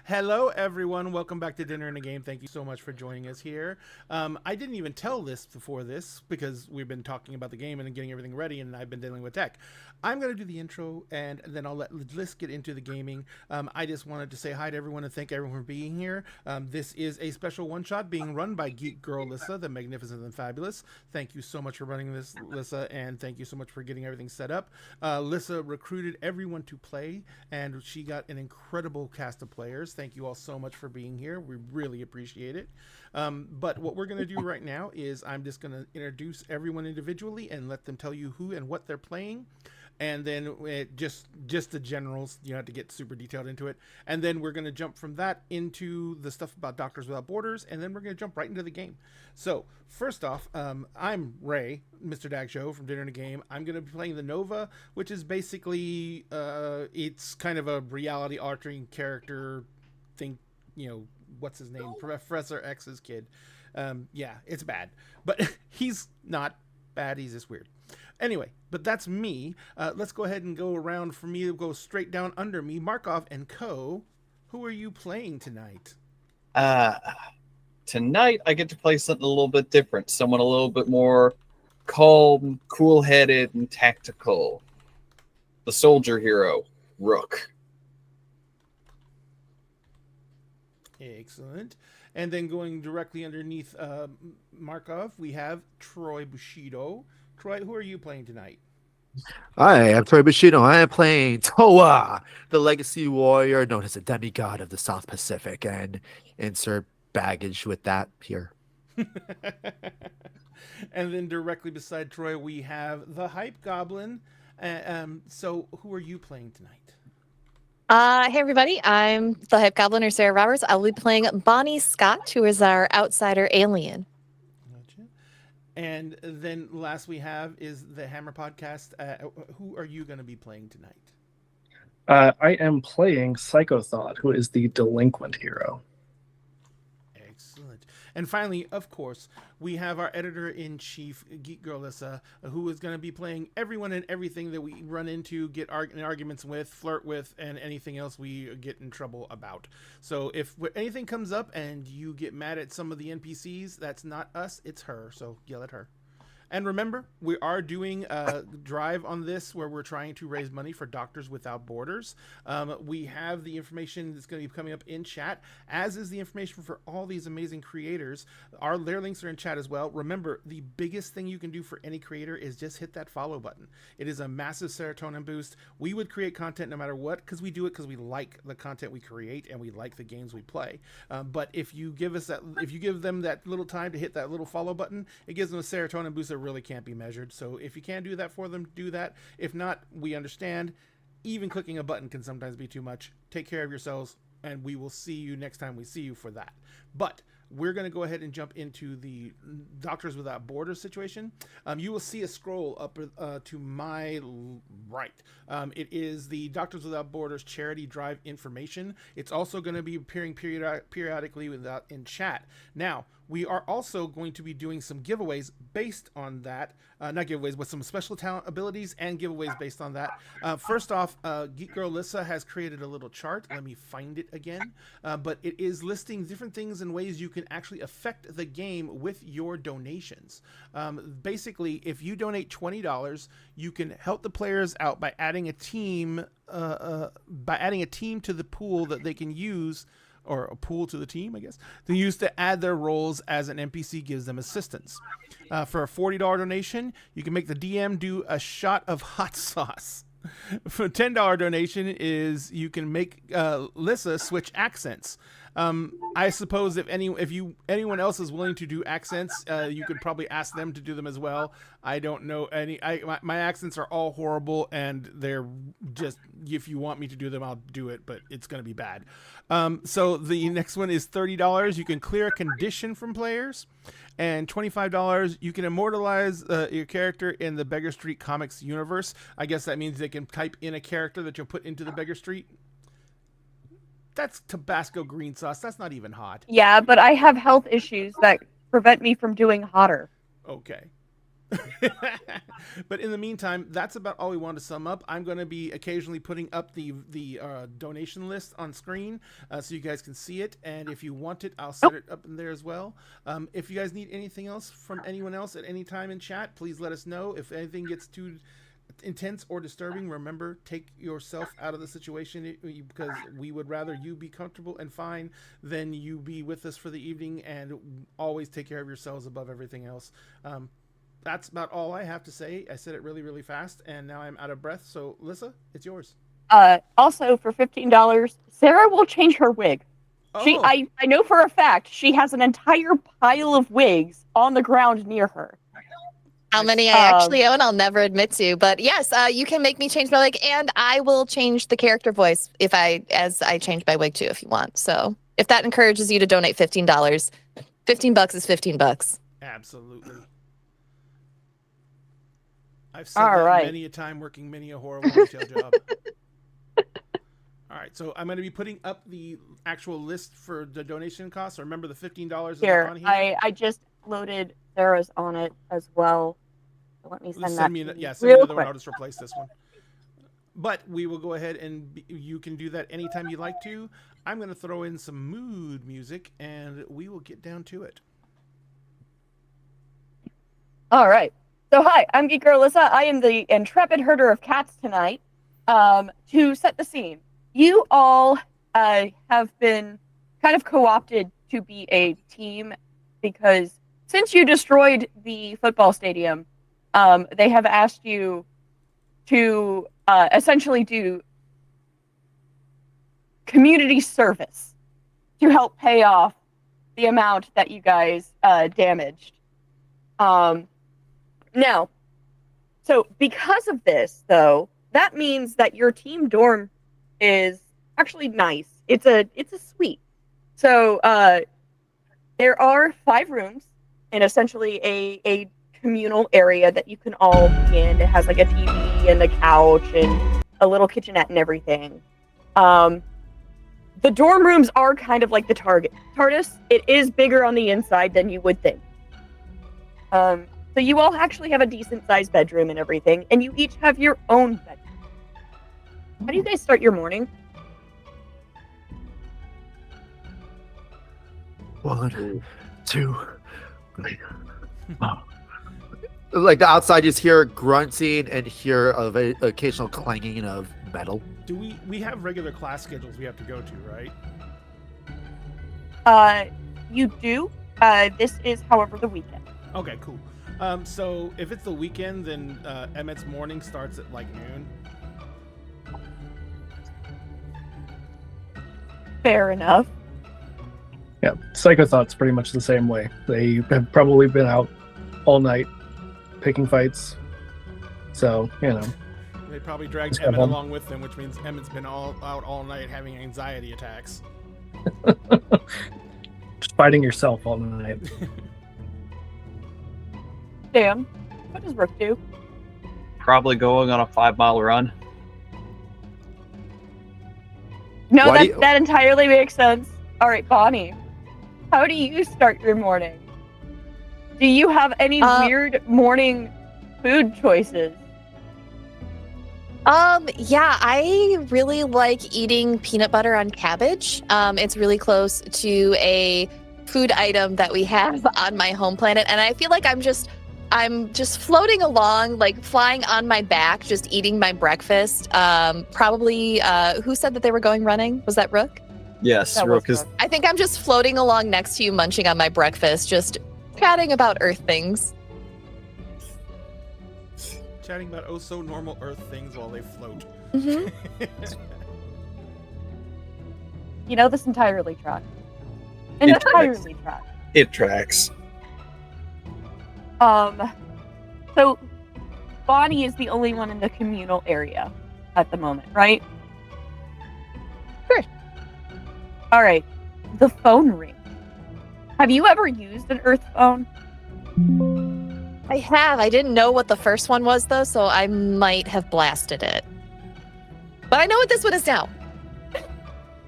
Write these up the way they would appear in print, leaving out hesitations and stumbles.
Hello, everyone. Welcome back to Dinner and a Game. Thank you so much for joining us here. I didn't even tell this before this because we've been talking about the game and getting everything ready, and I've been dealing with tech. I'm going to do the intro, and then I'll let Liz get into the gaming. I just wanted to say hi to everyone and thank everyone for being here. This is a special one-shot being run by GeekGirlLyssa, the magnificent and fabulous. Thank you so much for running this, Lissa, and thank you so much for getting everything set up. Lissa recruited everyone to play, and she got an incredible cast of players. Thank you all so much for being here. We really appreciate it. But what we're going to do right now is I'm just going to introduce everyone individually and let them tell you who and what they're playing. And then just the generals. You don't have to get super detailed into it. And then we're going to jump from that into the stuff about Doctors Without Borders, and then we're going to jump right into the game. So first off, I'm Ray, Mr. Dag Show from Dinner and a Game. I'm going to be playing the Nova, which is basically it's kind of a reality altering character. Think, what's his name? Professor X's kid. Yeah, it's bad, but he's not bad. He's just weird. Anyway, but that's me. Let's go ahead and go around for me to go straight down under me. Markov and Co. Who are you playing tonight? Uh, Tonight I get to play something a little bit different. Someone a little bit more calm, cool-headed, and tactical. The soldier hero, Rook. Excellent. And then going directly underneath Markov, we have Troy Bushido. Troy, who are you playing tonight? Hi, I'm Tori Bushido. I am playing Toa, the legacy warrior known as the demigod of the South Pacific, and insert baggage with that here. And then directly beside Troy, we have the Hype Goblin. So who are you playing tonight? Hey everybody, I'm the Hype Goblin or Sarah Roberts. I'll be playing Bonnie Scott, who is our outsider alien. Gotcha. And then last we have is the Hammer Podcast. Who are you going to be playing tonight? I am playing Psychothought, who is the delinquent hero. Excellent. And finally, of course, we have our editor-in-chief, GeekGirlLyssa, who is going to be playing everyone and everything that we run into, get in arguments with, flirt with, and anything else we get in trouble about. So if anything comes up and you get mad at some of the NPCs, that's not us, it's her. So yell at her. And remember, we are doing a drive on this where we're trying to raise money for Doctors Without Borders. We have the information that's going to be coming up in chat, as is the information for all these amazing creators. Their links are in chat as well. Remember, the biggest thing you can do for any creator is just hit that follow button. It is a massive serotonin boost. We would create content no matter what, because we do it because we like the content we create and we like the games we play. But if you give them that little time to hit that little follow button, it gives them a serotonin boost that really can't be measured. So if you can do that for them, do that. If not, we understand. Even clicking a button can sometimes be too much. Take care of yourselves, and we will see you next time we see you for that. But we're going to go ahead and jump into the Doctors Without Borders situation. You will see a scroll up to my right. It is the Doctors Without Borders charity drive information. It's also going to be appearing periodically in chat. Now, we are also going to be doing some giveaways based on that. Not giveaways, but some special talent abilities and giveaways based on that. First off, GeekGirlLyssa has created a little chart. Let me find it again. But it is listing different things and ways you can actually affect the game with your donations. Basically, if you donate $20, you can help the players out by adding a team to the pool that they can use, or a pool to the team, I guess, to use to add their roles as an NPC gives them assistance. For a $40 donation, you can make the DM do a shot of hot sauce. For a $10 donation is you can make Lissa switch accents. I suppose if anyone else is willing to do accents, you could probably ask them to do them as well. I don't know any. My accents are all horrible, and they're just, if you want me to do them, I'll do it, but it's going to be bad. So the next one is $30. You can clear a condition from players, and $25 you can immortalize your character in the Beggar Street Comics universe. I guess that means they can type in a character that you'll put into the Beggar Street. That's Tabasco green sauce. That's not even hot. Yeah, but I have health issues that prevent me from doing hotter. Okay. But in the meantime, that's about all we want to sum up. I'm going to be occasionally putting up the donation list on screen so you guys can see it. And if you want it, I'll set it up in there as well. If you guys need anything else from anyone else at any time in chat, please let us know. If anything gets too intense or disturbing, remember, take yourself out of the situation, because we would rather you be comfortable and fine than you be with us for the evening, and always take care of yourselves above everything else. That's about all I have to say. I said it really, really fast, and now I'm out of breath. So, Lyssa, it's yours. Also, for $15, Sarah will change her wig. Oh. I know for a fact she has an entire pile of wigs on the ground near her. How many I actually own, I'll never admit to. But yes, you can make me change my wig, and I will change the character voice as I change my wig too, if you want. So if that encourages you to donate $15, $15 is $15. Absolutely. I've said that right. many a time, working many a horrible retail job. All right, so I'm going to be putting up the actual list for the donation costs. So remember, the $15 is on here. I just loaded Sarah's on it as well. So let me send that. Me send me real another one. quick. I'll just replace this one. But we will go ahead and you can do that anytime you like to. I'm going to throw in some mood music, and we will get down to it. All right. So hi, I'm GeekGirlLyssa. I am the intrepid herder of cats tonight. To set the scene, you all have been kind of co-opted to be a team because since you destroyed the football stadium, they have asked you to essentially do community service to help pay off the amount that you guys damaged. Now, so because of this, though, that means that your team dorm is actually nice. It's a suite. So there are 5 rooms in essentially a communal area that you can all be in. It has like a TV and a couch and a little kitchenette and everything. The dorm rooms are kind of like the TARDIS. It is bigger on the inside than you would think. So you all actually have a decent-sized bedroom and everything, and you each have your own bedroom. How do you guys start your morning? 1, 2, 3. Like the outside, just hear grunting and hear of an occasional clanging of metal. Do we have regular class schedules we have to go to, right? You do. This is, however, the weekend. Okay, cool. So if it's the weekend, then Emmett's morning starts at like noon. Fair enough. Yeah, Psychothought's pretty much the same way. They have probably been out all night picking fights. So, They probably dragged Just come Emmett home. along with them, which means Emmett's been out all night having anxiety attacks. just fighting yourself all night. Dan, what does Rook do? Probably going on a 5-mile run. No, Why do that entirely makes sense. All right, Bonnie, how do you start your morning? Do you have any weird morning food choices? Yeah, I really like eating peanut butter on cabbage. It's really close to a food item that we have on my home planet, and I feel like I'm just floating along, like flying on my back, just eating my breakfast. Probably, who said that they were going running? Was that Rook? Yes, That Rook was is. Rook. I think I'm just floating along next to you, munching on my breakfast, just chatting about Earth things. Chatting about oh so normal Earth things while they float. Mm-hmm. This entirely tracks. It tracks. Entirely tracks. It tracks. So Bonnie is the only one in the communal area at the moment, right? Sure. All right. The phone rings. Have you ever used an Earth phone? I have. I didn't know what the first one was, though, so I might have blasted it. But I know what this one is now.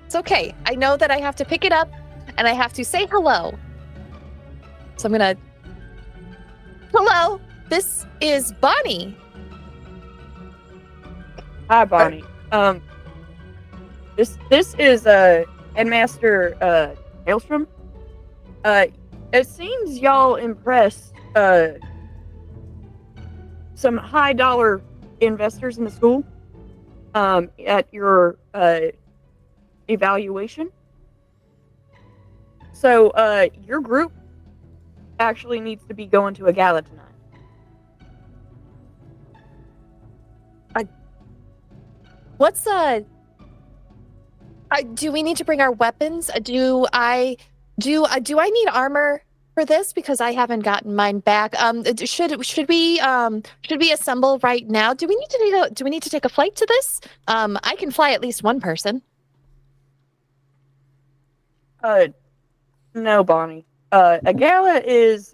It's okay. I know that I have to pick it up, and I have to say hello. So I'm gonna... Hello? this is Bonnie. Hi, Bonnie. This is Headmaster Hailstrom. It seems y'all impressed some high dollar investors in the school at your evaluation. So your group actually needs to be going to a gala tonight. What's do we need to bring our weapons? Do I need armor for this because I haven't gotten mine back? Should we assemble right now? Do we need to take a flight to this? I can fly at least one person. No, Bonnie. A gala is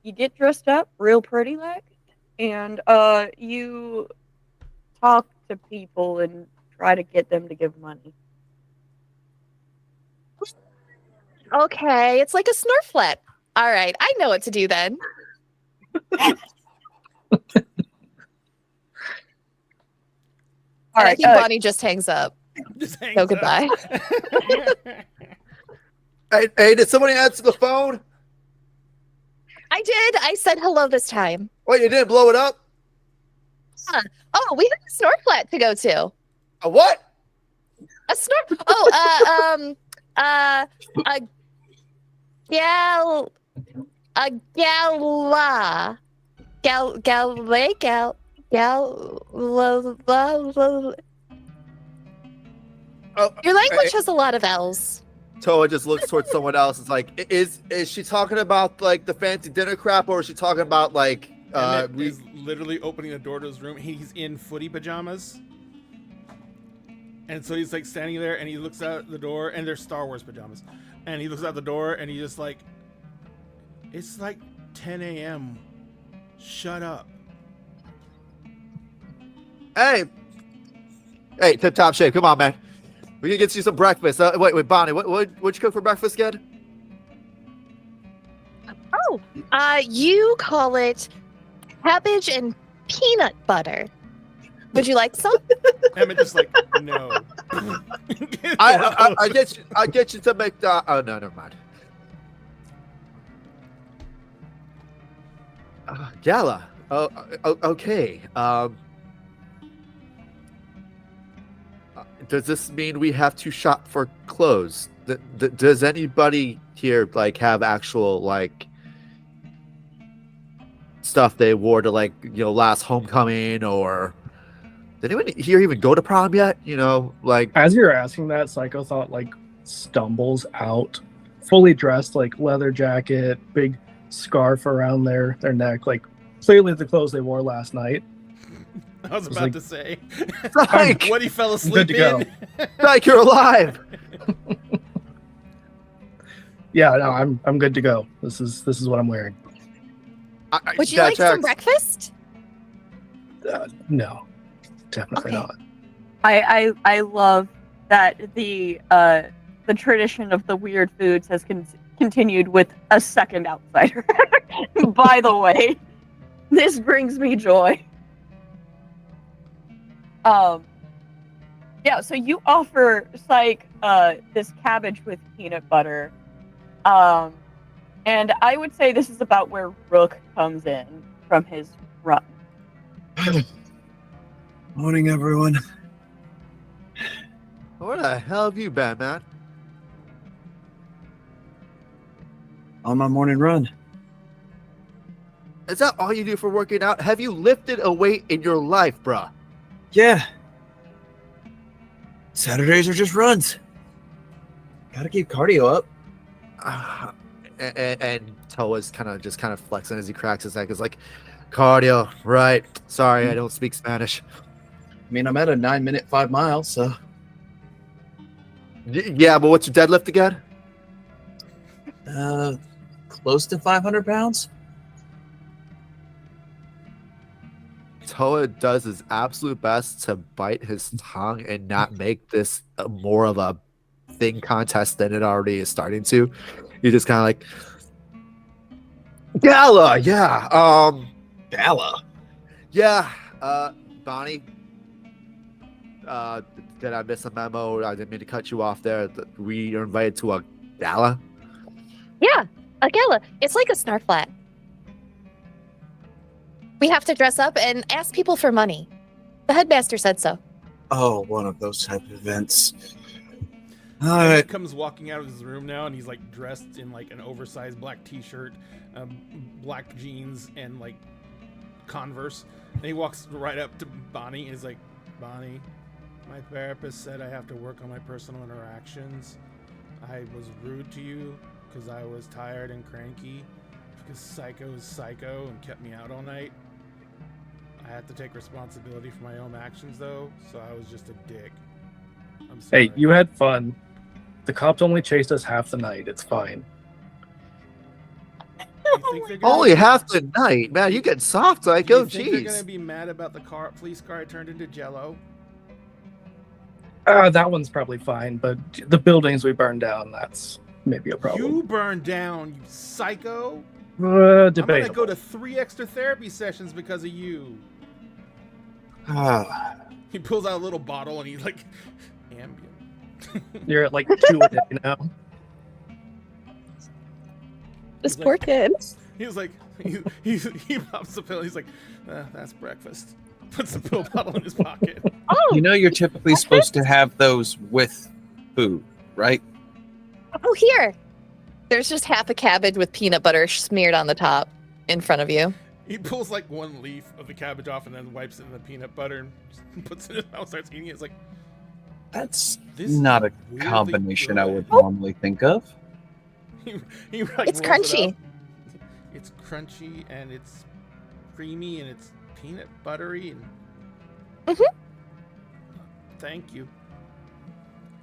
you get dressed up real pretty like, and you talk to people and try to get them to give money. Okay, it's like a snorflet. All right, I know what to do then. All And I right, think Bonnie just hangs up. Just hangs So up. goodbye. Hey, did somebody answer the phone? I did. I said hello this time. Wait, you didn't blow it up? Oh, we have a snorflet to go to. A what? A snor. Oh, a gala. Oh, Your language has a lot of L's. Toa just looks towards someone else. It's like, is she talking about like the fancy dinner crap, or is she talking about like Emmett is literally opening the door to his room. He's in footy pajamas. And so he's like standing there and he looks out the door, and they're Star Wars pajamas. And he looks out the door and he just like, it's like 10 a.m. Shut up. Hey, Tip Top Shape, come on, man. We can get you some breakfast. Wait, Bonnie, what'd you cook for breakfast again? Oh, you call it cabbage and peanut butter. Would you like some? Emmett just like, no. I get you to make the. Oh no, never mind. Gala. Oh, okay. Does this mean we have to shop for clothes? Does anybody here like have actual like stuff they wore to like last homecoming, or did anyone here even go to prom yet? Like As you're asking that, Psycho Thought like stumbles out, fully dressed, like leather jacket, big scarf around their neck, like clearly the clothes they wore last night. I was It's about like- to say. Psych! What he fell Good asleep to go. in. Psych, you're alive. Yeah, no, I'm good to go. This is what I'm wearing. Would you like some breakfast? No, definitely Okay. not. I love that the tradition of the weird foods has continued with a second outsider. By the way, this brings me joy. Yeah, so you offer Psych this cabbage with peanut butter. And I would say this is about where Rook comes in from his run. Morning, everyone. Where the hell have you been, man? On my morning run. Is that all you do for working out? Have you lifted a weight in your life, bruh? Yeah. Saturdays are just runs. Gotta keep cardio up. And Toa's kind of flexing as he cracks his neck. It's like, cardio, right? Sorry, I don't speak Spanish. I mean, I'm at a 9-minute 5 miles, so Yeah, but what's your deadlift again? close to 500 pounds. Toa does his absolute best to bite his tongue and not make this more of a thing contest than it already is starting to. You're just kind of like, Gala, yeah. Gala. Yeah, Bonnie. Did I miss a memo? I didn't mean to cut you off there. We are invited to a gala. Yeah, a gala. It's like a snarf flat. We have to dress up and ask people for money. The headmaster said so. Oh, one of those type of events. All And he right. comes walking out of his room now, and he's like dressed in like an oversized black T-shirt, black jeans, and like Converse. And he walks right up to Bonnie and is like, "Bonnie, my therapist said I have to work on my personal interactions. I was rude to you because I was tired and cranky because Psycho is psycho and kept me out all night. I have to take responsibility for my own actions, though, so I was just a dick. I'm sorry." Hey, you had fun. The cops only chased us half the night. It's fine. You think they're gonna Only be- half the night, man. You get soft, Do you Psycho. think they're gonna Jeez. be mad about the police car I turned into Jello? That one's probably fine, but the buildings we burned down, that's maybe a problem. You burned down, you psycho! I'm Debatable. gonna go to 3 extra therapy sessions because of you. He pulls out a little bottle and he's like, Ambien. You're at like 2 a day now. This He's poor like- kid. He's like, he pops the pill. He's like, that's breakfast. Puts the pill bottle in his pocket. Oh, You know you're typically supposed to have those with food, right? oh, here. There's just half a cabbage with peanut butter smeared on the top in front of you. He pulls like one leaf of the cabbage off and then wipes it in the peanut butter and just puts it in his mouth, starts eating it. It's like, That's this is not a weirdly combination I good. would normally think of. He like It's rolls it crunchy. up. It's crunchy and it's creamy and it's peanut buttery and. Mhm. Thank you.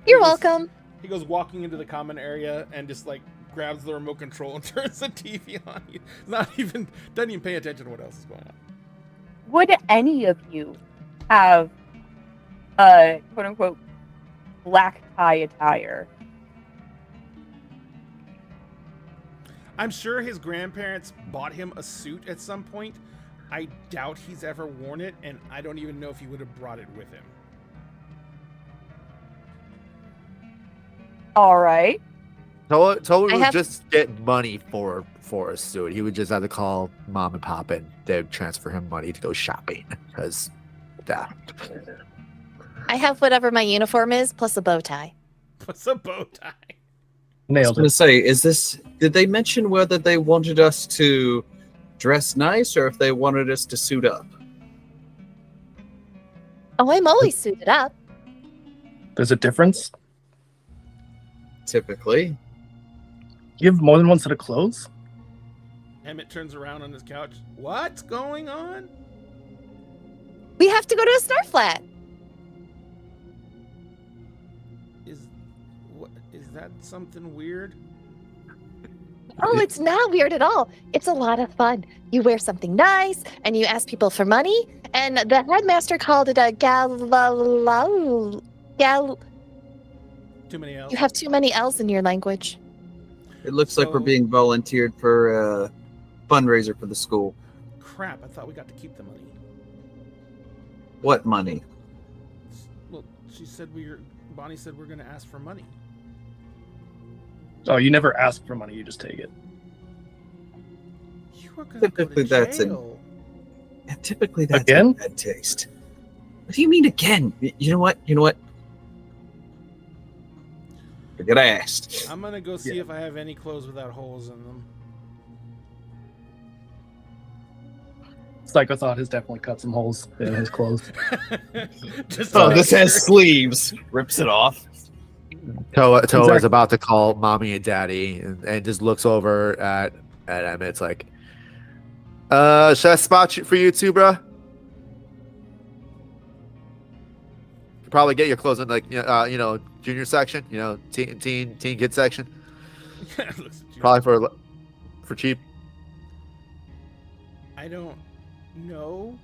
You're He goes- welcome. He goes walking into the common area and just like grabs the remote control and turns the TV on. He's doesn't even pay attention to what else is going on. Would any of you have quote unquote black tie attire? I'm sure his grandparents bought him a suit at some point. I doubt he's ever worn it, and I don't even know if he would have brought it with him. All right. Toa I would have- just get money for a suit. He would just have to call mom and pop and they'd transfer him money to go shopping. Because, yeah. I have whatever my uniform is, plus a bow tie. What's a bow tie? I was Nailed going to it. say, did they mention whether they wanted us to dress nice or if they wanted us to suit up? Oh, I'm always suited up. There's a difference. Typically. You have more than one set of clothes? Emmett turns around on his couch. What's going on? We have to go to a snarf flat. Is that something weird? Oh, it's not weird at all. It's a lot of fun. You wear something nice and you ask people for money. And the headmaster called it a Too many L's. You have too many L's in your language. It looks like we're So- being volunteered for a fundraiser for the school. Crap, I thought we got to keep the money. What money? Well, Bonnie said we're going to ask for money. Oh, you never ask for money, you just take it. You were going to go Typically, to that's an- jail. Yeah, typically that's Again? a bad taste. What do you mean again? You know what? Forget I asked. I'm going to go see Yeah. if I have any clothes without holes in them. Psycho thought has definitely cut some holes in his clothes. Just Oh, to this make has sure. sleeves. Rips it off. Toa is Exactly. about to call mommy and daddy and just looks over at Emmett like, should I spot you for you too, bruh? Could probably get your clothes in like junior section, teen kid section. Looks at you. Probably for cheap. I don't know,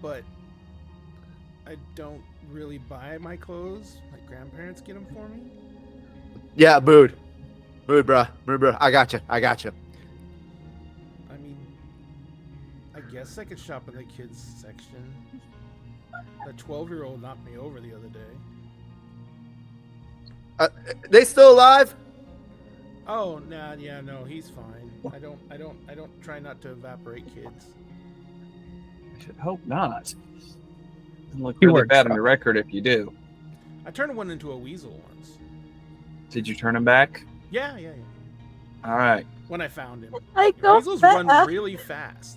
but I don't really buy my clothes. My grandparents get them for me. Yeah, mood, bruh. I got you. I mean, I I guess I could shop in the kids section. The 12-year-old knocked me over the other day. They still alive? Oh, nah, yeah, no, he's fine. I don't try not to evaporate kids. I should hope not. It'll look You really weren't bad on shocked. your record if you do. I turned one into a weasel once. Did you turn him back? Yeah. All right. When I found him. I go Weasels run back. really fast.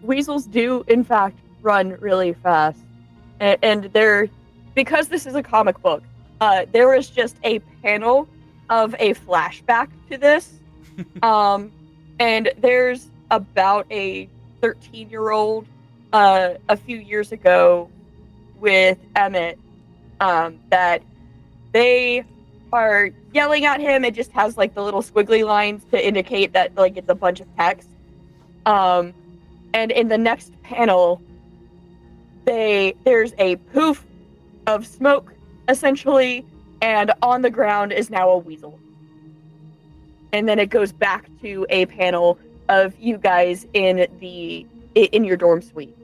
Weasels do in fact run really fast, and they're, because this is a comic book, there is just a panel of a flashback to this, and there's about a 13-year-old a few years ago with Emmett, that they are yelling at him. It just has like the little squiggly lines to indicate that like it's a bunch of text. And in the next panel, there's a poof of smoke, essentially, and on the ground is now a weasel. And then it goes back to a panel of you guys in your dorm suite.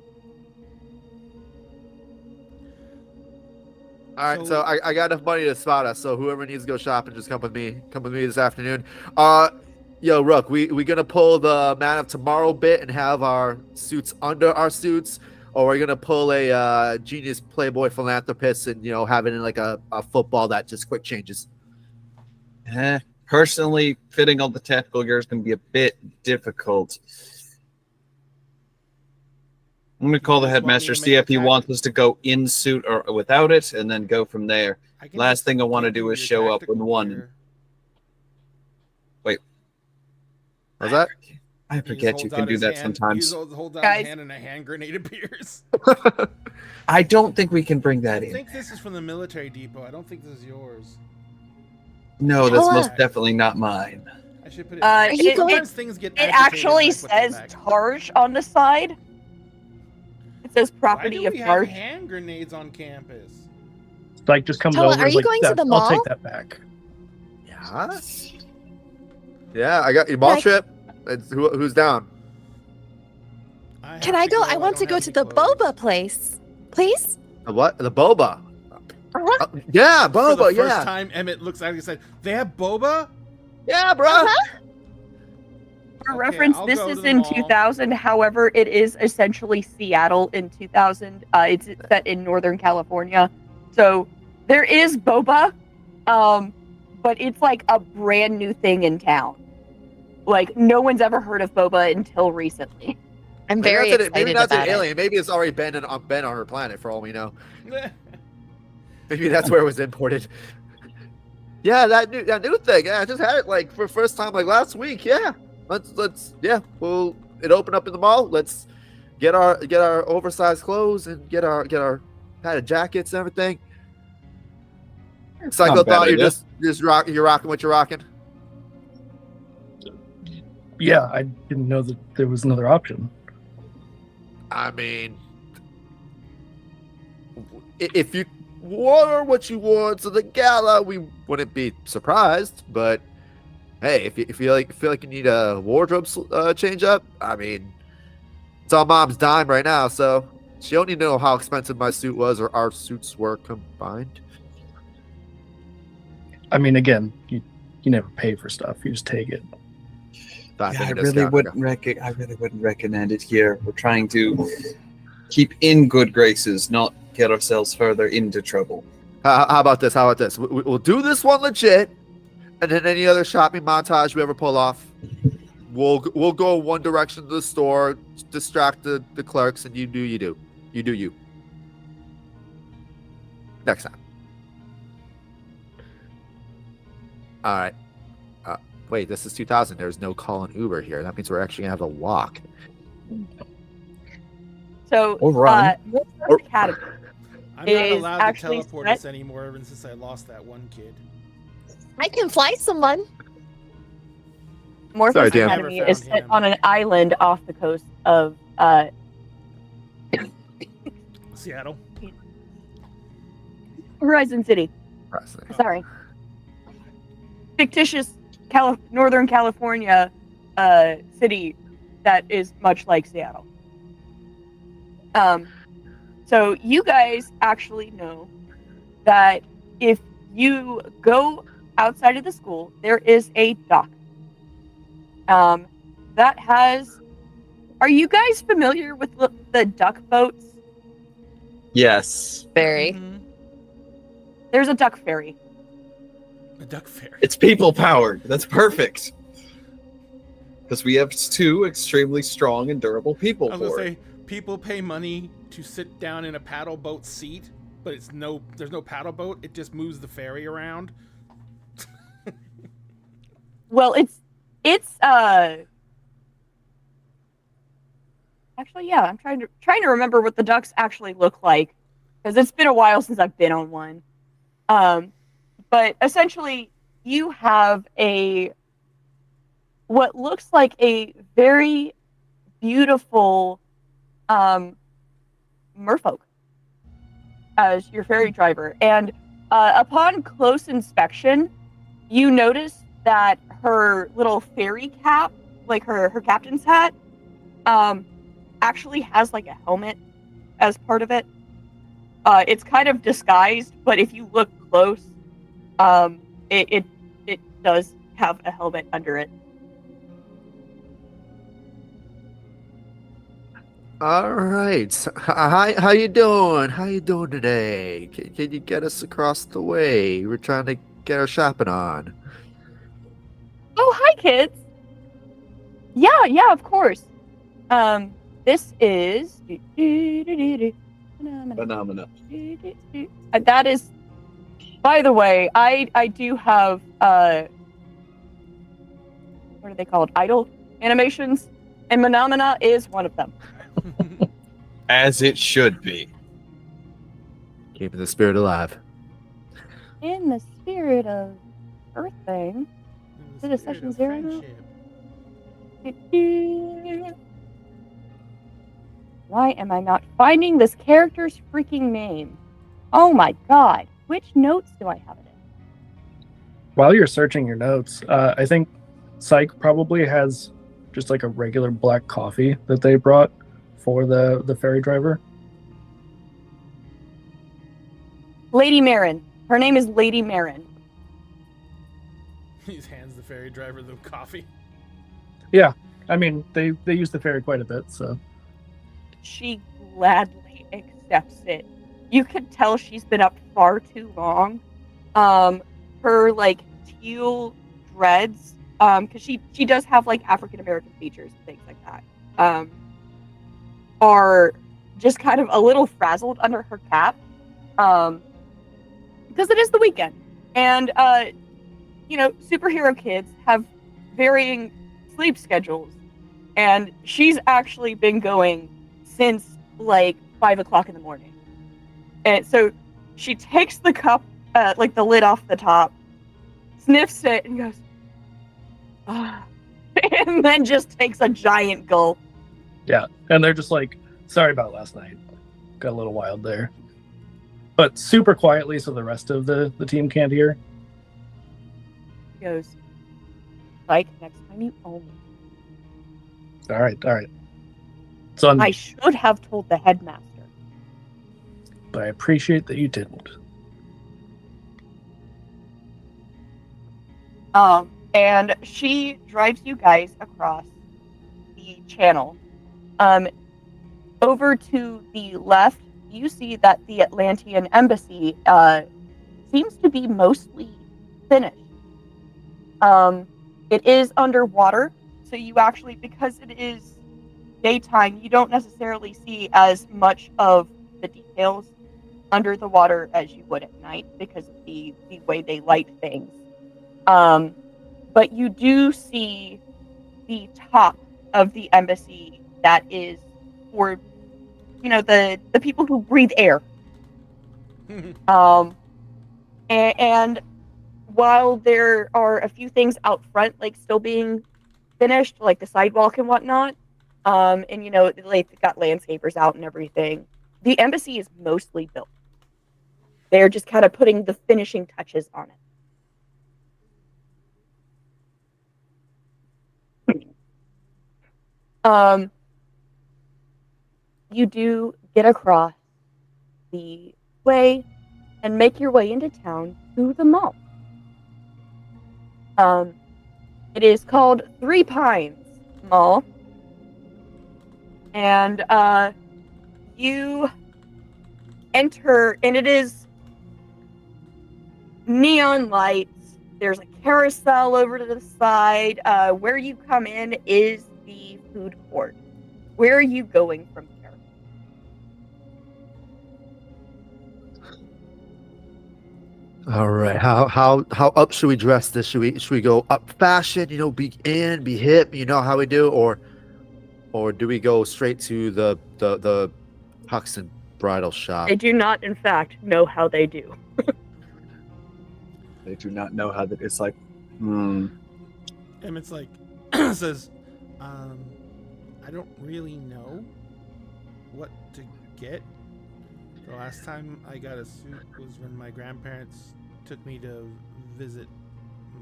All right, so I got enough money to spot us. So whoever needs to go shopping, just come with me. Come with me this afternoon. Yo, Rook, we gonna pull the Man of Tomorrow bit and have our suits under our suits, or we're gonna pull a genius playboy philanthropist and have it in like a football that just quick changes. Personally, fitting all the tactical gear is going to be a bit difficult. I'm going to call the headmaster, see if he wants us to go in suit or without it, and then go from there. Last thing I want to do is show up with one. Wait. What's that? I forget you can do that sometimes. He holds out his hand and a hand grenade appears. I don't think we can bring that I in. think this is from the military depot. I don't think this is yours. No, that's most definitely not mine. I should put it. Sometimes things get it agitated actually when I put them says back. Targe on the side. It says property Why of do we have Targe. hand grenades on campus? Like just comes Toa, over. are is you like, going to "That- the I'll mall?" take that back. Yeah. Yeah, I got your ball Like- trip. Who's down? Can I go? I want to go to the boba place. Please? The what? The boba. Uh-huh. Yeah, For the boba. first Yeah. time Emmett looks at it and said, "They have boba?" Yeah, bro. Uh-huh. For Okay, reference, I'll this go to is the in mall. 2000. However, it is essentially Seattle in 2000. It's set in Northern California. So there is boba, but it's like a brand new thing in town. Like, no one's ever heard of boba until recently. I'm Maybe very that's excited maybe that's about an it. alien. Maybe it's already been on our planet for all we know. Maybe that's where it was imported. Yeah, that new thing. Yeah, I just had it like for first time like last week. Yeah, let's it opened up in the mall. Let's get our oversized clothes and get our padded jackets and everything. Psycho Not a bad thought idea. you're rocking what you're rocking. Yeah, I didn't know that there was another option. I mean, if you wore what you wore to the gala, we wouldn't be surprised. But hey, if you feel like you need a wardrobe change up, I mean, it's on Mom's dime right now, so she don't need to know how expensive my suit was or our suits were combined. I mean, again, you never pay for stuff; you just take it. I really wouldn't recommend it here. We're trying to keep in good graces, not get ourselves further into trouble. How about this? We'll do this one legit, and then any other shopping montage we ever pull off, we'll go one direction to the store, distract the clerks, and you do you. Next time. All right. Wait, this is 2000. There's no call and Uber here. That means we're actually gonna have to walk. So, Or run. your first category. I'm not Is allowed to actually teleport set- us anymore ever since I lost that one kid. I can fly someone. Morpheus Sorry, Dan. Academy Never is found set him. on an island off the coast of Seattle. Horizon City. Sorry. fictitious Northern California city that is much like Seattle. So you guys actually know that if you go outside of the school, there is a dock. That has. Are you guys familiar with the duck boats? Yes. Very. Mhm. There's a duck ferry. A duck ferry. It's people powered. That's perfect. Because we have 2 extremely strong and durable people I was for gonna it. say people pay money to sit down in a paddle boat seat, but there's no paddle boat. It just moves the ferry around. Well, it's actually, yeah. I'm trying to remember what the ducks actually look like because it's been a while since I've been on one. But essentially, you have what looks like a very beautiful merfolk as your ferry driver, and upon close inspection, you notice that her little ferry cap, like her captain's hat, actually has like a helmet as part of it. It's kind of disguised, but if you look close, it does have a helmet under it. All right. So, hi, how you doing? How you doing today? Can you get us across the way? We're trying to get our shopping on. Oh, hi, kids. Yeah, of course. This is Phenomena. that is. By the way, I do have what are they called? Idle animations, and Phenomena is one of them. As it should be. Keeping the spirit alive. In the spirit of Earth Thing. In Is it a spirit session of 0 now? friendship. Why am I not finding this character's freaking name? Oh my god. Which notes do I have it in? While you're searching your notes, I think Psych probably has just like a regular black coffee that they brought for the ferry driver. Lady Marin. Her name is Lady Marin. He hands the ferry driver the coffee. Yeah, I mean they use the ferry quite a bit, so She gladly accepts it. You could tell she's been up far too long. Her like teal dreads, because she does have like African American features and things like that, are just kind of a little frazzled under her cap, because it is the weekend, and superhero kids have varying sleep schedules, and she's actually been going since like 5 o'clock in the morning. And so she takes the cup, like the lid off the top, sniffs it, and goes, ah, and then just takes a giant gulp. yeah. And they're just like, sorry about last night. Got a little wild there. But super quietly so the rest of the team can't hear. He goes, like, next time you owe me. All right. So I should have told the headmaster. but I appreciate that you didn't. And she drives you guys across the channel. Over to the left, you see that the Atlantean embassy seems to be mostly finished. It is underwater, so you actually, because it is daytime, you don't necessarily see as much of the details under the water as you would at night because of the way they light things. But you do see the top of the embassy that is for, the people who breathe air. And while there are a few things out front, like still being finished, like the sidewalk and whatnot, and they've got landscapers out and everything, the embassy is mostly built. They're just kind of putting the finishing touches on it. You do get across the way and make your way into town to the mall. It is called Three Pines Mall. And you enter, and it is neon lights. There's a carousel over to the side. Where you come in is the food court. Where are you going from here? All right. How up should we dress this? Should we go up fashion? You know, be hip. You know how we do, or do we go straight to the Huxton bridal shop? They do not, in fact, know how they do. They do not know how that. It's like, Emmett's like says, I don't really know what to get. The last time I got a suit was when my grandparents took me to visit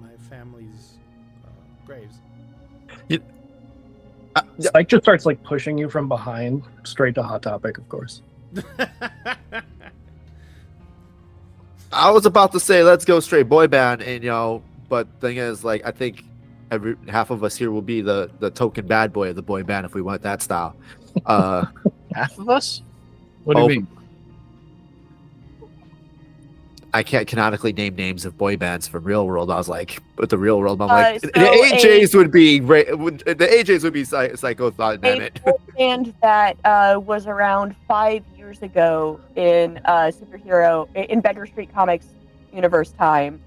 my family's graves. Spike just starts like pushing you from behind, straight to Hot Topic, of course. I was about to say let's go straight boy band, and but thing is, like, I think half of us here will be the token bad boy of the boy band if we went that style. half of us? What do you mean? I can't canonically name names of boy bands from real world. I was like, but the real world, I'm like, So the AJs would be Psycho Thought Bandit. A band that was around 5 years ago in superhero in Beggar Street Comics universe time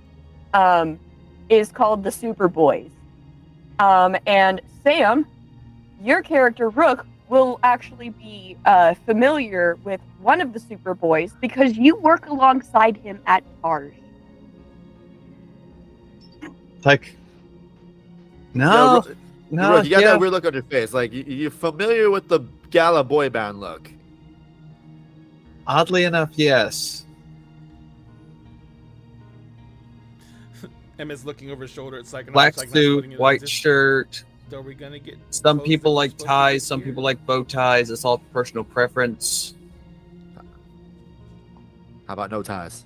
is called the Superboys. And Sam, your character Rook, will actually be familiar with one of the Superboys because you work alongside him at Tarj. Like, no, Rook, you got that weird look on your face. Like, you're familiar with the Gala boy band look. Oddly enough, yes. Emmett's looking over his shoulder at Psychonaut. Black Psychonaut's suit, putting it in white his- shirt. Are we gonna get Some clothes people that we're like supposed to ties, get some here? people like bow ties. It's all personal preference. How about no ties?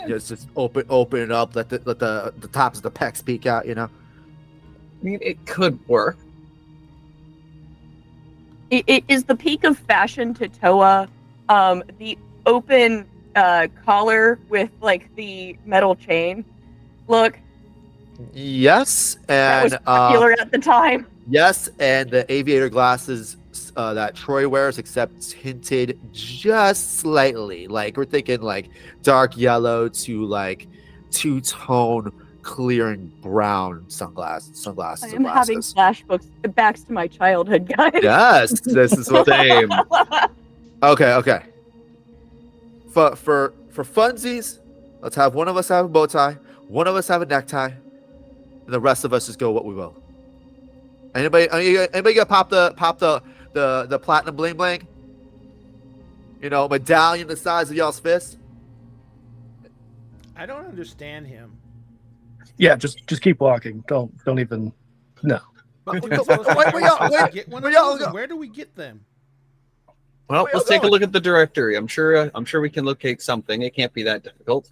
Just open it up. Let the tops of the pecs peek out. You know. I mean, it could work. It is the peak of fashion to Toa. The open collar with like the metal chain look Yes, that was and popular at the time. yes, and the aviator glasses that Troy wears, except tinted just slightly. Like, we're thinking like dark yellow to like two-tone clear and brown sunglasses. I am having flashbacks to my childhood, guys. Yes, this is what. Same. Okay. For funsies, let's have one of us have a bow tie, one of us have a necktie, and the rest of us just go what we will. Anybody gonna pop the platinum bling bling? You know, medallion the size of y'all's fist. I don't understand him. Yeah, just keep walking. Don't even. No. But Where y'all- get one where of y'all those, and go? where do we get them? Well, Where let's y'all take a going? look at the directory. I'm sure we can locate something. It can't be that difficult.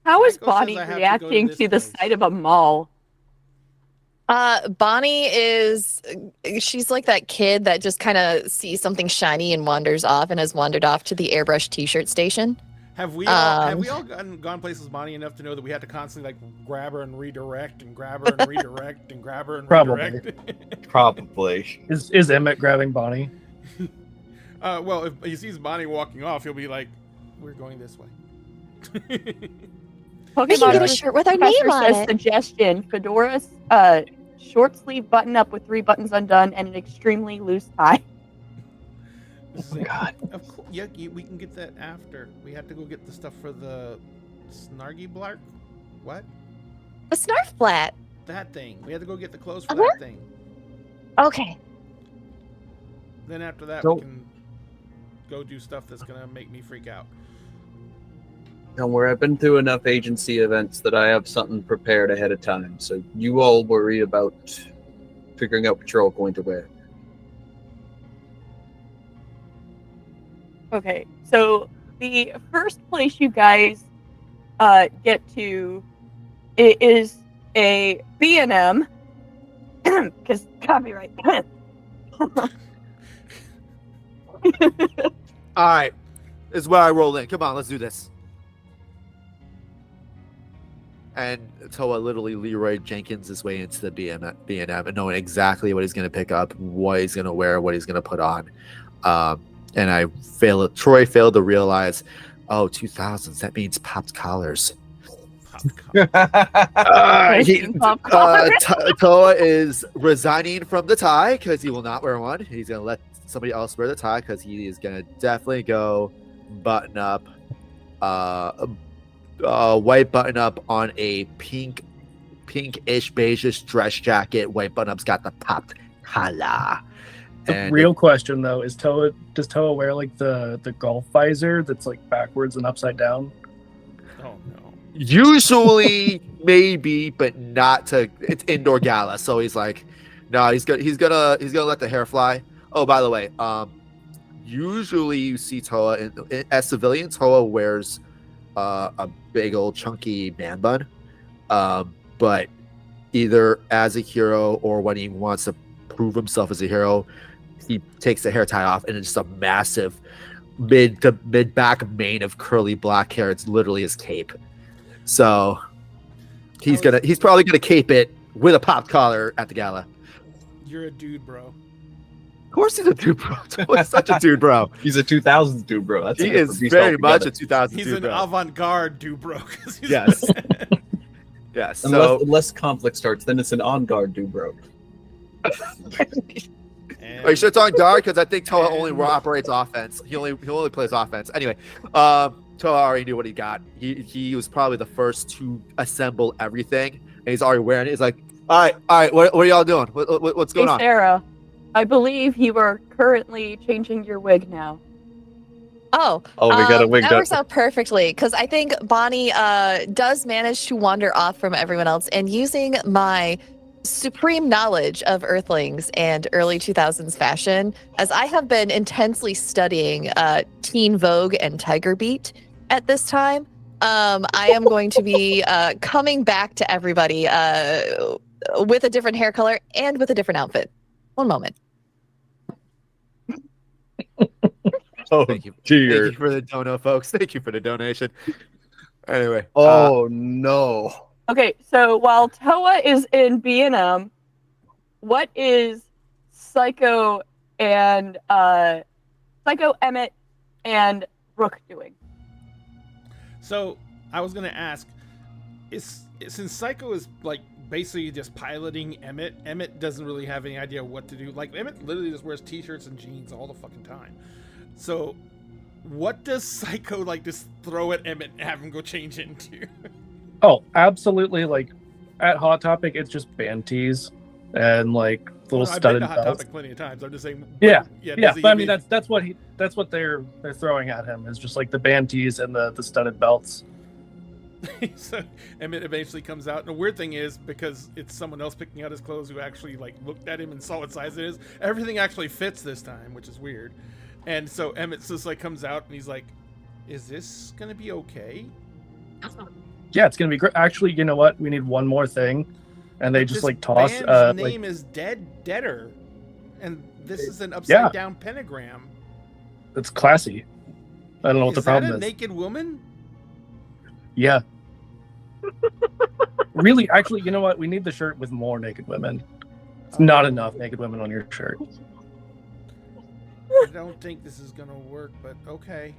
How is Psycho says Bonnie I have to go to reacting this to the place. sight of a mall? Bonnie she's like that kid that just kind of sees something shiny and wanders off and has wandered off to the airbrush t-shirt station. Have we all gone places with Bonnie enough to know that we had to constantly like grab her and redirect and grab her and redirect and grab her and Probably. redirect? Probably. Is Emmett grabbing Bonnie? Well, if he sees Bonnie walking off, he'll be like, "We're going this way." We can get a shirt with our Professor name on says it. suggestion: fedoras, short sleeve button up with 3 buttons undone, and an extremely loose tie. This is like, God. of course, yeah, we can get that after. We had to go get the stuff for the Snargy Blark. What? A snarf flat. That thing. We had to go get the clothes for Uh-huh. that thing. Okay. Then after that, So- we can go do stuff that's gonna make me freak out. Don't worry, I've been through enough agency events that I have something prepared ahead of time. So you all worry about figuring out what you're all going to wear. Okay, so the first place you guys get to is a B&M, because copyright. All right, this is where I roll in. Come on, let's do this. And Toa literally Leroy Jenkins his way into the B&M and knowing exactly what he's going to pick up, what he's going to wear, what he's going to put on. And Troy failed to realize, 2000s, that means popped collars. Toa is resigning from the tie because he will not wear one. He's going to let somebody else wear the tie because he is going to definitely go button up, white button up on a pinkish beigeish dress jacket. White button up's got the popped collar. The real question though is does Toa wear like the golf visor that's like backwards and upside down? Oh no. Usually maybe, but not to. It's indoor gala, so he's like, no, he's gonna let the hair fly. Oh, by the way, usually you see Toa as civilian. Toa wears a big old chunky man bun, but either as a hero or when he wants to prove himself as a hero, he takes the hair tie off and it's just a massive mid to mid back mane of curly black hair. It's literally his cape. So he's probably gonna cape it with a popped collar at the gala. You're a dude, bro. Of course he's a dude, bro. He's such a dude, bro. He's a 2000s dude, bro. That's He is very much a 2000s He's dude, an bro. avant-garde dude, bro. 'cause he's- Yes. Yes. Unless conflict starts, then it's an on-guard dude, bro. And- Are you sure it's on guard? Because I think Toa only operates offense. He only plays offense. Anyway, Toa already knew what he got. He was probably the first to assemble everything, and he's already wearing it. He's like, all right, what are y'all doing? What's going Hey, on? Sarah, I believe you are currently changing your wig now. Oh, We got a wig that up. works out perfectly because I think Bonnie does manage to wander off from everyone else, and using my supreme knowledge of Earthlings and early 2000s fashion, as I have been intensely studying Teen Vogue and Tiger Beat at this time, I am going to be coming back to everybody with a different hair color and with a different outfit. One moment. Oh, Thank you. dear. Thank you for the dono, folks. Thank you for the donation. Anyway. Oh, no. Okay, so while Toa is in B&M, what is Psycho and Psycho, Emmett, and Brooke doing? So I was gonna ask, since Psycho is like basically just piloting Emmett, Emmett doesn't really have any idea what to do. Like Emmett literally just wears t-shirts and jeans all the fucking time. So what does Psycho like just throw at Emmett and have him go change into? Oh, absolutely. Like at Hot Topic, it's just band tees and like little I've been studded to Hot belts. Topic plenty of times. I'm just saying. Yeah, Yeah. Yeah, does he but I give mean you- that's what they're throwing at him is just like the band tees and the studded belts. So Emmett eventually comes out, and the weird thing is because it's someone else picking out his clothes who actually like looked at him and saw what size it is. Everything actually fits this time, which is weird. And so Emmett just like comes out and he's like, "Is this gonna be okay?" Yeah, it's gonna be great. Actually, you know what? We need one more thing, and they just This like toss. band's Like, name is Deader, and this is an upside down pentagram. it's classy. I don't know what the Is that problem a is. naked woman? Yeah. Really, actually, you know what? We need the shirt with more naked women. It's not enough naked women on your shirt. I don't think this is gonna work, but okay.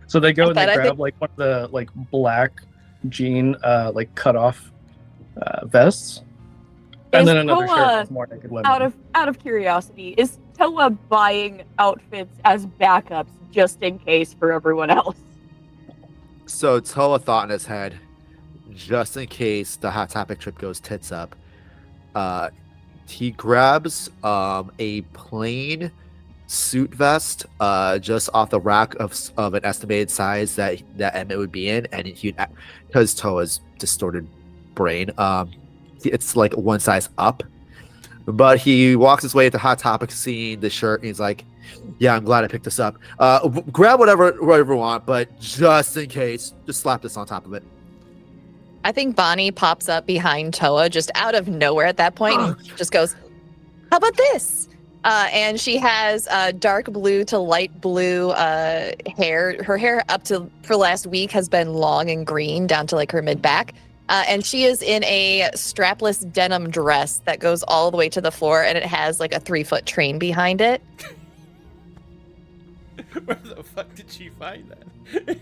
So they go and But they I grab think- like one of the like black jean like cut off vests, and Is then another Toa, shirt with more naked women. out of curiosity, is Toa buying outfits as backups just in case for everyone else? So Toa thought in his head, just in case the Hot Topic trip goes tits up, he grabs a plain suit vest just off the rack of an estimated size that Emmett would be in, and he, because Toa's distorted brain, it's like one size up. But he walks his way into Hot Topic, seeing the shirt, and he's like, "Yeah, I'm glad I picked this up. Grab whatever you want, but just in case, just slap this on top of it." I think Bonnie pops up behind Toa just out of nowhere at that point and just goes, "How about this?" And she has dark blue to light blue hair. Her hair for last week has been long and green down to like her mid back. And she is in a strapless denim dress that goes all the way to the floor, and it has like a 3-foot train behind it. Where the fuck did she find that?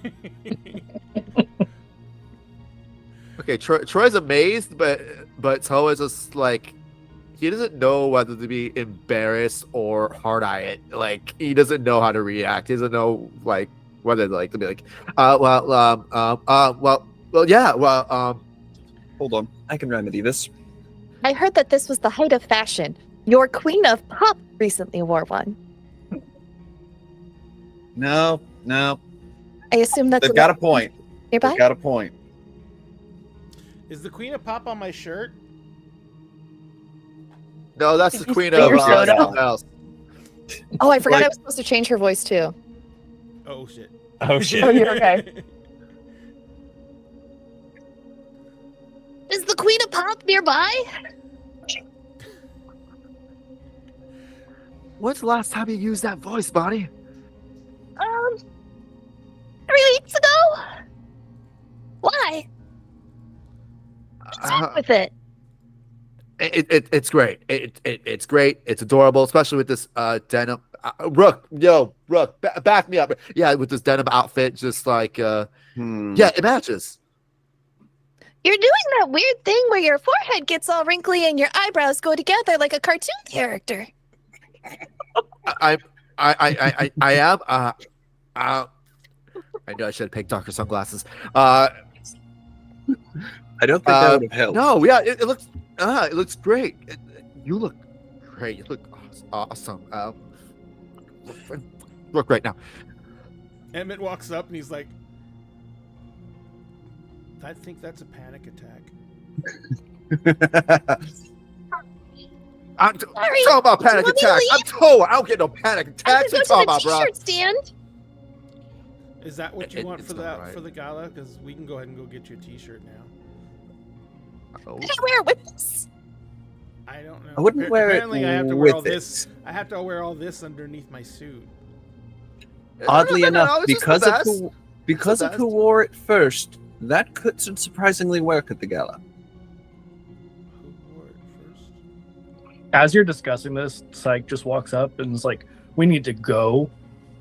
Okay, Troy's amazed, but Toa's just like, he doesn't know whether to be embarrassed or hard eye it. Like, he doesn't know how to react. He doesn't know like whether like to be like, Hold on, I can remedy this. I heard that this was the height of fashion. Your queen of pop recently wore one. No. I assume that's They've got a point. nearby. They've got a point. Is the Queen of Pop on my shirt? No, that's the Did you queen spill of your soda? something else. Oh, I forgot Like- I was supposed to change her voice too. Oh shit. Oh shit. Oh, you're okay. Is the queen of pop nearby? When's the last time you used that voice, Bonnie? 3 weeks ago. Why? What's up with it? It's great. It's great. It's adorable, especially with this denim. Rook, back me up. Yeah, with this denim outfit, just like yeah, it matches. You're doing that weird thing where your forehead gets all wrinkly and your eyebrows go together like a cartoon character. I am. I know I should have picked darker sunglasses. I don't think that would have helped. No, yeah, it looks great. You look great. You look awesome. Look right now. Emmett walks up and he's like, I think that's a panic attack. I'm Sorry, talking about do you panic want me to attack. leave? I'm told I don't get no panic I attacks. can You go talking to about, the bro? t-shirt stand. Is that what you want It's for not right. the gala? Because we can go ahead and go get you a t-shirt now. Oh. Can I wear it with this? I don't know. I wouldn't wear it Apparently I have to wear all with this. it. I have to wear all this underneath my suit. Oddly No, enough, it's just the because of best. who wore it first, that could surprisingly work at the gala. Who wore it first? As you're discussing this, Psych just walks up and is like, "We need to go,"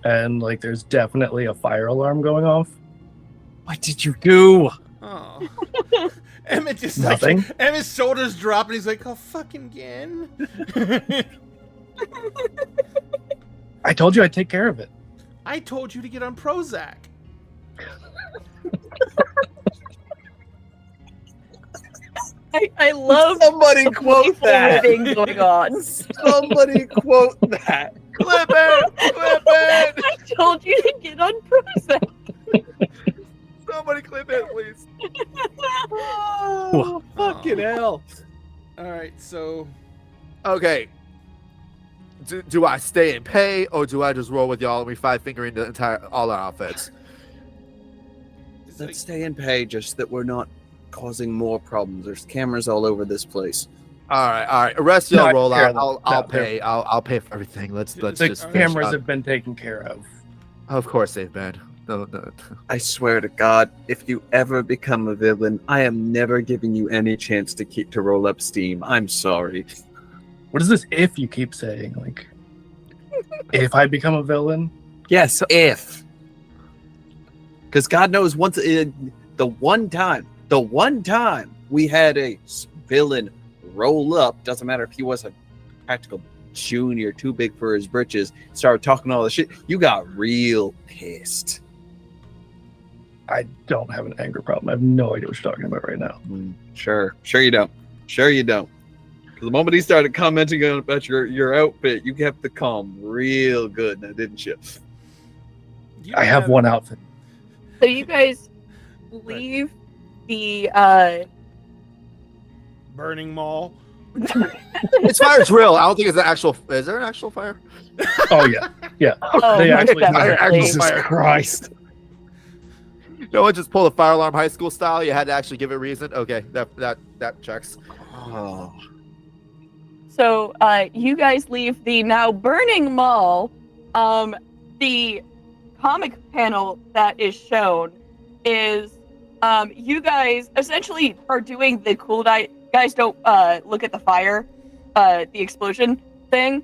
and like, there's definitely a fire alarm going off. What did you do? Oh. Emmett just Nothing. like Emmett's shoulders drop and he's like, "Oh, fucking again." I told you I'd take care of it. I told you to get on Prozac. I love Somebody quote playful that. ribbing going on. Somebody quote that. Clip it! I told you to get on Prozac. Somebody clip it, please. Oh, fucking hell. All right, so Okay. Do I stay and pay, or do I just roll with y'all and we 5-fingering the entire all our outfits? it's Let's like, stay and pay, just that we're not causing more problems. There's cameras all over this place. All right. The rest No, y'all I roll care out. that- I'll that- pay. I'll pay for everything. Let's The just finish cameras up. have been taken care of. Of course they've been. No. I swear to God, if you ever become a villain, I am never giving you any chance to roll up steam. I'm sorry. What is this "if" you keep saying? Like, if I become a villain? Yes, if. Because God knows once the one time we had a villain roll up, doesn't matter if he was a practical junior too big for his britches, started talking all the shit, you got real pissed. I don't have an anger problem. I have no idea what you're talking about right now. Sure you don't. Because the moment he started commenting about your outfit, you kept the calm real good, now didn't you? you I have one outfit. So you guys leave the burning mall. This fire's real. I don't think it's an actual. Is there an actual fire? Oh yeah, yeah. Oh, They actually do definitely. that. Actual Jesus fire. Christ. No one just pulled a fire alarm high school style. You had to actually give it reason. Okay, that checks. Oh. So you guys leave the now burning mall. The comic panel that is shown is you guys essentially are doing the cool guys don't look at the fire, the explosion thing.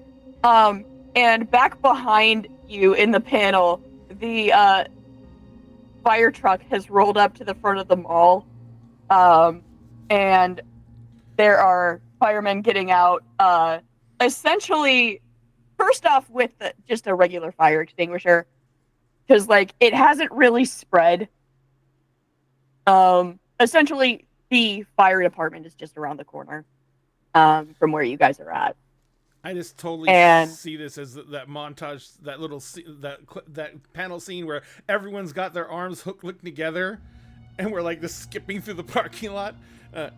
And back behind you in the panel, the fire truck has rolled up to the front of the mall. And there are firemen getting out, essentially, first off with just a regular fire extinguisher, because like it hasn't really spread. Essentially, the fire department is just around the corner from where you guys are at. I just totally And- see this as that montage, that little that panel scene where everyone's got their arms hooked together, and we're like just skipping through the parking lot.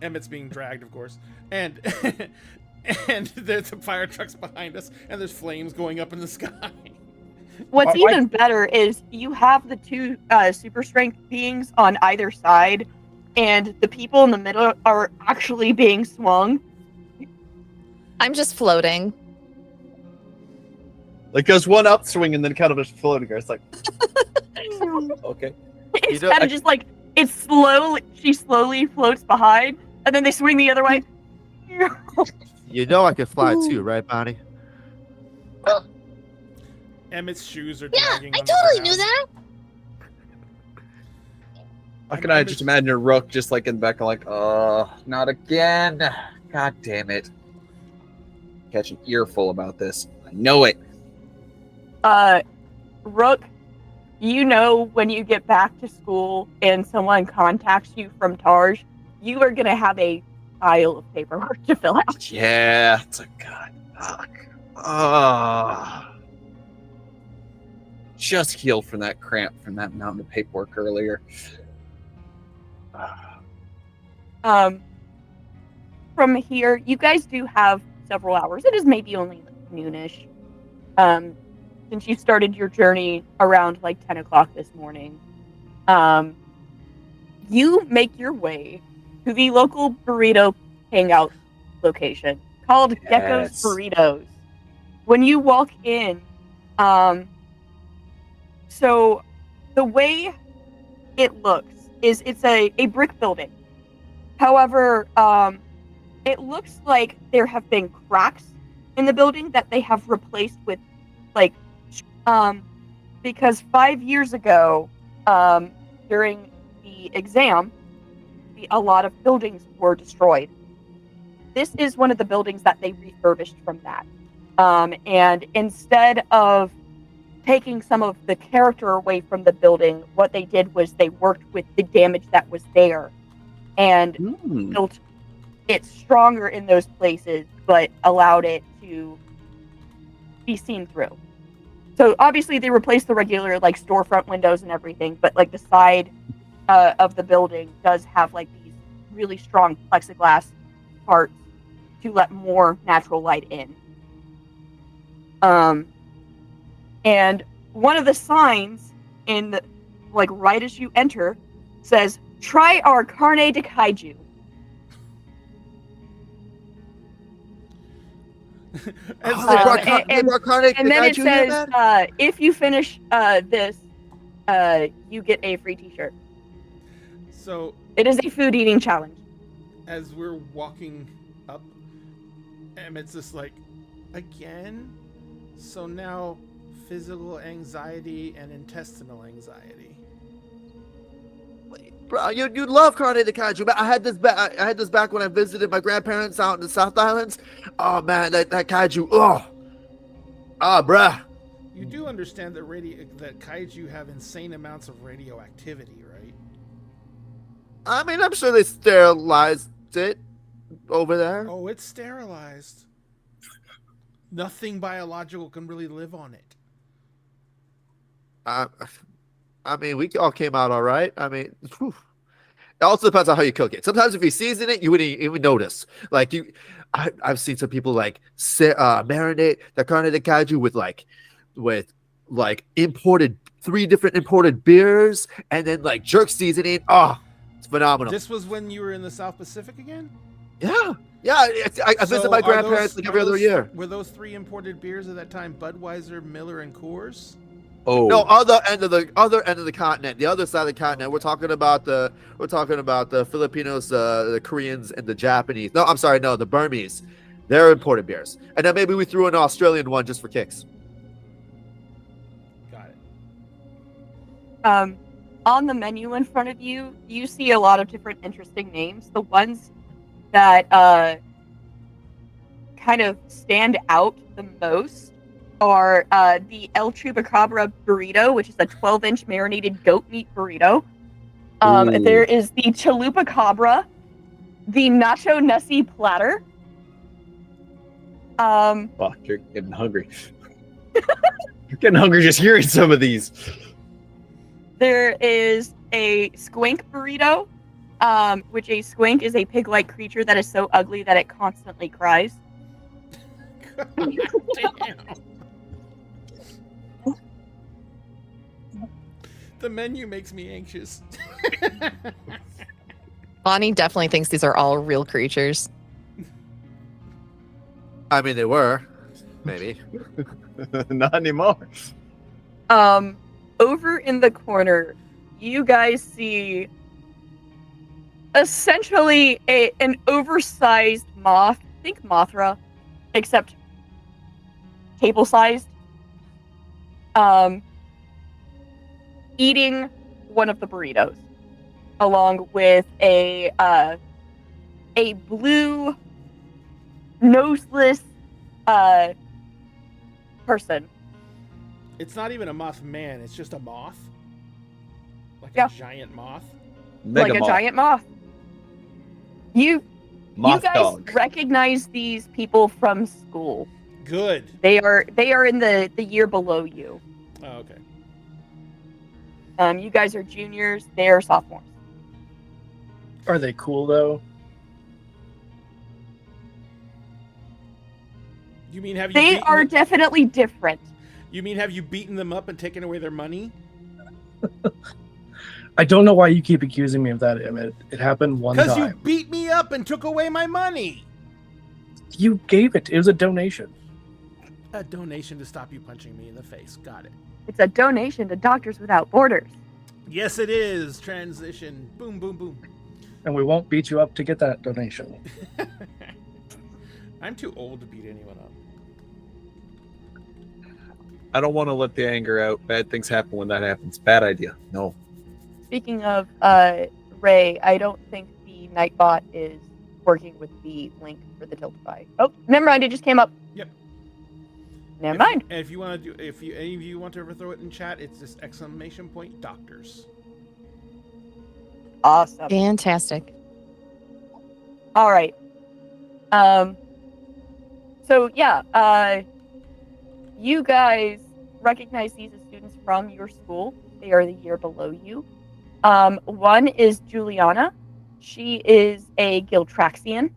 Emmett's being dragged, of course, and and there's the fire trucks behind us, and there's flames going up in the sky. What's Why- even better is you have the two super strength beings on either side, and the people in the middle are actually being swung. I'm just floating. Like goes one upswing and then kind of just floating. It's like, okay. It's know, kind I- of just like it's slowly. She slowly floats behind, and then they swing the other way. You know I can fly too, right, Bonnie? Emmett's shoes are Yeah, dragging. I on the totally ground. knew that. How can I just imagine a Rook just like in the back, like, not again. God damn it. Catch an earful about this. I know it. Rook, you know when you get back to school and someone contacts you from Tarj, you are gonna have a pile of paperwork to fill out. Yeah. It's like, God, fuck. Just healed from that cramp from that mountain of paperwork earlier. From here, you guys do have several hours. It is maybe only like noonish. Since you started your journey around like 10 o'clock this morning. You make your way to the local burrito hangout location called Gecko's Yes. Burritos. When you walk in, so the way it looks is it's a brick building. However, it looks like there have been cracks in the building that they have replaced with like because 5 years ago, during the exam, a lot of buildings were destroyed. This is one of the buildings that they refurbished from that. And instead of taking some of the character away from the building, what they did was they worked with the damage that was there and built it stronger in those places, but allowed it to be seen through. So obviously they replaced the regular like storefront windows and everything, but like the side of the building does have like these really strong plexiglass parts to let more natural light in. And one of the signs in the, like right as you enter says, "Try our carne de kaiju." And then it says, if you finish this, you get a free t-shirt. So It is a food eating challenge. as we're walking up, Emmett's just like, again? So now physical anxiety and intestinal anxiety. Bro, you'd love carne de kaiju. I had this back when I visited my grandparents out in the South Islands. Oh man, that kaiju. Bruh. You do understand that kaiju have insane amounts of radioactivity, right? I mean, I'm sure they sterilized it over there. Oh, it's sterilized. Nothing biological can really live on it. I mean, we all came out all right. I mean, whew. It also depends on how you cook it. Sometimes if you season it, you wouldn't even notice. Like I've seen some people like marinate their carne de caju with imported 3 different imported beers and then like jerk seasoning. Oh, it's phenomenal. This was when you were in the South Pacific again? Yeah. I visit my grandparents like every other year. Were those 3 imported beers at that time Budweiser, Miller, and Coors? Oh, No, other end of the continent, the other side of the continent. We're talking about the Filipinos, the Koreans, and the Japanese. No, I'm sorry, no, the Burmese. They're imported beers, and then maybe we threw an Australian one just for kicks. Got it. On the menu in front of you, you see a lot of different interesting names. The ones that kind of stand out the most are the El Chupacabra burrito, which is a 12-inch marinated goat meat burrito. There is the Chalupa Cabra, the Nacho Nessie platter. fuck, you're getting hungry. You're getting hungry just hearing some of these. There is a squink burrito, which a squink is a pig-like creature that is so ugly that it constantly cries. Damn. The menu makes me anxious. Bonnie definitely thinks these are all real creatures. I mean, they were, maybe. Not anymore. Over in the corner, you guys see essentially an oversized moth. Think Mothra, except table-sized. Eating one of the burritos, along with a blue noseless person. It's not even a moth man, it's just a moth. Like Yeah. a giant moth. Like a giant moth. You moth guys dog. recognize these people from school. Good. They are in the year below you. Oh, okay. You guys are juniors. They are sophomores. Are they cool though? You mean have you They beaten are them- definitely different. You mean have you beaten them up and taken away their money? I don't know why you keep accusing me of that, Emmett. It happened one Because you time. beat me up and took away my money. You gave it. It was a donation. A donation to stop you punching me in the face. Got it. It's a donation to Doctors Without Borders. Yes, it is. Transition. Boom, boom, boom. And we won't beat you up to get that donation. I'm too old to beat anyone up. I don't want to let the anger out. Bad things happen when that happens. Bad idea. No. Speaking of Ray, I don't think the Nightbot is working with the link for the Tiltify. Oh, never mind. It just came up. Yep. Never mind. And if you want to do, if you any of you want to overthrow it in chat, it's just exclamation point doctors. Awesome. Fantastic. All right. So yeah, you guys recognize these as students from your school. They are the year below you. One is Juliana. She is a Giltraxian.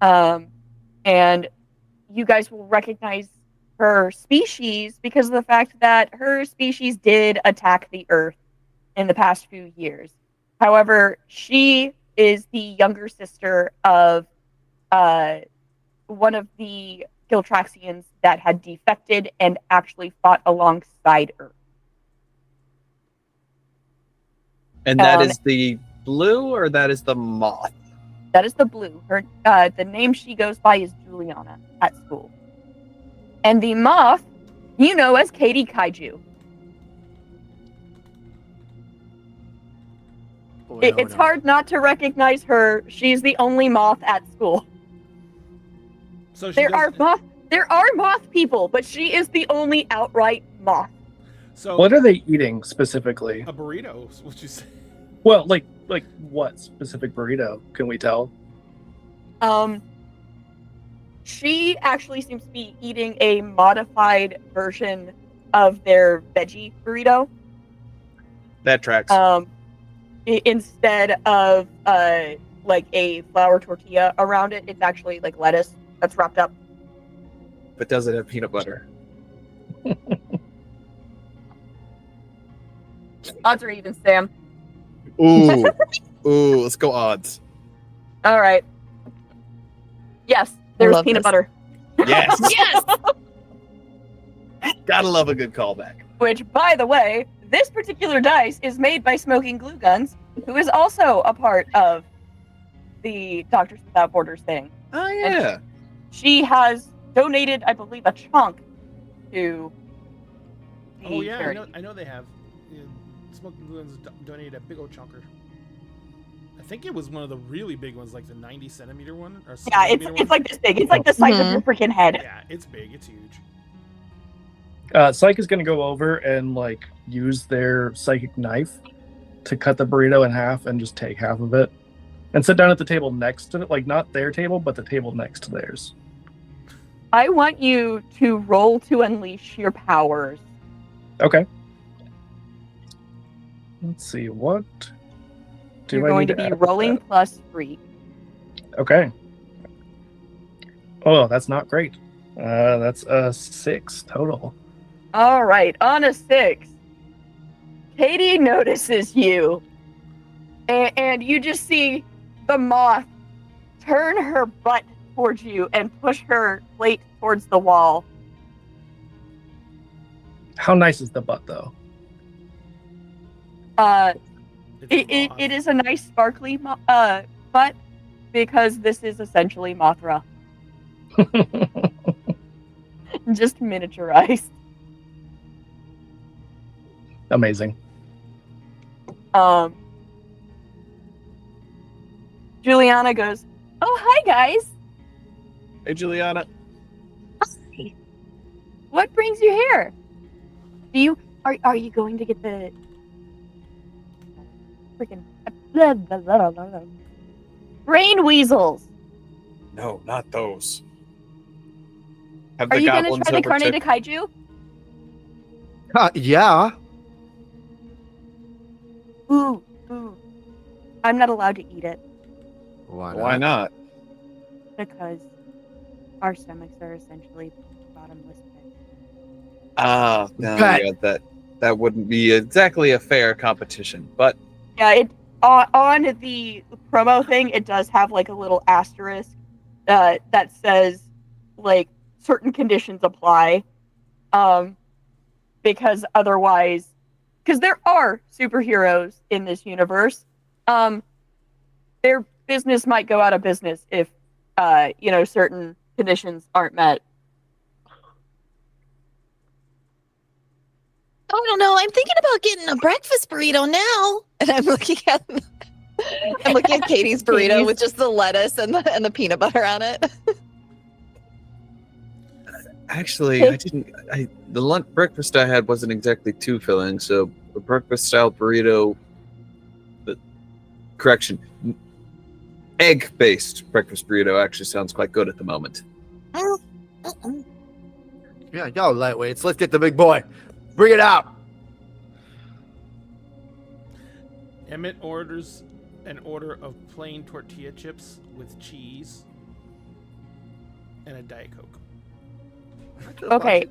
And you guys will recognize her species because of the fact that her species did attack the Earth in the past few years. However, she is the younger sister of one of the Giltraxians that had defected and actually fought alongside Earth. And that is the blue, or that is the moth? That is the blue. Her the name she goes by is Juliana at school. And the moth, you know as Katie Kaiju. It's hard not to recognize her. She's the only moth at school. So she There are moth people, but she is the only outright moth. So What are they eating specifically? a burrito? Is what you say? Well, like what specific burrito? Can we tell? She actually seems to be eating a modified version of their veggie burrito. That tracks. instead of like a flour tortilla around it, it's actually like lettuce that's wrapped up. But does it have peanut butter? Odds are even, Sam. Ooh. Ooh, let's go odds. All right. Yes, there's love peanut this. butter. Yes. Yes. Gotta love a good callback. Which, by the way, this particular dice is made by Smoking Glue Guns, who is also a part of the Doctors Without Borders thing. Oh, yeah. She has donated, I believe, a chunk to the Oh yeah, charity. I know they have. Smoking Glue donated a big old chunker. I think it was one of the really big ones, like the 90 centimeter one. Or Yeah, it's centimeter one. like this big. It's like the size of Mhm. your freaking head. Yeah, it's big. It's huge. Psyche is going to go over and like use their psychic knife to cut the burrito in half and just take half of it and sit down at the table next to it, like not their table, but the table next to theirs. I want you to roll to unleash your powers. Okay. Let's see, what do You're I going need to be add rolling that? plus 3. Okay. Oh, that's not great. That's a 6 total. All right, on a 6, Katie notices you, and you just see the moth turn her butt towards you and push her plate towards the wall. How nice is the butt, though? It's a It moth. is a nice sparkly butt because this is essentially Mothra, just miniaturized. Amazing. Juliana goes, "Oh, hi guys. Hey, Juliana. What brings you here? Are you going to get the freaking brain weasels? No, not those. Have Are the you going to goblins try the overtook- carne de kaiju? Yeah. Ooh. I'm not allowed to eat it Why not? because our stomachs are essentially bottomless pits. Ah, no, Bet. yeah, that wouldn't be exactly a fair competition, but Yeah, it on the promo thing, it does have like a little asterisk that says like certain conditions apply, because otherwise, because there are superheroes in this universe, their business might go out of business if certain conditions aren't met. I don't know. I'm thinking about getting a breakfast burrito now. And I'm looking at Katie's burrito Katie's. with just the lettuce and the peanut butter on it. actually, I didn't. The lunch breakfast I had wasn't exactly too filling, so a breakfast style burrito. Correction, egg based breakfast burrito actually sounds quite good at the moment. Yeah, yo, lightweights. Let's get the big boy. Bring it out. Emmett orders an order of plain tortilla chips with cheese and a Diet Coke. Okay,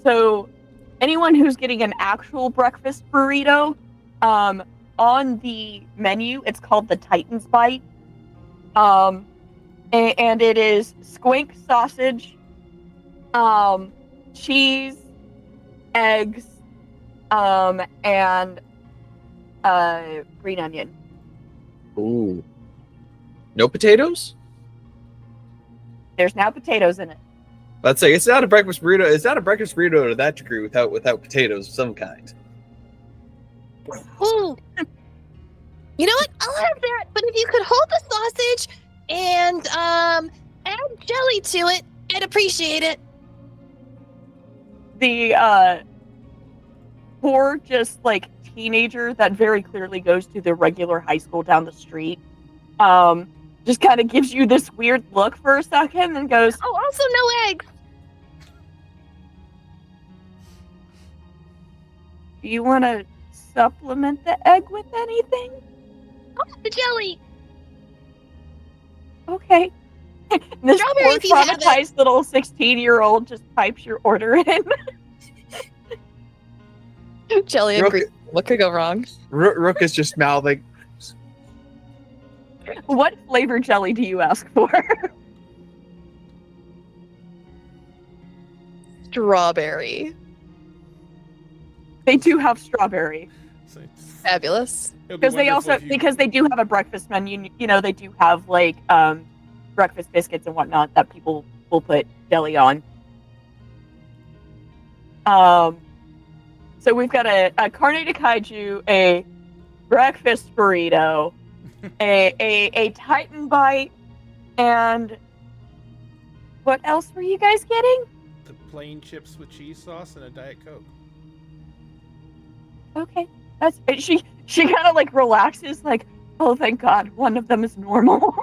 so anyone who's getting an actual breakfast burrito, on the menu, it's called the Titan's Bite. And it is squink sausage, cheese, eggs, and green onion. Ooh, no potatoes? There's now potatoes in it. Let's say it's not a breakfast burrito. It's not a breakfast burrito to that degree without potatoes of some kind. Ooh. You know what? I'll have that. But if you could hold the sausage and add jelly to it, I'd appreciate it. The poor, just like teenager that very clearly goes to the regular high school down the street, just kind of gives you this weird look for a second and goes, Oh, also no eggs. "Do you want to supplement the egg with anything?" The jelly. Okay. This Strawberry poor if you have it. traumatized little 16-year-old just types your order in. Jelly and Rook, green. What could go wrong? Rook is just mouthing. What flavor jelly do you ask for? Strawberry. They do have strawberry. So Fabulous. it'll be Because they wonderful also if you- because they do have a breakfast menu. You know, they do have like breakfast biscuits and whatnot that people will put jelly on. So we've got a carne de kaiju, a breakfast burrito, a Titan bite, and what else were you guys getting? the plain chips with cheese sauce and a Diet Coke. Okay, that's she kind of like relaxes, like, oh, thank God, one of them is normal.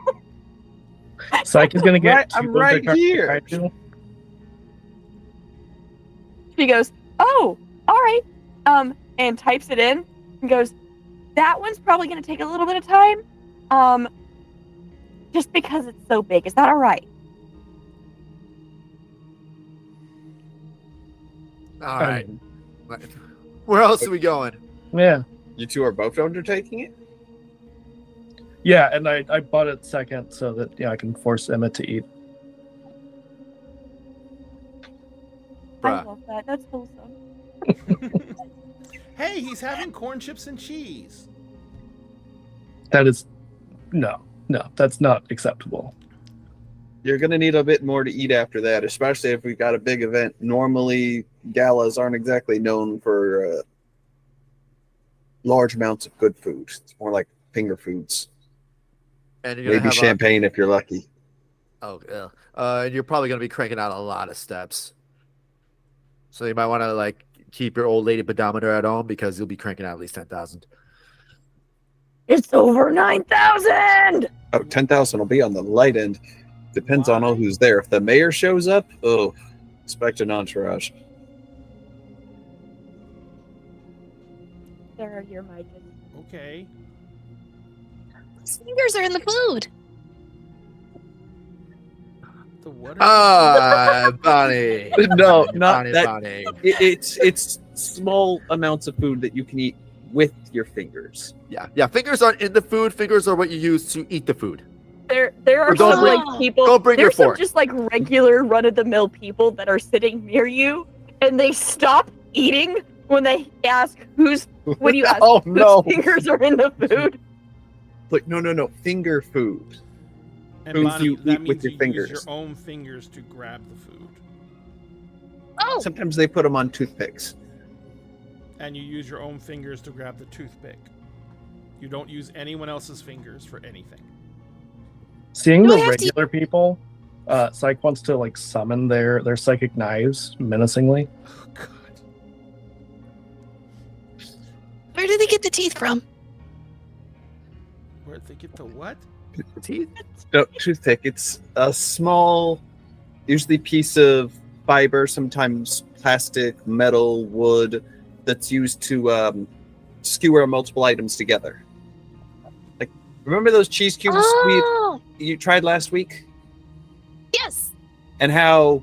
Psych is gonna get Right- two I'm of the right carne here. kaiju. She goes, oh, all right, and types it in and goes, that one's probably going to take a little bit of time, just because it's so big. Is that all right? All right. Where else are we going? Yeah. You two are both undertaking it? Yeah, and I bought it second so that I can force Emmett to eat. I Bruh. love that. That's wholesome. Hey, he's having corn chips and cheese. That is no, that's not acceptable. You're going to need a bit more to eat after that, especially if we've got a big event. Normally, galas aren't exactly known for large amounts of good food. It's more like finger foods. And you're gonna Maybe have champagne if you're lucky. Oh, yeah. And you're probably gonna be cranking out a lot of steps. So you might want to like keep your old lady pedometer at home because you'll be cranking out at least 10,000. It's over 9,000. Oh, 10,000 will be on the light end. Depends on who's there. If the mayor shows up, expect an entourage. There are your mic. Okay. His fingers are in the food. The what? Bonnie. No, not Bonnie, that. Bonnie. It's small amounts of food that you can eat with your fingers. Yeah. Fingers aren't in the food. Fingers are what you use to eat the food. There are Don't some bring- like people. don't bring your There's some fork. just like regular run-of-the-mill people that are sitting near you, and they stop eating when they ask when you ask Oh, no. whose fingers are in the food. Like, no, finger food. And Foods Bonnie, you that eat means with your you fingers. use your own fingers to grab the food, Oh, Sometimes they put them on toothpicks. and you use your own fingers to grab the toothpick. You don't use anyone else's fingers for anything. Seeing Do the I have to- regular people, Psych wants to like summon their psychic knives menacingly. Oh God. where did they get the teeth from? Where'd they get the what? Teeth? No, toothpick. It's a small, usually piece of fiber, sometimes plastic, metal, wood, that's used to skewer multiple items together. Like, remember those cheese cubes Oh, you tried last week? yes. And how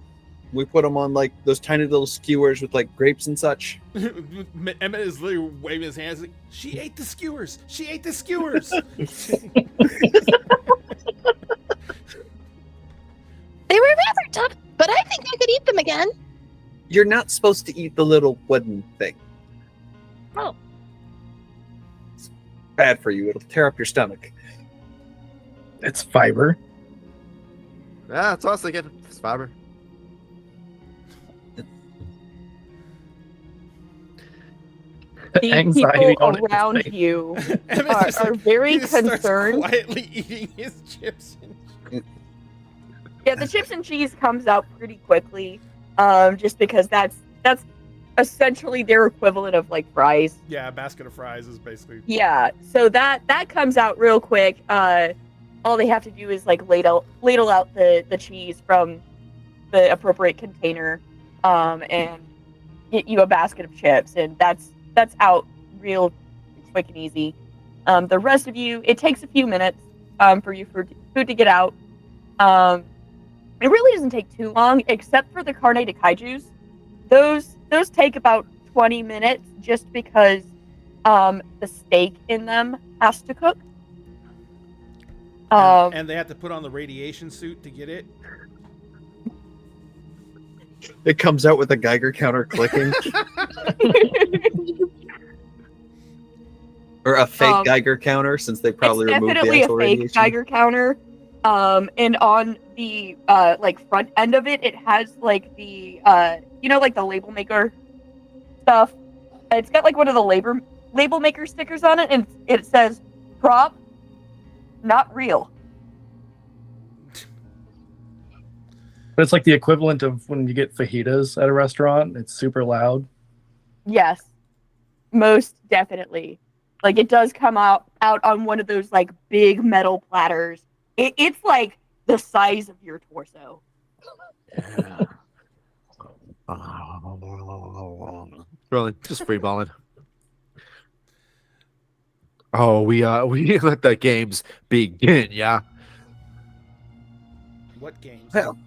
we put them on like those tiny little skewers with like grapes and such? Emmett is literally waving his hands like, she ate the skewers! She ate the skewers! They were rather tough, but I think I could eat them again. You're not supposed to eat the little wooden thing. Oh. It's bad for you. It'll tear up your stomach. It's fiber. Yeah, that's what I was thinking. It's fiber. The Anxiety people on his around face. you Emmett are, just, are very he just starts concerned. quietly eating his chips. Yeah, the chips and cheese comes out pretty quickly, just because that's essentially their equivalent of like fries. Yeah, a basket of fries is basically. Yeah, so that comes out real quick. All they have to do is like ladle out the cheese from the appropriate container, and get you a basket of chips, and that's out real quick and easy. The rest of you, it takes a few minutes for food to get out. It really doesn't take too long, except for the carnated kaijus. Those take about 20 minutes just because the steak in them has to cook. And they have to put on the radiation suit to get it. It comes out with a Geiger counter clicking. Or a fake Geiger counter, since they probably it's removed the definitely actual a fake radiation. Geiger counter. And on the like front end of it, it has like the like the label maker stuff. It's got like one of the label maker stickers on it, and it says "prop, not real." But it's like the equivalent of when you get fajitas at a restaurant. It's super loud. Yes, most definitely. Like it does come out on one of those like big metal platters. It's like the size of your torso. Yeah. Really, just free balling. Oh, we let the games begin, yeah. What games? Well,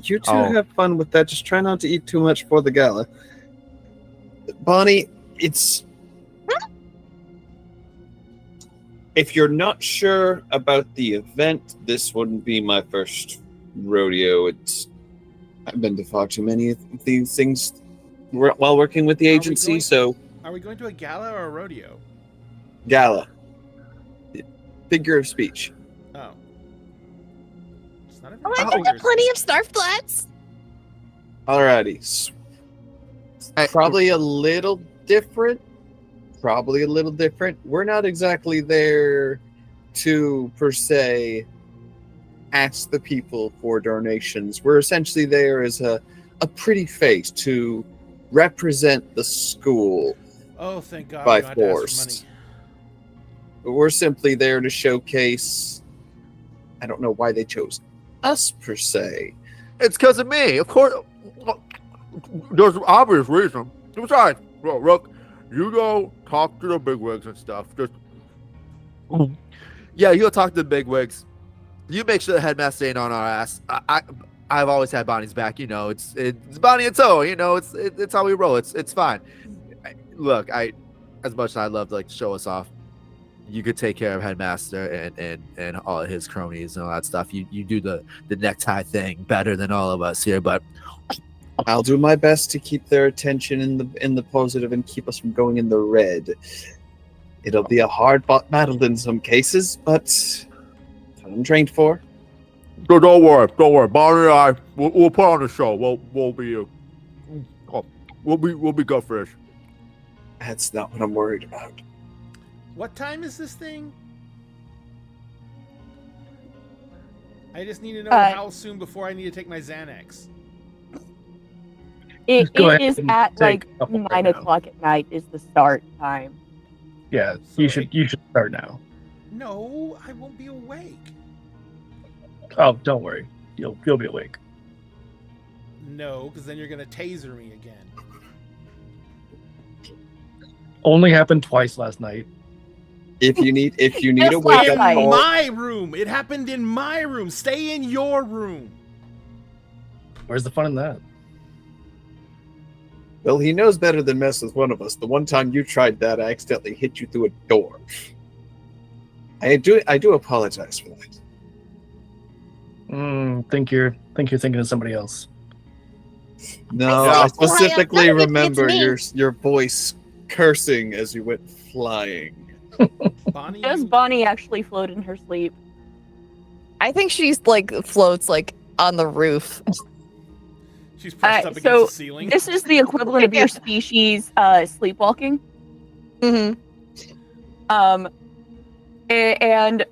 you two Oh. have fun with that. Just try not to eat too much for the gala. Bonnie, it's... If you're not sure about the event, this wouldn't be my first rodeo. I've been to far too many of these things while working with the agency, so... Are we going to a gala or a rodeo? Gala. Figure of speech. Oh. It's not Oh, every I got plenty of scarf flats. Alrighty. Probably a little different. We're not exactly there to, per se, ask the people for donations. We're essentially there as a pretty face to represent the school Oh, thank God. by we don't have to ask for force. But we're simply there to showcase. I don't know why they chose us, per se. It's because of me, of course. There's an obvious reason. Besides, bro, look, you go talk to the bigwigs and stuff. Just, yeah, you go talk to the bigwigs. You make sure the headmaster ain't on our ass. I've always had Bonnie's back. You know, it's Bonnie and Toe. You know, it's how we roll. It's fine. Look, as much as I love to like show us off, you could take care of headmaster and all of his cronies and all that stuff. You do the necktie thing better than all of us here, but I'll do my best to keep their attention in the positive and keep us from going in the red. It'll be a hard-fought battle in some cases, but that's what I'm trained for. no, don't worry. Bonnie and I, we'll put on the show. We'll be good for this. That's not what I'm worried about. What time is this thing? I just need to know how soon before I need to take my Xanax. It Go ahead is and at take like a couple right 9 now. o'clock at night is the start time. Yeah, So you should start now. No, I won't be awake. Oh, don't worry. You'll be awake. No, because then you're gonna taser me again. Only happened twice last night. If you need a Just wake last up night. call, My room. It happened in my room. Stay in your room. Where's the fun in that? well, he knows better than mess with one of us. The one time you tried that, I accidentally hit you through a door. I do apologize for that. Think you're thinking of somebody else. No, Yeah. I specifically None of it remember gets me. your voice cursing as you went flying. Bonnie, Does you- Bonnie actually float in her sleep? I think she's like floats like on the roof. she's pressed up against so the ceiling. This is the equivalent of your species sleepwalking. Hmm. And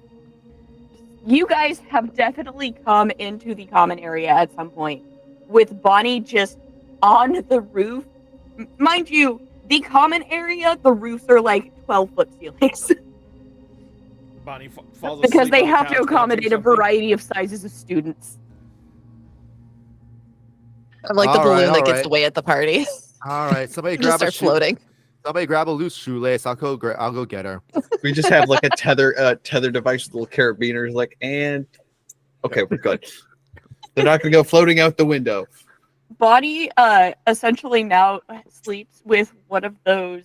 you guys have definitely come into the common area at some point with Bonnie just on the roof. Mind you, the common area, the roofs are like 12-foot ceilings Bonnie falls asleep because they on the have to couch accommodate a watching something. variety of sizes of students. I'm like the All balloon right, that all gets right. away at the party. All right, somebody Just grab a start floating. Somebody grab a loose shoelace. I'll go get her. We just have like a tether device with little carabiners, like, and okay, we're good. They're not gonna go floating out the window. Bonnie essentially now sleeps with one of those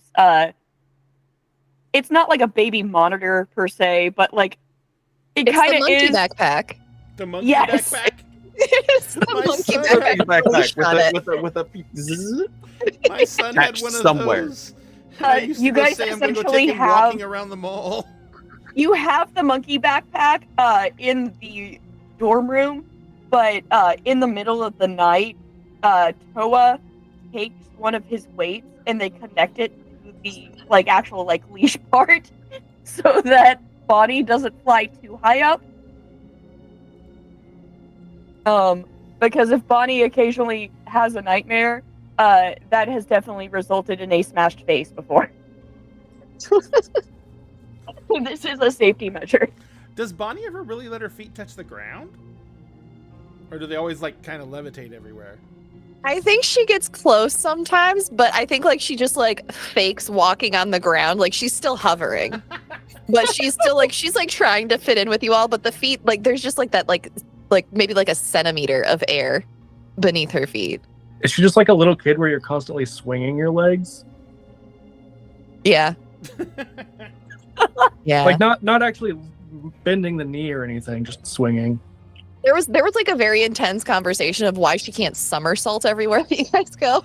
it's not like a baby monitor per se, but like it It's kind the of monkey is. backpack. The monkey Yes. backpack. It's the My monkey son backpack. had Backpack with a zzz. My son had Attached one of somewhere. those. I used You to go guys say I'm gonna go essentially take him have- walking around the mall. You have the monkey backpack in the dorm room, but in the middle of the night, Toa takes one of his weights and they connect it to the like actual like leash part, so that Bonnie doesn't fly too high up. Because if Bonnie occasionally has a nightmare, that has definitely resulted in a smashed face before. This is a safety measure. Does Bonnie ever really let her feet touch the ground? Or do they always like kind of levitate everywhere? I think she gets close sometimes, but I think like she just like fakes walking on the ground. Like she's still hovering, but she's still like she's like trying to fit in with you all. But the feet, like there's just like that, like maybe like a centimeter of air beneath her feet. Is she just like a little kid where you're constantly swinging your legs? Yeah, yeah. Like not actually bending the knee or anything, just swinging. There was like a very intense conversation of why she can't somersault everywhere that you guys go.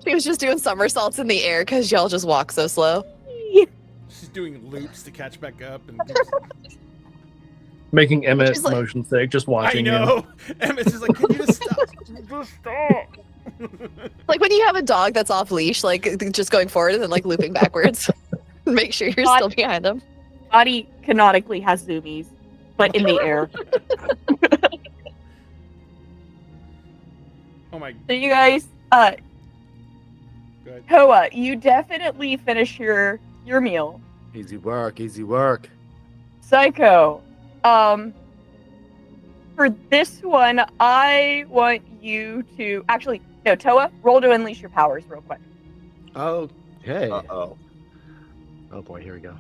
She was just doing somersaults in the air because y'all just walk so slow. She's doing loops to catch back up. And Making Emmett She's like- motion sick, just I watching him. know. Emmett's just like, can you just stop? Just stop. Like when you have a dog that's off leash, like just going forward and then like looping backwards. Make sure you're still behind them. Bonnie canonically has zoomies, but in the air. Oh my So you guys, god. Toa, you definitely finish your meal. Easy work, easy work. Psycho, for this one, I want you to actually no, Toa, roll to unleash your powers real quick. Okay. Uh-oh. Oh boy, here we go.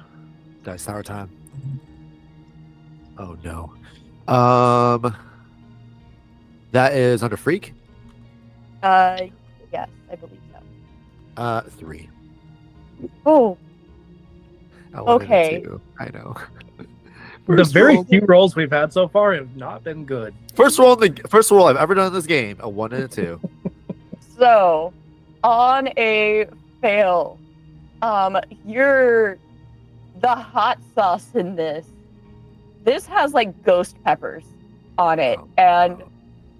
Dice Tower time. Oh no. That is under freak. Yes, I believe so. 3. Oh, I wanted a Okay. 2. I know. The First very roll- few rolls we've had so far have not been good. first roll I've ever done in this game, a 1 and a 2. so on a fail, you're the hot sauce in this. This has like ghost peppers on it, Oh. and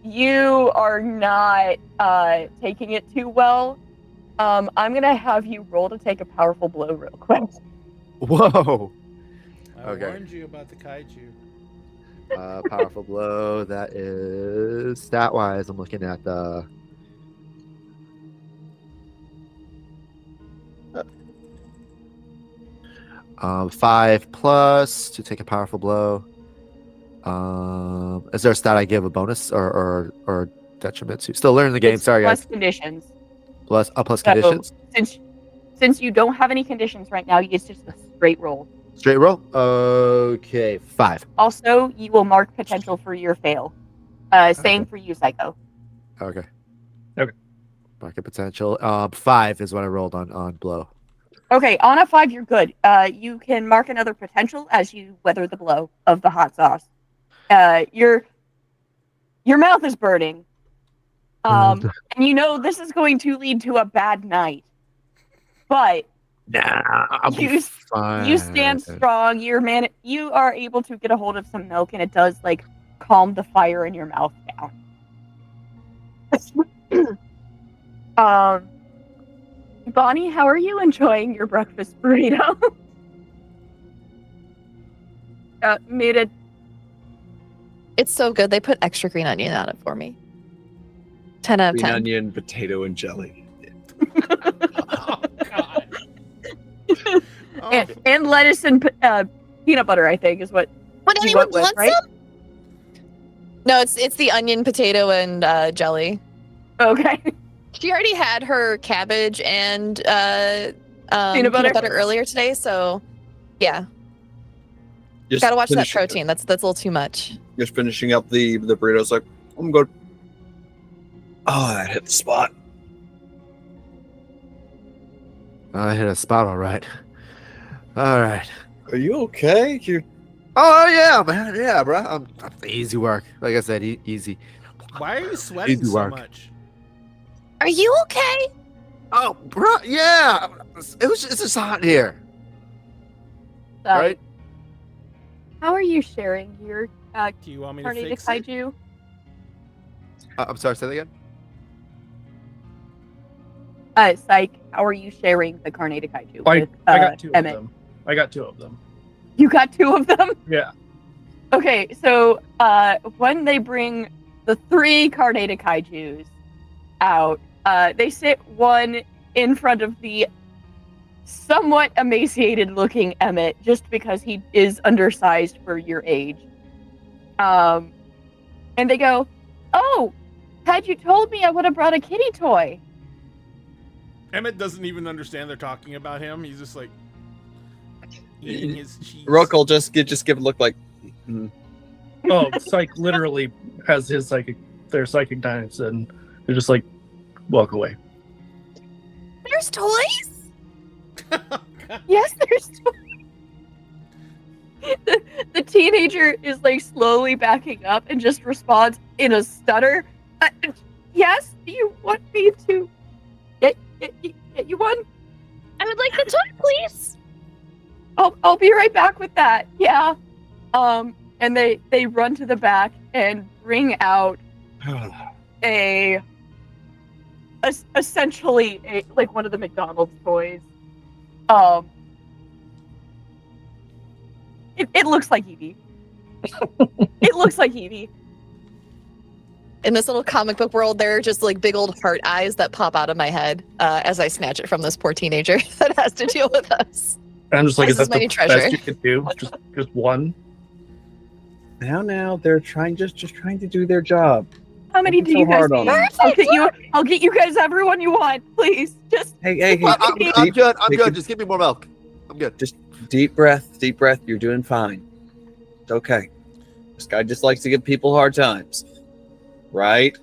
you are not taking it too well. I'm gonna have you roll to take a powerful blow real quick. Whoa. I Okay. warned you about the kaiju. Powerful blow. That is stat wise. I'm looking at the. Uh, 5 plus to take a powerful blow. Is there a stat I give a bonus or detriment to? Still learning the game. It's Sorry, plus guys. conditions. Plus So- conditions. Since you don't have any conditions right now, it's just a straight roll. Straight roll. Okay, 5. Also, you will mark potential for your fail. Same for you, Psycho. Okay. Okay. Market potential. 5 is what I rolled on blow. Okay, on a 5, you're good. You can mark another potential as you weather the blow of the hot sauce. Your mouth is burning. And you know this is going to lead to a bad night. But Nah, I'll be You- fine. you stand strong. You are able to get a hold of some milk, and it does like calm the fire in your mouth down. Bonnie, how are you enjoying your breakfast burrito? Made it. It's so good. They put extra green onion on it for me. 10 out of Green 10. onion, potato, and jelly. Oh god. Oh, And lettuce and peanut butter, I think, is what. Would You anyone went with, want right? some? No, it's the onion, potato, and jelly. Okay. She already had her cabbage and Peanut butter? earlier today, so yeah. Just Gotta watch that finishing- protein. That's a little too much. Just finishing up the burritos. Like, I'm good. Oh, that hit the spot. I hit a spot, all right. All right. Are you okay? You Oh yeah, man. Yeah, bro. I'm easy work. Like I said, easy. Why are you sweating Easy so work. much? Are you okay? Oh, bro. Yeah. It's just hot here, right? How are you sharing your Do you want me to carne de fix it? kaiju? I'm sorry. Say that again. Psych, how are you sharing the carne de kaiju? I with, got two Emmett? of them. I got two of them. You got two of them? Yeah. Okay, so when they bring the 3 carne de kaijus out, they sit one in front of the somewhat emaciated looking Emmett, just because he is undersized for your age. And they go, "Oh, had you told me, I would have brought a kitty toy." Emmett doesn't even understand they're talking about him. He's just like eating his cheese. Rook will just give a look like, Oh, Psych literally has their psychic knives, and they're just like, walk away. There's toys? Yes, there's the teenager is like slowly backing up and just responds in a stutter. Yes, do you want me to get you one? I would like the toy, please. I'll be right back with that. Yeah. And they run to the back and bring out essentially like one of the McDonald's toys. It looks like Eevee. It looks like Eevee. In this little comic book world, there are just like big old heart eyes that pop out of my head as I snatch it from this poor teenager that has to deal with us. And I'm just like, This is is that my the new treasure. best you could do? Just one? now they're trying to do their job. How many Don't do you so guys hard on need? them. I'll get you guys everyone you want, please. Just Hey, I'm deep- good. I'm take good. a Just give me more milk. I'm good. Just deep breath. You're doing fine. It's okay. This guy just likes to give people hard times, right?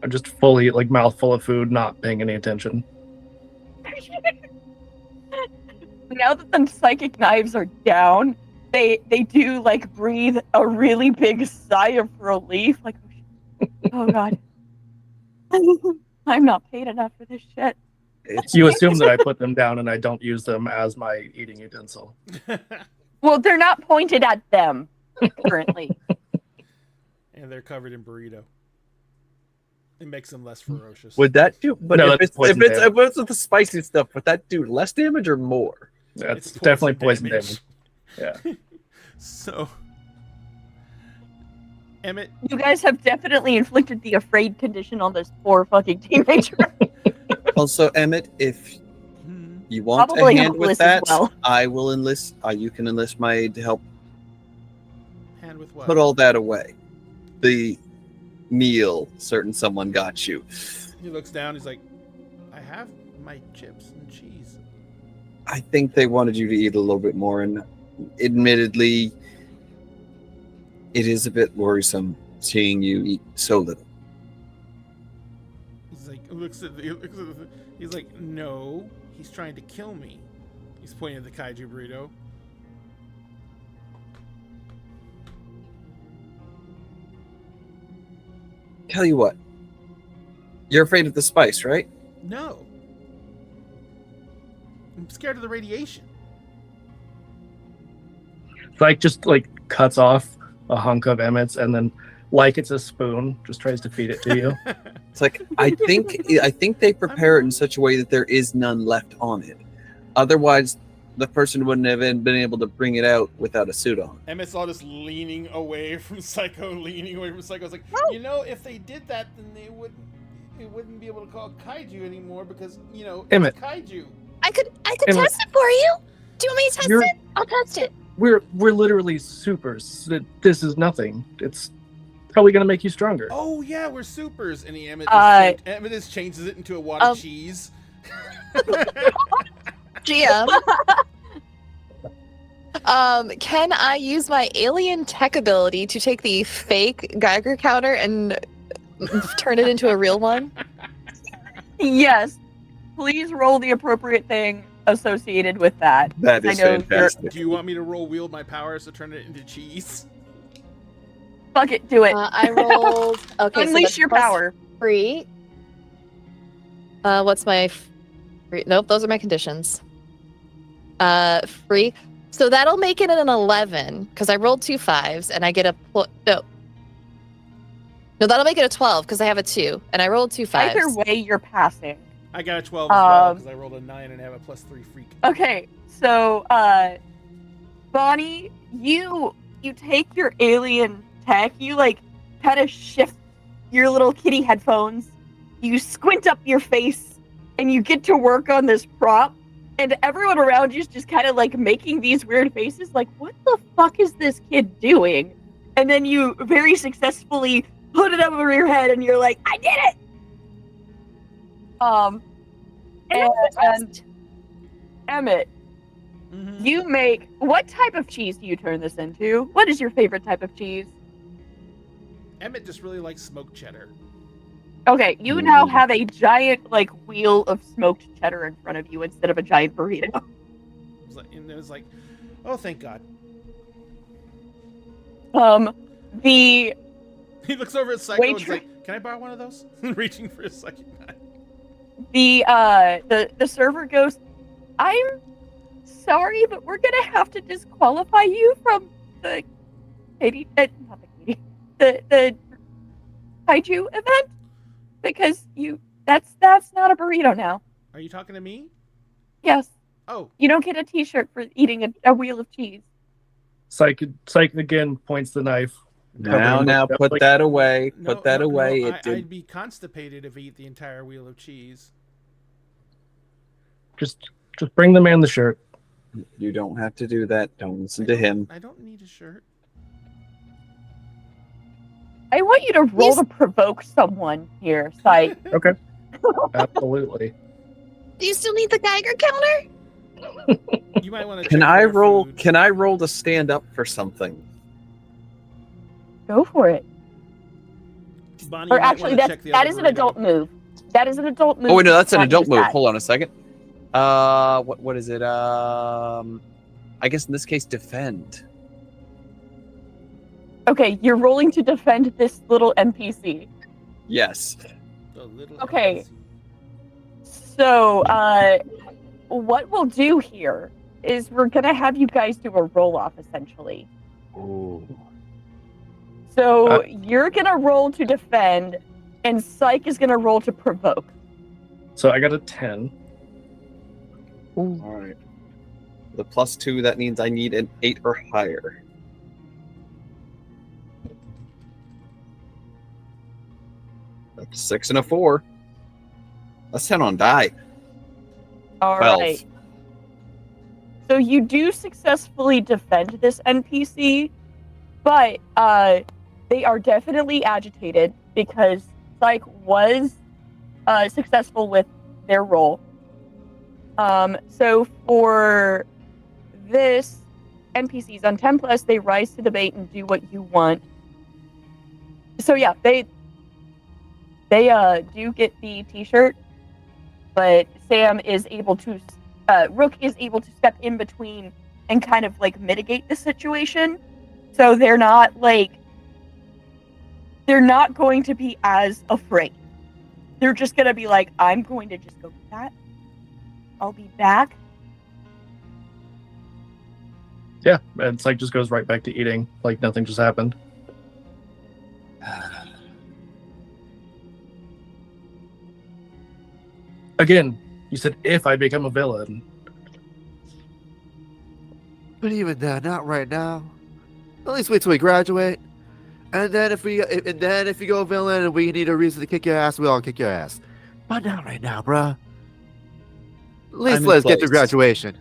I'm just fully like mouthful of food, not paying any attention. now that the psychic knives are down, they do like breathe a really big sigh of relief, like, oh god, I'm not paid enough for this shit. You assume that I put them down and I don't use them as my eating utensil. Well, they're not pointed at them currently. And they're covered in burrito. It makes them less ferocious. Would that do? But No, if that's it's poison if it's damage. if it's with the spicy stuff, would that do less damage or more? That's It's definitely poison damage. Yeah. So, Emmett, You guys have definitely inflicted the afraid condition on this poor fucking teenager. Also, Emmett, if you want Probably a hand with helpless as that, well. I will enlist. You can enlist my aid to help hand with what? put all that away. The meal, certain someone got you. He looks down. He's like, I have my chips and cheese. I think they wanted you to eat a little bit more, and admittedly, it is a bit worrisome seeing you eat so little. He's like, he's like, no, he's trying to kill me. He's pointing at the kaiju burrito. Tell you what, you're afraid of the spice, right? No. I'm scared of the radiation. Like just like cuts off a hunk of Emmett's and then like it's a spoon, just tries to feed it to you. It's like I think they prepare it in such a way that there is none left on it. Otherwise, the person wouldn't have been able to bring it out without a suit on. Emmett's all just leaning away from Psycho. It's like, you know, if they did that, then they wouldn't be able to call it kaiju anymore because, you know, it's Emmett. kaiju. I could Emma. test it for you. Do you want me to test You're- it? I'll test it. We're literally supers. This is nothing. It's probably gonna make you stronger. Oh yeah, we're supers. And Emmett just changes it into a wad of cheese. GM. Can I use my alien tech ability to take the fake Geiger counter and turn it into a real one? Yes. Please roll the appropriate thing associated with that. That is fantastic. Do you want me to roll-wield my powers to turn it into cheese? Fuck it, do it. I rolled. Okay, Unleash your power. 3. What's my free? Nope, those are my conditions. Free. So that'll make it an 11 because I rolled 2 5s and I get a no, that'll make it a 12 because I have a 2 and I rolled 2 5s. Either way, you're passing. I got a 12 as well because I rolled a 9 and I have a +3 freak. Okay, so Bonnie, you take your alien tech, you like kind of shift your little kitty headphones, you squint up your face, and you get to work on this prop, and everyone around you is just kind of like making these weird faces, like, what the fuck is this kid doing? And then you very successfully put it over your head, and you're like, I did it! And Emmett, you make, what type of cheese do you turn this into? What is your favorite type of cheese? Emmett just really likes smoked cheddar. Okay, you now have a giant, like, wheel of smoked cheddar in front of you instead of a giant burrito. It was like, oh, thank God. He looks over at Psycho and is like, can I borrow one of those? Reaching for a psychic knife. The server goes, I'm sorry, but we're gonna have to disqualify you from the the kaiju event because that's not a burrito now. Are you talking to me? Yes. Oh. You don't get a t-shirt for eating a wheel of cheese. Psych again points the knife. Now, put that away. Put that away. I'd be constipated if I eat the entire wheel of cheese. Just bring the man the shirt. You don't have to do that. Don't listen to him. I don't need a shirt. I want you to roll to provoke someone here, Psych. Okay. Absolutely. Do you still need the Geiger counter? You might want to. Can I roll? Can I roll to stand up for something? Go for it. Bonnie, or actually, that is an adult move. That is an adult move. Oh wait, no, that's an adult move. Hold on a second. What is it? I guess in this case, defend. Okay, you're rolling to defend this little NPC. Yes. Okay. So, what we'll do here is we're gonna have you guys do a roll-off, essentially. Ooh. So, you're gonna roll to defend, and Psych is gonna roll to provoke. So I got a 10. All right. The +2, that means I need an 8 or higher. That's 6 and a 4. That's 10 on die. All 12. right. So you do successfully defend this NPC, but they are definitely agitated because Psych was successful with their roll. So for this, NPCs on 10+, they rise to the bait and do what you want. So yeah, they do get the t-shirt, but Sam is able to, Rook is able to step in between and kind of like mitigate the situation. So they're not going to be as afraid. They're just going to be like, I'm going to just go with that. I'll be back. Yeah, and Psych just goes right back to eating like nothing just happened. Again, you said if I become a villain. But even then, not right now. At least wait till we graduate. And then if you go villain and we need a reason to kick your ass, we'll all kick your ass. But not right now, bruh. At least let's get to graduation.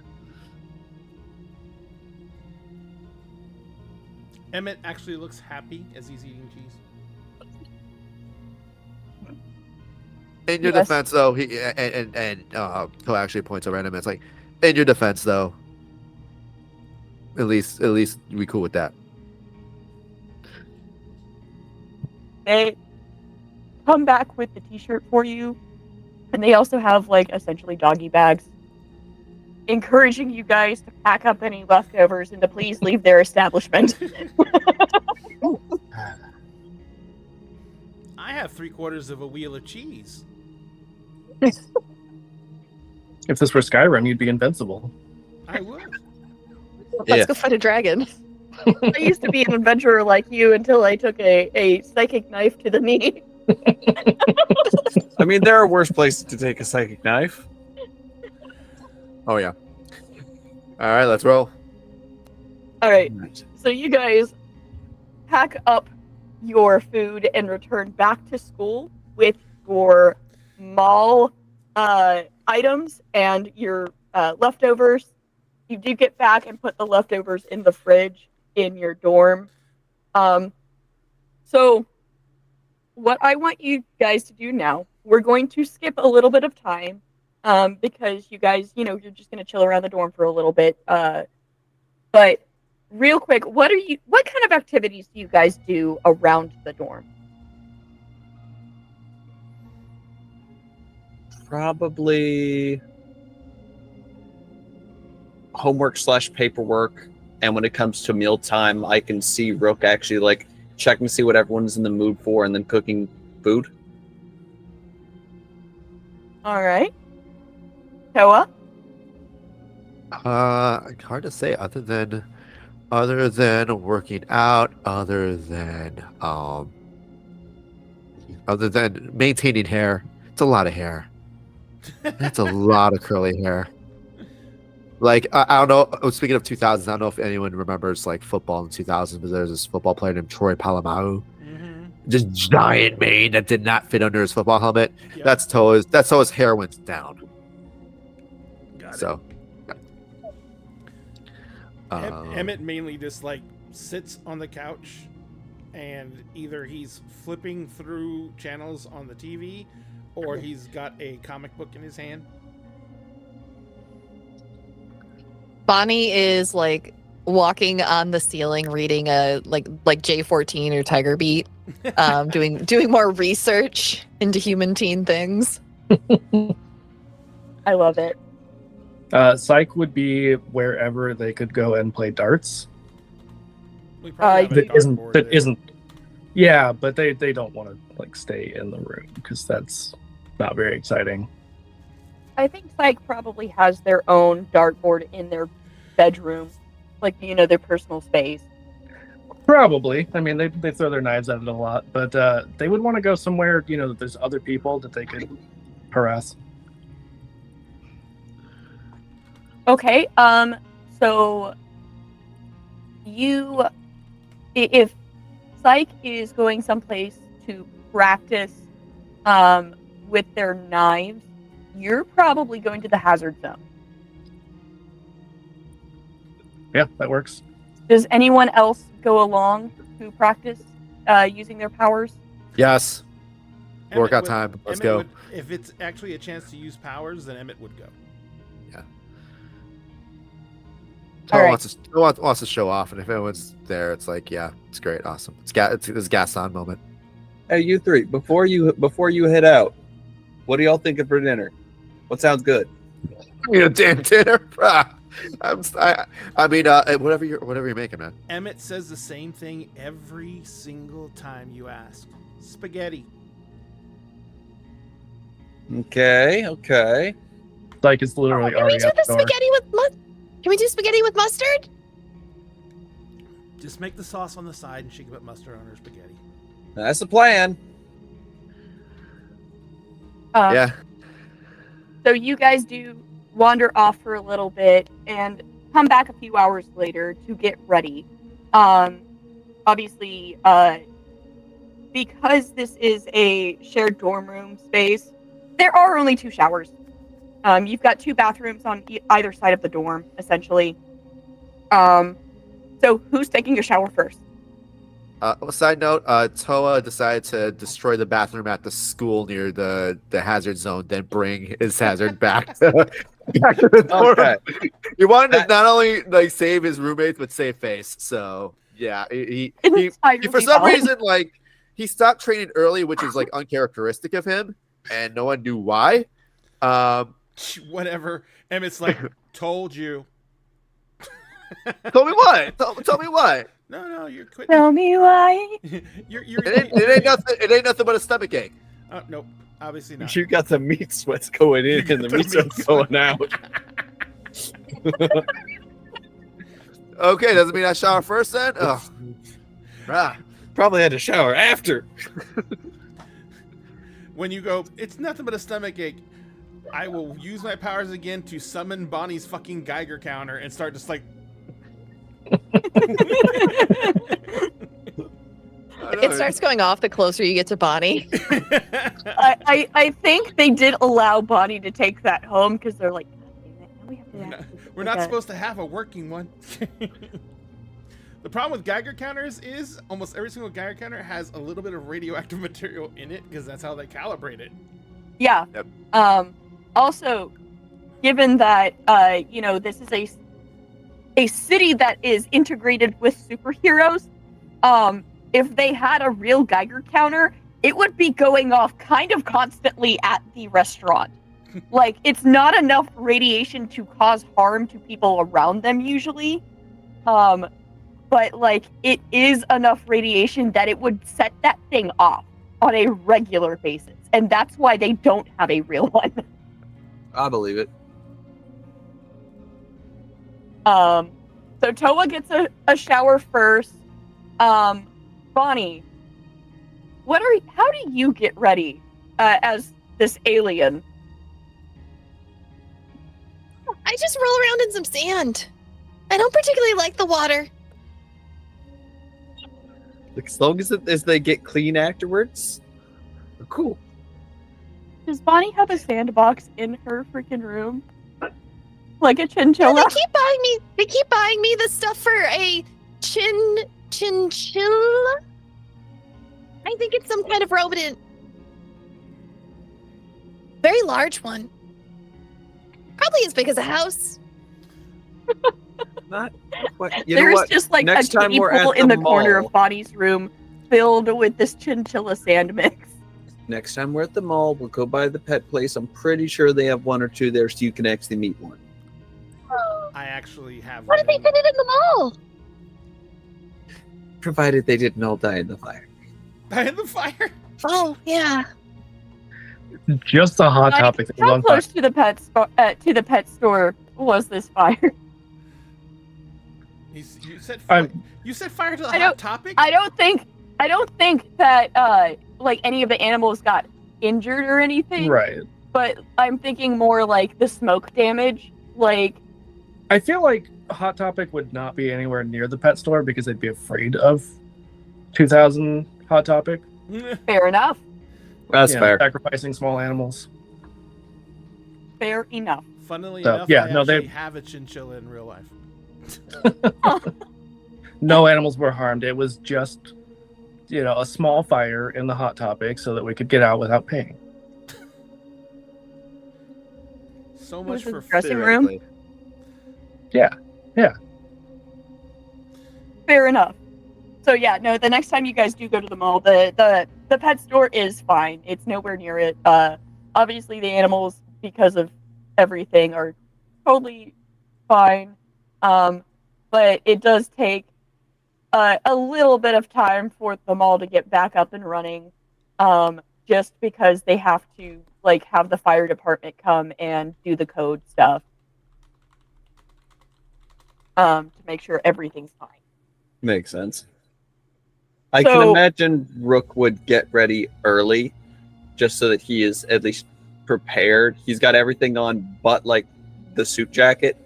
Emmett actually looks happy as he's eating cheese. In your Yes. defense, though, he Ko actually points over at him. It's like, in your defense, though. At least we cool with that. They come back with the T-shirt for you, and they also have like essentially doggy bags, encouraging you guys to pack up any leftovers and to please leave their establishment. I have 3/4 of a wheel of cheese. If this were Skyrim, you'd be invincible. I would. Let's go fight a dragon. I used to be an adventurer like you until I took a psychic knife to the knee. I mean, there are worse places to take a psychic knife. Oh yeah. All right, let's roll. All right, so you guys pack up your food and return back to school with your mall items and your leftovers. You do get back and put the leftovers in the fridge in your dorm. So what I want you guys to do now, we're going to skip a little bit of time because you guys, you're just going to chill around the dorm for a little bit. But real quick, what kind of activities do you guys do around the dorm? Probably homework / paperwork. And when it comes to mealtime, I can see Rook actually like checking to see what everyone's in the mood for and then cooking food. All right. Toa? Hard to say other than working out, other than maintaining hair. It's a lot of hair. That's a lot of curly hair. Like I don't know. Speaking of 2000s, I don't know if anyone remembers like football in 2000s, but there's this football player named Troy Polamalu. Just giant mane that did not fit under his football helmet. Yep. That's Toa's hair went down. Got it. So Emmett mainly just like sits on the couch and either he's flipping through channels on the TV or he's got a comic book in his hand. Bonnie is like walking on the ceiling reading a like J14 or Tiger Beat, doing more research into human teen things. I love it. Psych would be wherever they could go and play darts. We probably have a That dartboard there. isn't. Yeah, but they don't want to like stay in the room because that's not very exciting. I think Psych probably has their own dartboard in their bedroom, like their personal space. Probably. I mean, they throw their knives at it a lot, but they would want to go somewhere that there's other people that they could harass. Okay. So if Psych is going someplace to practice with their knives, you're probably going to the hazard zone. Yeah, that works. Does anyone else go along to practice using their powers? yes, Emmett workout would- time. Let's Emmett go. would- if it's actually a chance to use powers, then Emmett would go. All Toa right. wants to show off, and if everyone's there, it's like, yeah, it's great, awesome. It's gas-on moment. Hey, you three, before you head out, what do y'all think of for dinner? What sounds good? Damn dinner. I mean, whatever you're making, man. Emmett says the same thing every single time you ask. Spaghetti. Okay. Psych is literally Can we already do out the the door. spaghetti with Can we do spaghetti with mustard? Just make the sauce on the side and she can put mustard on her spaghetti. That's the plan. Yeah. So you guys do wander off for a little bit and come back a few hours later to get ready. Obviously, because this is a shared dorm room space, there are only 2 showers. You've got 2 bathrooms on either side of the dorm, essentially. So who's taking a shower first? Side note: Toa decided to destroy the bathroom at the school near the hazard zone, then bring his hazard back back to the dorm. Okay. He wanted to That- not only like save his roommates but save face. So yeah, he for Entirely some valid. reason like he stopped training early, which is like uncharacteristic of him, and no one knew why. Whatever. Emmett's like, told you. Tell me why. Tell me why. No, you're quitting. Tell me why. you're It ain't nothing. It ain't nothing but a stomach ache. nope, obviously not. You got the meat sweats going in You and the got the meat sweats meat going out. Okay, doesn't mean I shower first then. Ugh. Ah. Probably had to shower after. When you go, it's nothing but a stomach ache. I will use my powers again to summon Bonnie's fucking Geiger counter and start just like. It starts going off the closer you get to Bonnie. I think they did allow Bonnie to take that home because they're like, "God damn it, now we have to We're like not a-" supposed to have a working one. The problem with Geiger counters is almost every single Geiger counter has a little bit of radioactive material in it because that's how they calibrate it. Yeah. Yep. Also, given that this is a city that is integrated with superheroes, if they had a real Geiger counter, it would be going off kind of constantly at the restaurant. Like, it's not enough radiation to cause harm to people around them usually. But like it is enough radiation that it would set that thing off on a regular basis. And that's why they don't have a real one. I believe it. So Toa gets a shower first. Bonnie, how do you get ready as this alien? I just roll around in some sand. I don't particularly like the water. As long as they get clean afterwards, cool. Does Bonnie have a sandbox in her freaking room? Like a Yeah, chinchilla? they keep buying me the stuff for a chinchilla. I think it's some kind of rodent. Very large one. Probably as big as a house. Not quite. You know There's what? just like Next a time kiddie we're at pool the in the corner mall. of Bonnie's room filled with this chinchilla sand mix. Next time we're at the mall, we'll go by the pet place. I'm pretty sure they have one or two there, so you can actually meet one. I actually have. Why did they put it in the mall? Provided they didn't all die in the fire. Die in the fire. Oh, yeah. Just a hot Like, topic. How One close to the pet store was this fire? You said I'm- you said fire to the I hot don't- topic. I don't think that like any of the animals got injured or anything. Right. But I'm thinking more like the smoke damage. Like, I feel like Hot Topic would not be anywhere near the pet store because they'd be afraid of 2000 Hot Topic. fair enough. That's You know, fair. sacrificing small animals. Fair enough. Funnily So, enough, yeah, I no, they- actually have a chinchilla in real life. No animals were harmed. It was just, a small fire in the Hot Topic so that we could get out without paying. So It much was a for dressing room. Theoretically. Fair enough. So yeah, no, the next time you guys do go to the mall, the pet store is fine. It's nowhere near it. Obviously the animals, because of everything, are totally fine. But it does take a little bit of time for the mall to get back up and running. Just because they have to like have the fire department come and do the code stuff. To make sure everything's fine. Makes sense. I can So- imagine Rook would get ready early just so that he is at least prepared. He's got everything on but like the suit jacket.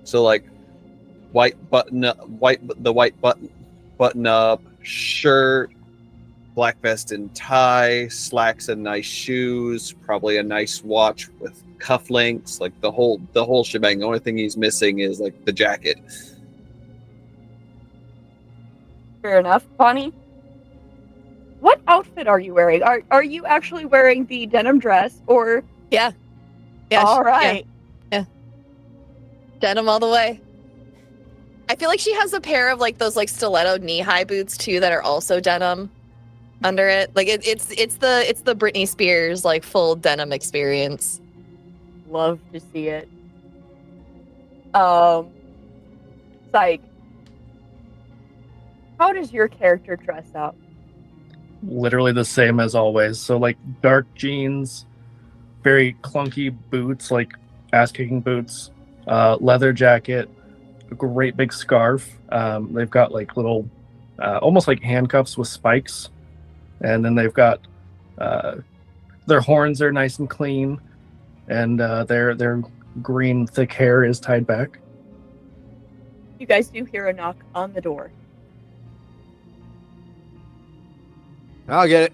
So like white button up, shirt, black vest and tie, slacks and nice shoes, probably a nice watch with cufflinks, like the whole shebang. The only thing he's missing is like the jacket. Fair enough. Bonnie, what outfit are you wearing? Are you actually wearing the denim dress or? Yeah. All right. Yeah. Denim all the way. I feel like she has a pair of like those like stiletto knee-high boots too that are also denim under it. Like it's the Britney Spears like full denim experience. Love to see it. Psych. How does your character dress up? Literally the same as always. So like dark jeans, very clunky boots, like ass-kicking boots, leather jacket, a great big scarf. They've got like little, almost like handcuffs with spikes, and then they've got their horns are nice and clean, and their green thick hair is tied back. You guys do hear a knock on the door. I'll get it.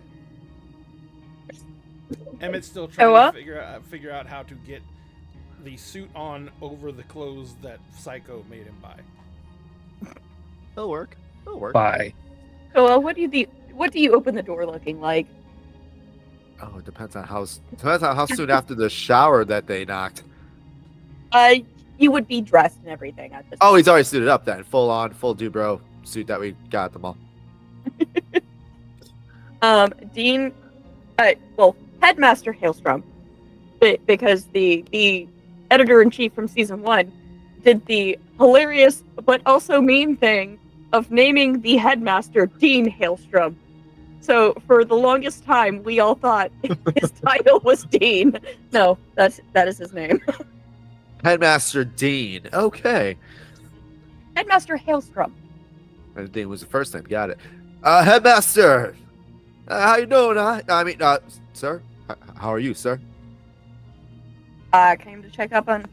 Emmett's still trying Noah? to figure out how to get the suit on over the clothes that Psycho made him buy. It'll work. It'll work. Bye. So, what do you open the door looking like? Oh, it depends on how soon after the shower that they knocked. You would be dressed and everything at this. Oh, he's already suited up then. Full Dubro suit that we got at the mall. Dean, Headmaster Hailstrom, because the editor-in-chief from season 1 did the hilarious but also mean thing of naming the headmaster Dean Hailstrom. So for the longest time, we all thought his title was Dean. No, that is his name. Headmaster Dean. Okay. Headmaster Hailstrom. And Dean was the first name. Got it. Headmaster. How you doing? Sir. How are you, sir? I came to check up on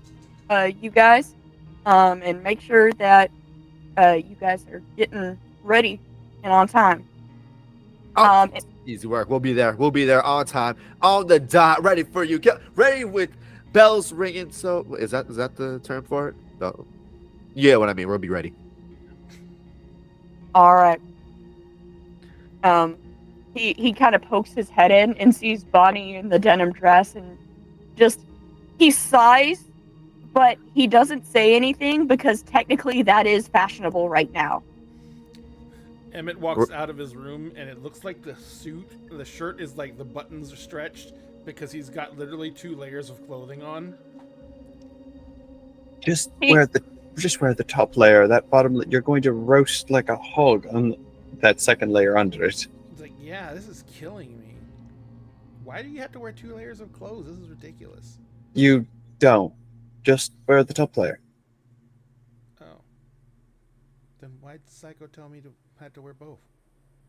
you guys, and make sure that you guys are getting ready and on time. Oh, easy work. We'll be there. We'll be there on time, on the dot, ready for you. Get ready with bells ringing. So, is that the term for it? No. Yeah, what I mean. We'll be ready. All right. He kind of pokes his head in and sees Bonnie in the denim dress, and he sighs, but he doesn't say anything because technically that is fashionable right now. Emmett walks out of his room, and it looks like the shirt is like the buttons are stretched because he's got literally 2 layers of clothing on. Just wear the top layer. That bottom, you're going to roast like a hog on that second layer under it. It's like, yeah, this is killing me. Why do you have to wear 2 layers of clothes? This is ridiculous. You don't. Just wear the top layer. Oh. Then why'd Psycho tell me to have to wear both?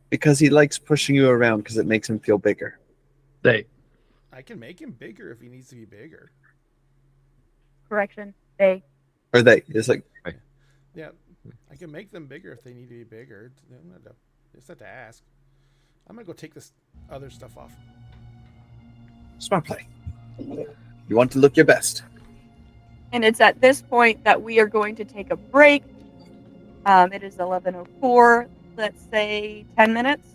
Because he likes pushing you around because it makes him feel bigger. I can make him bigger if he needs to be bigger. Correction. They. Or they. It's like, Yeah, I can make them bigger if they need to be bigger. Just have to ask. I'm gonna go take this other stuff off. smart play. You want to look your best. And it's at this point that we are going to take a break. It is 11:04. Let's say 10 minutes.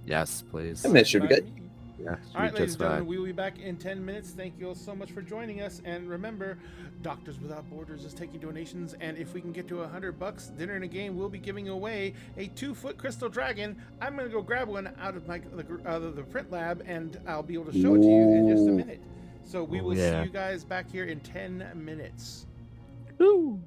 Yes, please. 10 minutes should be good. Yeah, All right, ladies and just gentlemen, we will be back in 10 minutes. Thank you all so much for joining us. And remember, Doctors Without Borders is taking donations. And if we can get to $100, Dinner and a Game will be giving away a 2-foot crystal dragon. I'm going to go grab one out of the print lab, and I'll be able to show it to you in just a minute. So we will see you guys back here in 10 minutes. Woo.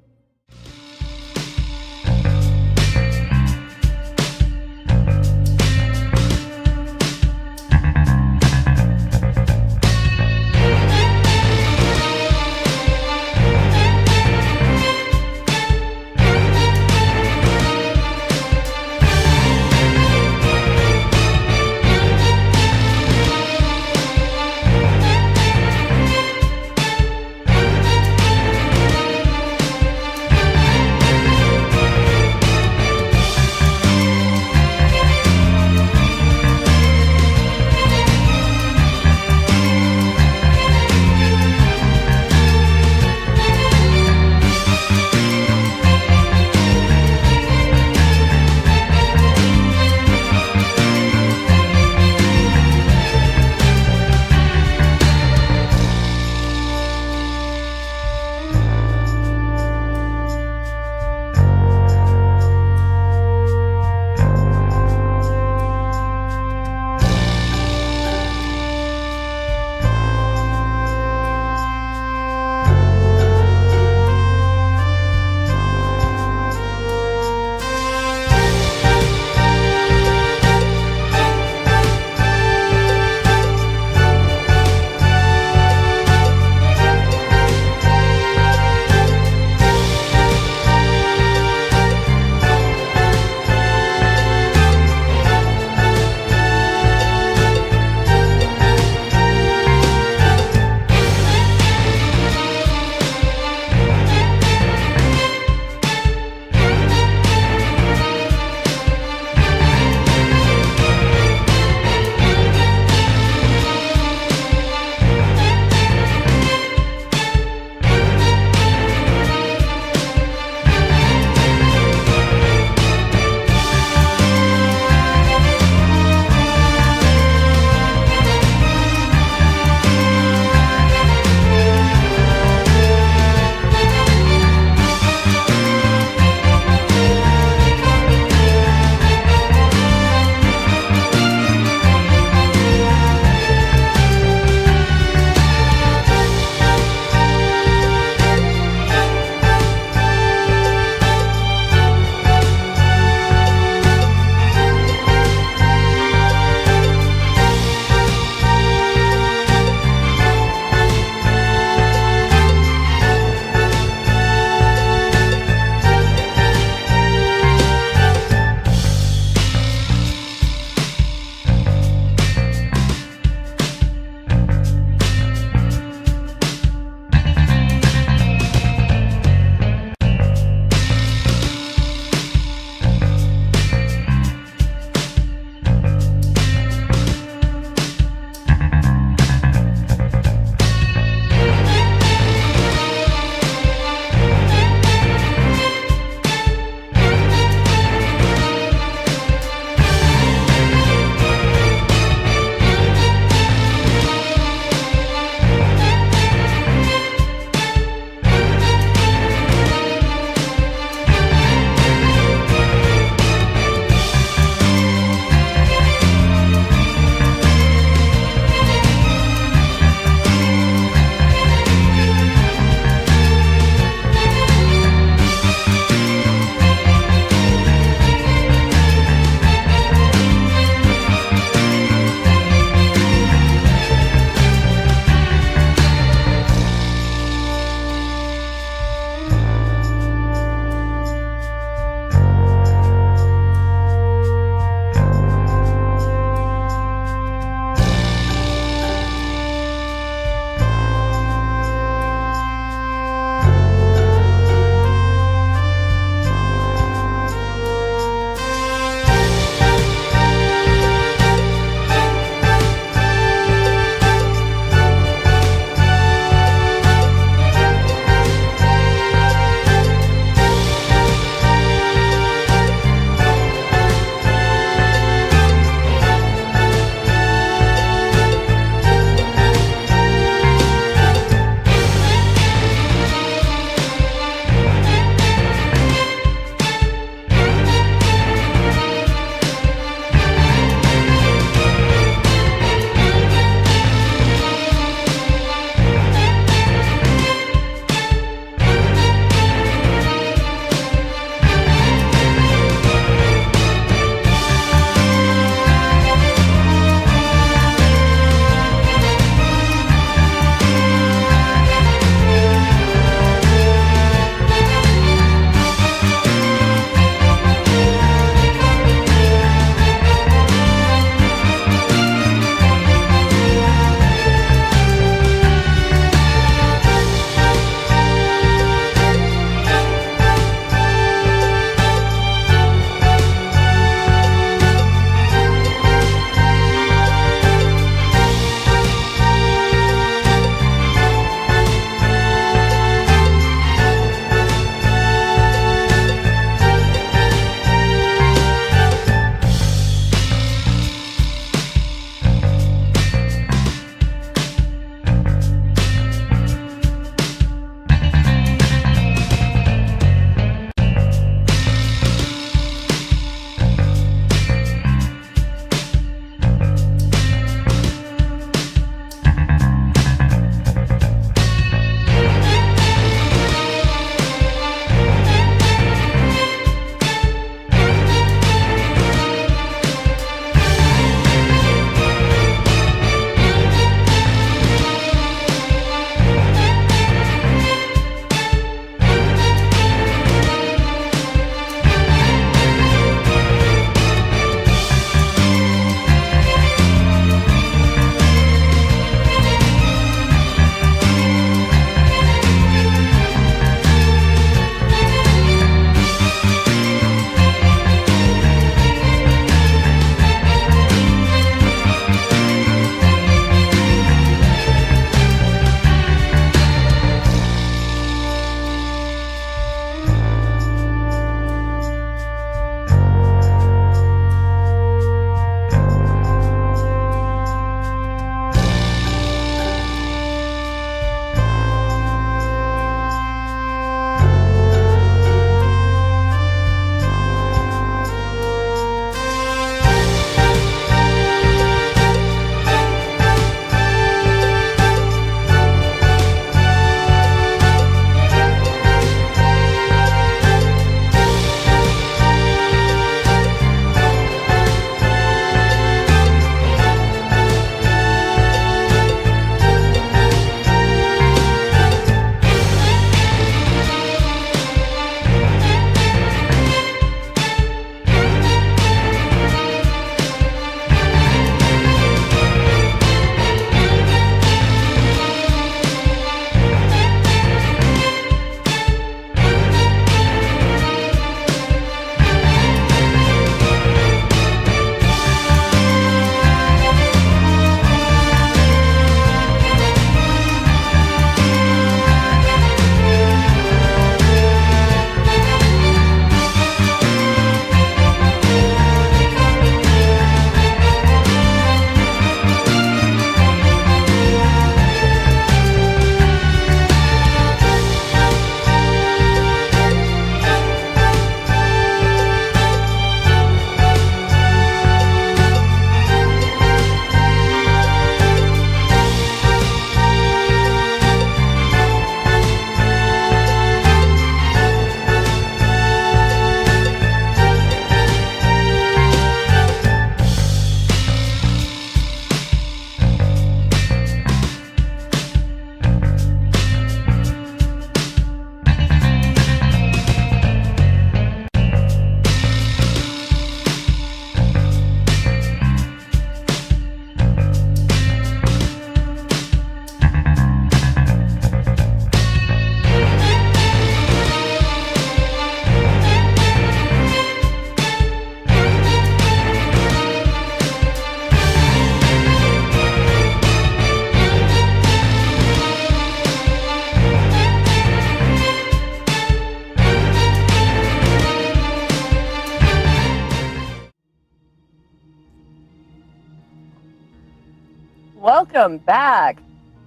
welcome back.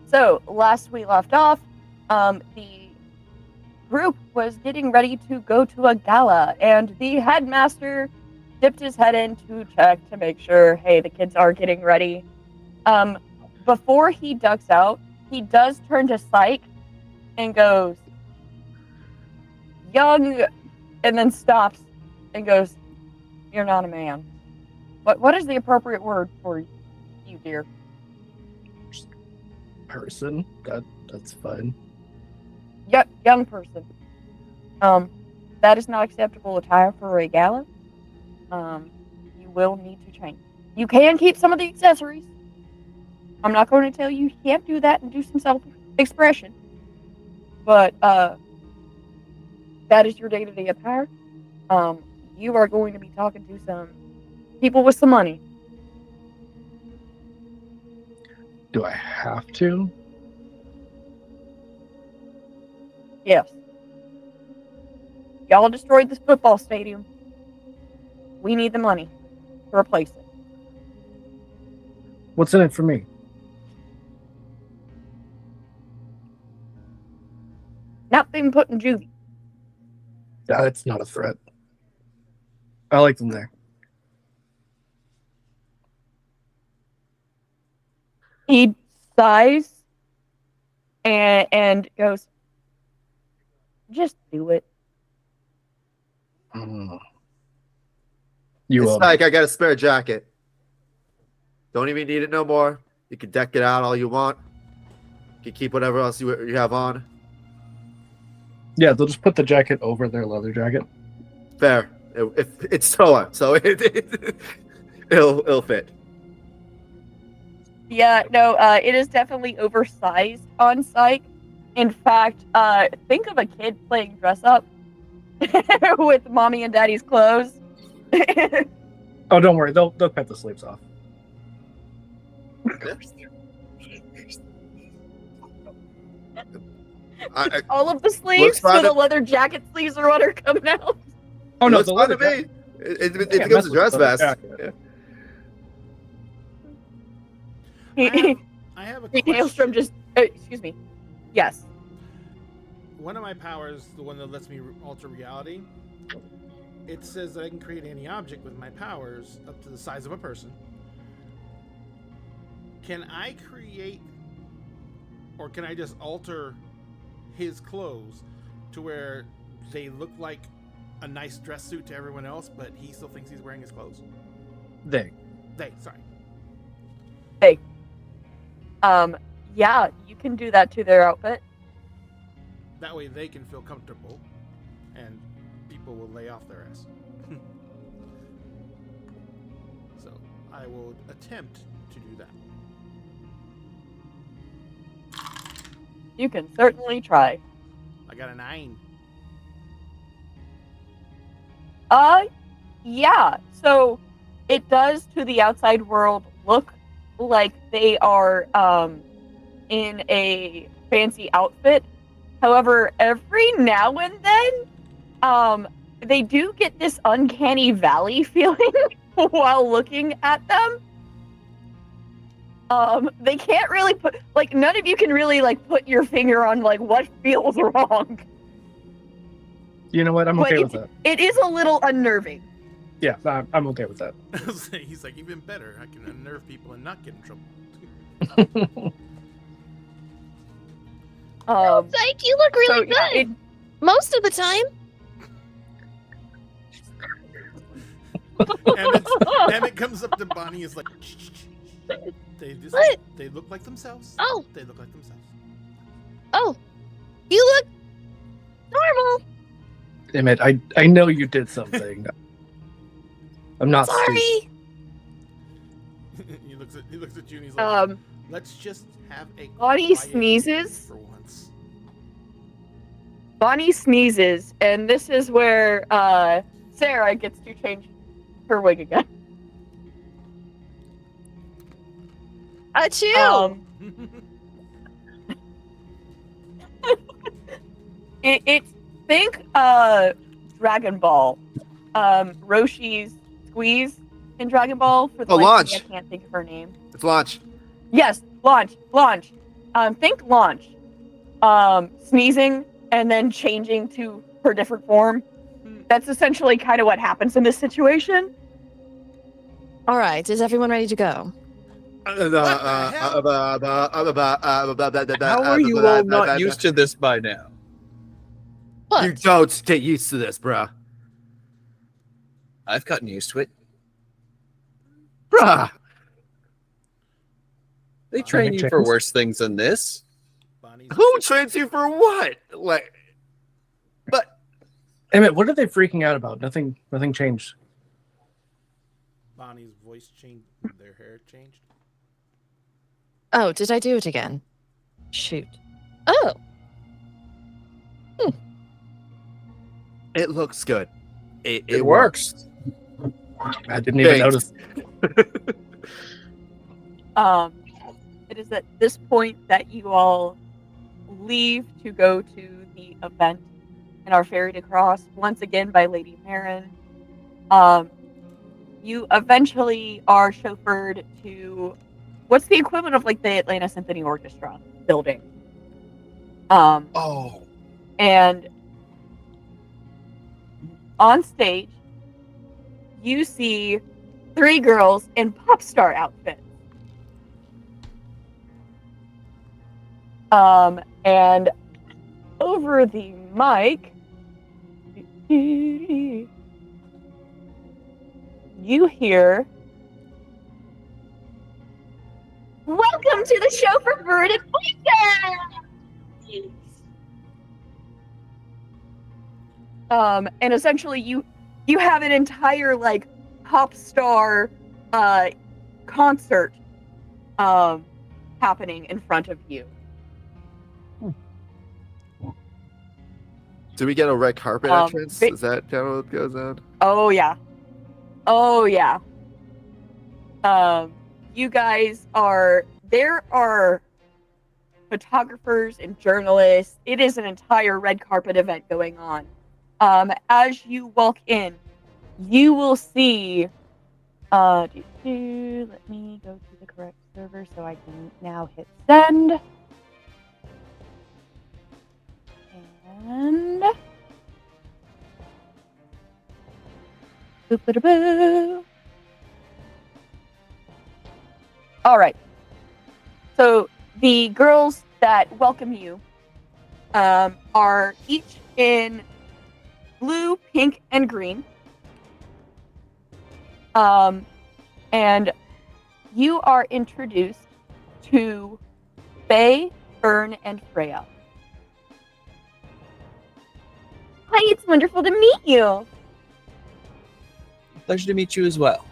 So, last we left off, the group was getting ready to go to a gala, and the headmaster dipped his head in to check to make sure, hey, the kids are getting ready. Before he ducks out, he does turn to Psych and goes, young, and then stops and goes, you're not a man. What is the appropriate word for you, dear? Person. That's fine. Young person. That is not acceptable attire for a gala. You will need to change. You can keep some of the accessories. I'm not going to tell you can't do that and do some self-expression. But, that is your day-to-day attire. You are going to be talking to some people with some money. Do I have to? Yes. Y'all destroyed this football stadium. We need the money to replace it. What's in it for me? Not being put in juvie. That's not a threat. I like them there. He sighs and goes, just do it. You It's owe like me. I got a spare jacket. Don't even need it no more. You can deck it out all you want. You can keep whatever else you have on. Yeah, they'll just put the jacket over their leather jacket. Fair. It's stolen, so it'll fit. Yeah, no, it is definitely oversized on Psych. In fact, think of a kid playing dress up with mommy and daddy's clothes. Oh, don't worry. They'll cut the sleeves off. All of the sleeves, fine so the to- leather jacket sleeves are what are coming out. Oh It no, looks the fine leather to me. jacket. It Can't becomes mess a with dress the leather vest. jacket. Yeah. I have a Hailstrom question. just, excuse me. Yes. One of my powers, the one that lets me alter reality, it says that I can create any object with my powers up to the size of a person. Can I create, or can I just alter his clothes to where they look like a nice dress suit to everyone else, but he still thinks he's wearing his clothes? Sorry. Yeah, you can do that to their outfit. That way they can feel comfortable, and people will lay off their ass. So I will attempt to do that. You can certainly try. I got a 9. Yeah. So it does to the outside world look like they are in a fancy outfit. However, every now and then they do get this uncanny valley feeling while looking at them. They can't really put, like, none of you can really, like, put your finger on, like, what feels wrong. You know what? I'm But okay with that. It is a little unnerving. Yeah, I'm okay with that. He's like, even better, I can unnerve people and not get in trouble. Psych, you look really So, yeah, good. Most of the time. Emmett comes up to Bonnie, is like, they What? They look like themselves. Oh. They look like themselves. Oh, you look normal. Emmett, I know you did something. I'm not stupid. Sorry. he looks at you and he's like, let's just have a Bonnie quiet sneezes. for once. Bonnie sneezes, and this is where Sarah gets to change her wig again. Achoo. It's think Dragon Ball. Roshi's squeeze in Dragon Ball for the Oh, life of me, Launch. I can't think of her name. It's Launch. Yes, launch. Think launch. Sneezing and then changing to her different form. That's essentially kind of what happens in this situation. All right, is everyone ready to go? How are you all not used to this by now? What? You don't get used to this, bruh. I've gotten used to it. Bruh. They train you for worse things than this. Bonnie's Who trains you for what? Like, but Emmett, what are they freaking out about? Nothing changed. Bonnie's voice changed. Their hair changed. Oh, did I do it again? Shoot. Oh, it looks good. It works. I didn't even Thanks. notice. It is at this point that you all leave to go to the event and are ferried across once again by Lady Marin. You eventually are chauffeured to what's the equivalent of like the Atlanta Symphony Orchestra building. Oh. And on stage, you see 3 girls in pop star outfits. And over the mic, you hear, "Welcome to the show for Verdant Voices!" And essentially you have an entire like pop star concert happening in front of you. do we get a red carpet entrance? Is that kind of what goes on? Oh yeah. You guys there are photographers and journalists. It is an entire red carpet event going on. As you walk in, you will see let me go to the correct server so I can now hit send. And boop-a-da-boo. All right. So the girls that welcome you are each in blue, pink, and green. And you are introduced to Faye, Fern, and Freya. Hi, it's wonderful to meet you. Pleasure to meet you as well.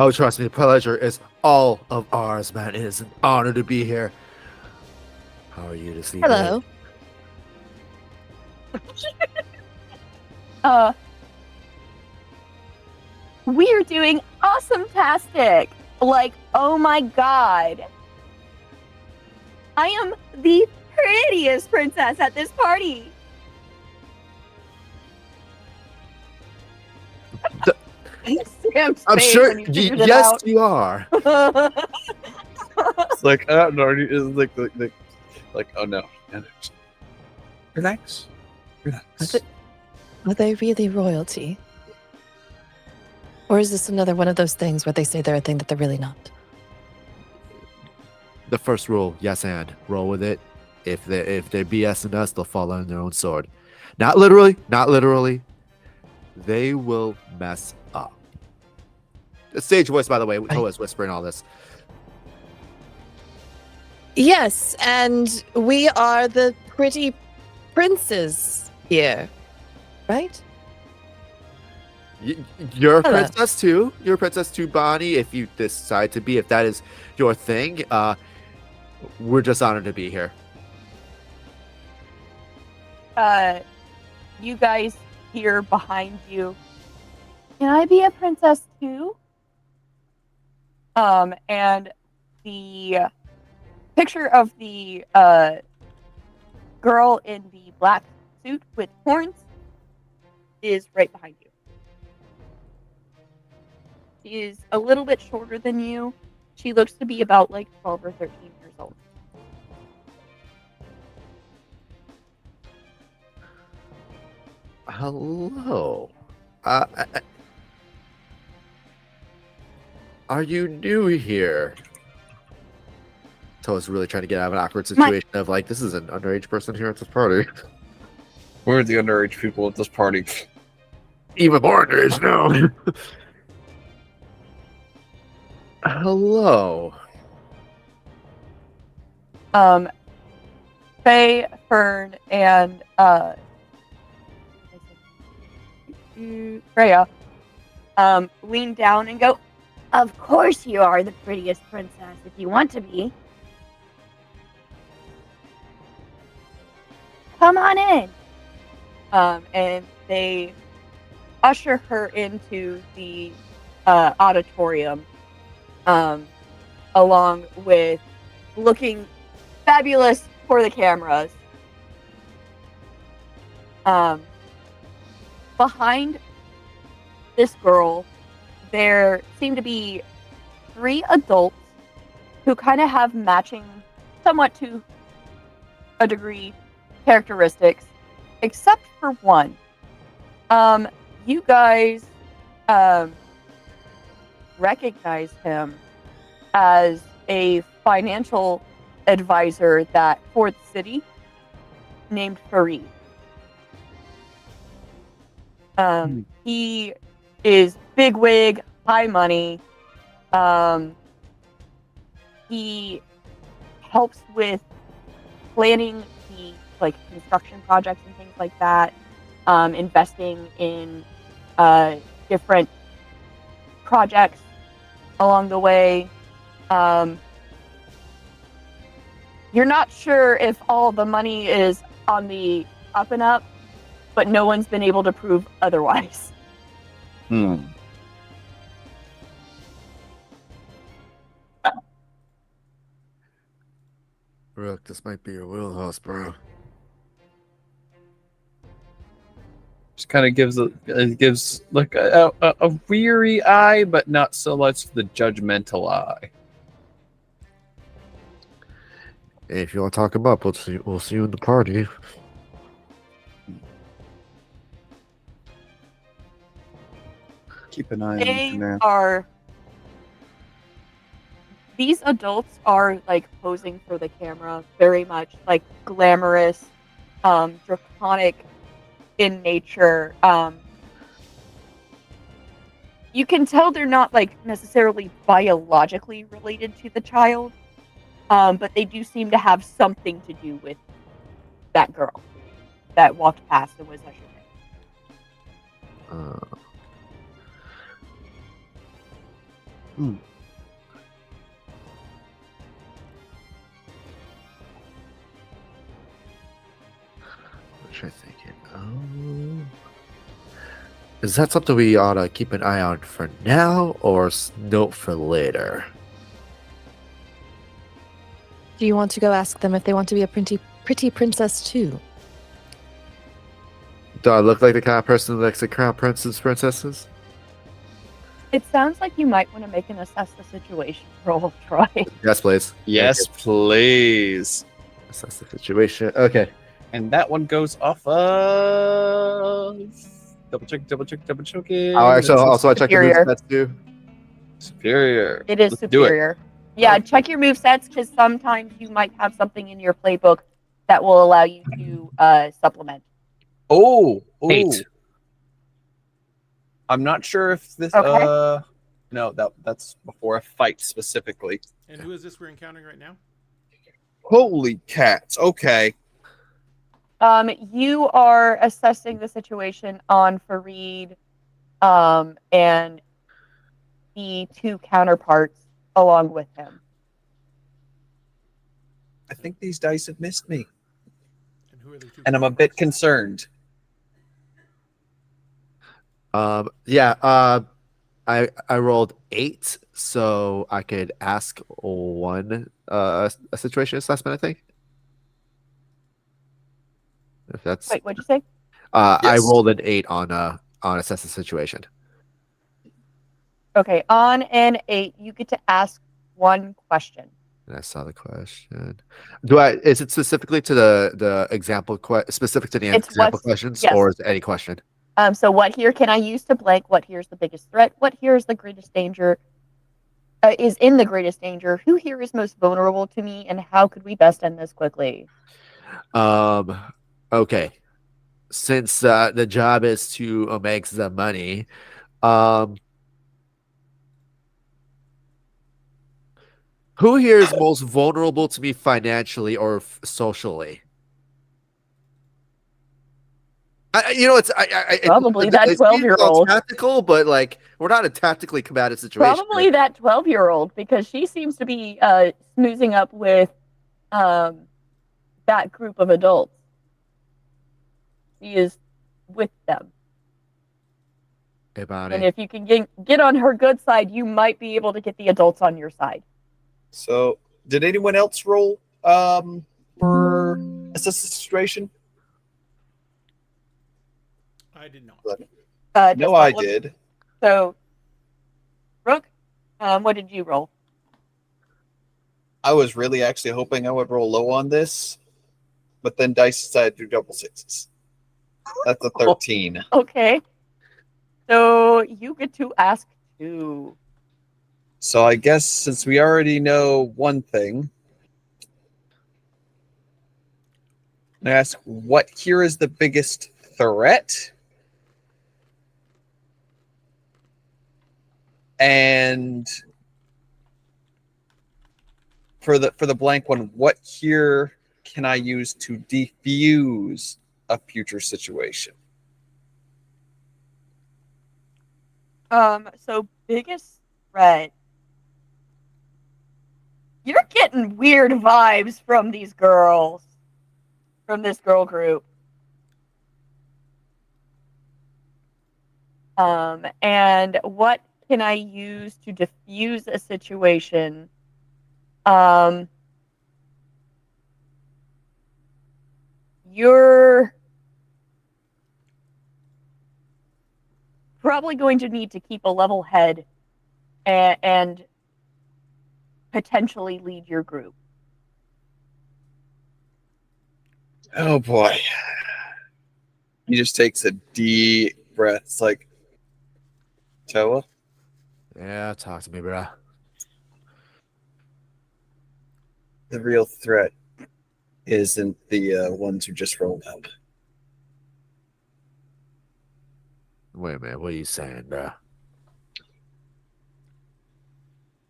Oh, trust me, the pleasure is all of ours, man. It is an honor to be here. How are you this evening? hello. We're doing awesome-tastic. Like, oh my god. I am the prettiest princess at this party. Sam's I'm face sure. when he figured it Yes, out. you are. It's like I don't know. It's like oh no. Relax. Are they really royalty? Or is this another one of those things where they say they're a thing that they're really not? The first rule, yes, and roll with it. If they're BSing us, they'll fall on their own sword. Not literally. They will mess up. The stage voice, by the way, who is whispering all this. Yes, and we are the pretty princes here, right? You're a Hello. princess too. You're a princess too, Bonnie. If you decide to be, if that is your thing, we're just honored to be here. You guys hear behind you, "Can I be a princess too?" And the picture of the girl in the black suit with horns is right behind you. is a little bit shorter than you. She looks to be about like 12 or 13 years old. Hello. Are you new here? Toa's really trying to get out of an awkward situation of like, this is an underage person here at this party. We're the underage people at this party. Even more underage now. Hello. Faye, Fern, and Freya lean down and go, Of course you are the prettiest princess if you want to be. Come on in. And they usher her into the auditorium, along with looking fabulous for the cameras. Behind this girl, there seem to be 3 adults who kind of have matching, somewhat to a degree, characteristics, except for one. You guys recognize him as a financial advisor that for the city named Fareed. He is bigwig, high money. He helps with planning the construction projects and things like that, investing in different projects along the way. You're not sure if all the money is on the up and up, but no one's been able to prove otherwise. Rook, this might be your wheelhouse, bro. Just kind of gives like a weary eye, but not so much the judgmental eye. Hey, if you want to talk him up, we'll see you in the party. Keep an eye on They him, man. are. These adults are posing for the camera, very much glamorous, draconic in nature. You can tell they're not necessarily biologically related to the child, but they do seem to have something to do with that girl that walked past and was ushered in. What should I think? Is that something we ought to keep an eye on for now, or note for later? Do you want to go ask them if they want to be a pretty princess too? Do I look like the kind of person that likes the crown princesses? It sounds like you might want to make an assess the situation roll, Troy. Yes, please. Yes, please. Assess the situation. Okay. And that one goes off of double check. I'll actually also check your Superior. movesets too. Superior. It is Let's do it. superior. Yeah, check your movesets because sometimes you might have something in your playbook that will allow you to supplement. Oh, 8. I'm not sure if this. Okay. No, that's before a fight specifically. And who is this we're encountering right now? Holy cats! Okay. You are assessing the situation on Fareed, and the 2 counterparts along with him. I think these dice have missed me, And who are the 2? and I'm a bit concerned. Yeah. I rolled 8, so I could ask one a situation assessment. I think. If that's Wait, what'd you say? I Yes. rolled an 8 on assess the situation. Okay, on an 8, you get to ask one question. I saw the question. Do I? Is it specifically to the example? Specific to the It's example what's- questions, yes. or is it any question? So what here can I use to blank? What here's the biggest threat? What here is the greatest danger? Is in the greatest danger? Who here is most vulnerable to me? And how could we best end this quickly? Okay. Since the job is to make the money, who here is most vulnerable to me financially or socially? It's Probably that it seems all 12-year-old. tactical, but like we're not a tactically combative situation. Probably that 12-year-old, because she seems to be snoozing up with that group of adults. She is with them. Hey, Bonnie. And if you can get on her good side, you might be able to get the adults on your side. So, did anyone else roll for assess the situation? I did not. Just No, I one. did. So, Brooke, what did you roll? I was really actually hoping I would roll low on this, but then dice decided to do double sixes. That's a 13. Okay. So you get to ask 2. So I guess since we already know one thing, I ask what here is the biggest threat? And for the blank one, what here can I use to defuse a future situation? So biggest threat. You're getting weird vibes from these girls, from this girl group. And what can I use to diffuse a situation? You're probably going to need to keep a level head and potentially lead your group. Oh boy. He just takes a deep breath. It's like, Toa? Yeah, talk to me, bro. The real threat isn't the ones who just rolled up. Wait a minute, what are you saying, bro?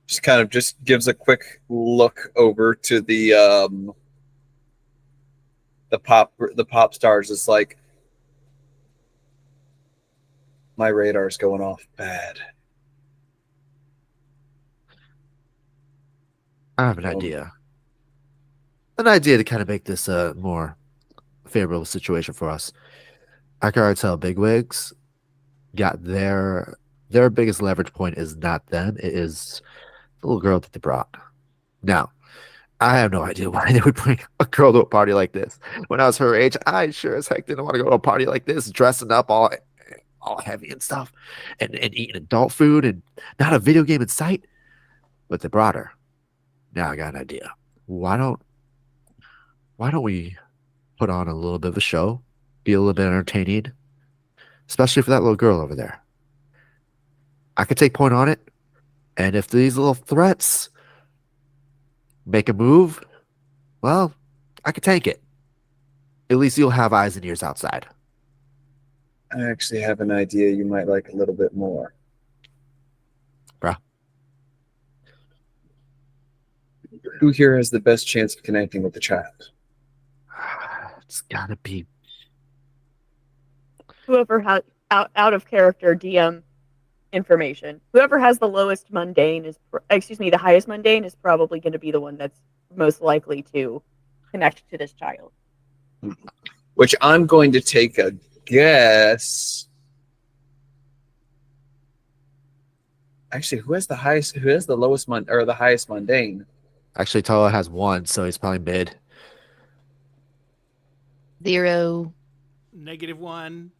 Just kind of just gives a quick look over to the pop stars. It's like, my radar's going off bad. I have an idea. An idea to kind of make this a more favorable situation for us. I can already tell bigwigs got their biggest leverage point is not them. It is the little girl that they brought. Now, I have no idea why they would bring a girl to a party like this. When I was her age, I sure as heck didn't want to go to a party like this, dressing up all heavy and stuff, and eating adult food and not a video game in sight. But they brought her. Now I got an idea. Why don't we put on a little bit of a show, be a little bit entertaining, especially for that little girl over there. I could take point on it, and if these little threats make a move, well, I could take it. At least you'll have eyes and ears outside. I actually have an idea you might like a little bit more. Bruh. Who here has the best chance of connecting with the child? It's gotta be. Whoever has out of character DM information. Whoever has the lowest mundane the highest mundane is probably going to be the one that's most likely to connect to this child. Which I'm going to take a guess. Actually, who has the lowest or the highest mundane? Actually, Toa has 1, so he's probably mid. 0. -1.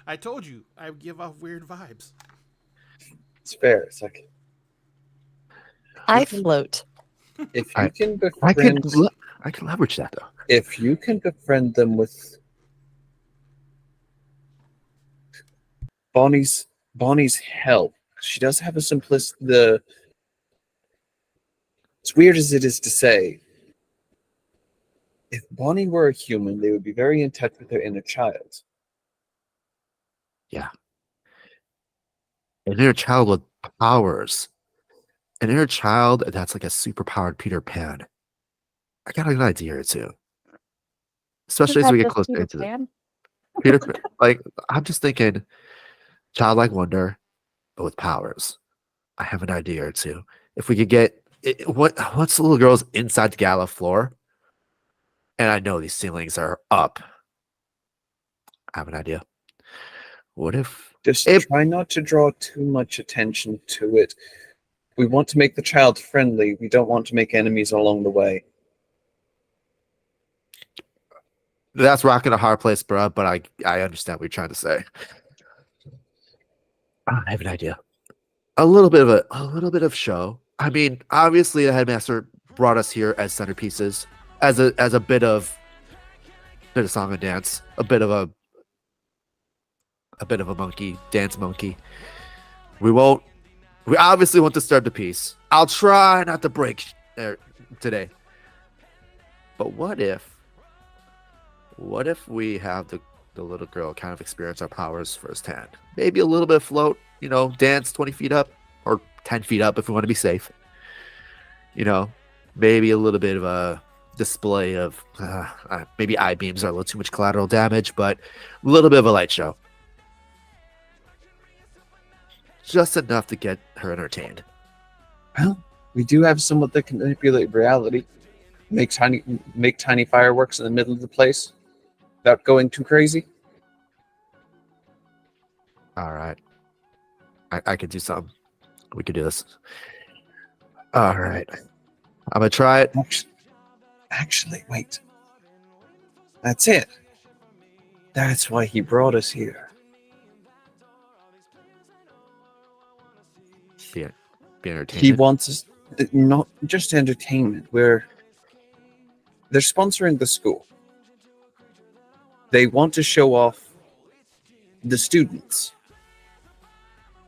I told you I give off weird vibes. It's fair. It's like I float. if you can I befriend, can leverage that though. if you can befriend them with Bonnie's help. She does have a simplicity. As weird as it is to say, if Bonnie were a human, they would be very in touch with their inner child. An inner child with powers. An inner child that's like a superpowered Peter Pan. I got an idea or two. Especially as we get closer into it. Peter Pan. Like, I'm just thinking childlike wonder, but with powers. I have an idea or two. If we could get what's the little girl's inside the gala floor? And I know these ceilings are up. I have an idea. What if Just try not to draw too much attention to it. We want to make the child friendly. We don't want to make enemies along the way. that's rocking a hard place, bro? But I understand what you're trying to say. I have an idea. A little bit of show. I mean, obviously the headmaster brought us here as centerpieces, as a bit of song and dance, a bit of a monkey, dance monkey. We obviously won't disturb the peace. I'll try not to break there today. But what if we have the little girl kind of experience our powers firsthand? Maybe a little bit of float, dance 20 feet up or 10 feet up if we want to be safe. Maybe a little bit of a display of maybe eye beams are a little too much collateral damage, but a little bit of a light show. Just enough to get her entertained. Well, we do have someone that can manipulate reality. Make tiny fireworks in the middle of the place without going too crazy. All right. I could do something. We could do this. All right. I'm going to try it. Actually, wait. That's it. That's why he brought us here. Be entertained. He wants us, not just entertainment, where they're sponsoring the school. They want to show off the students.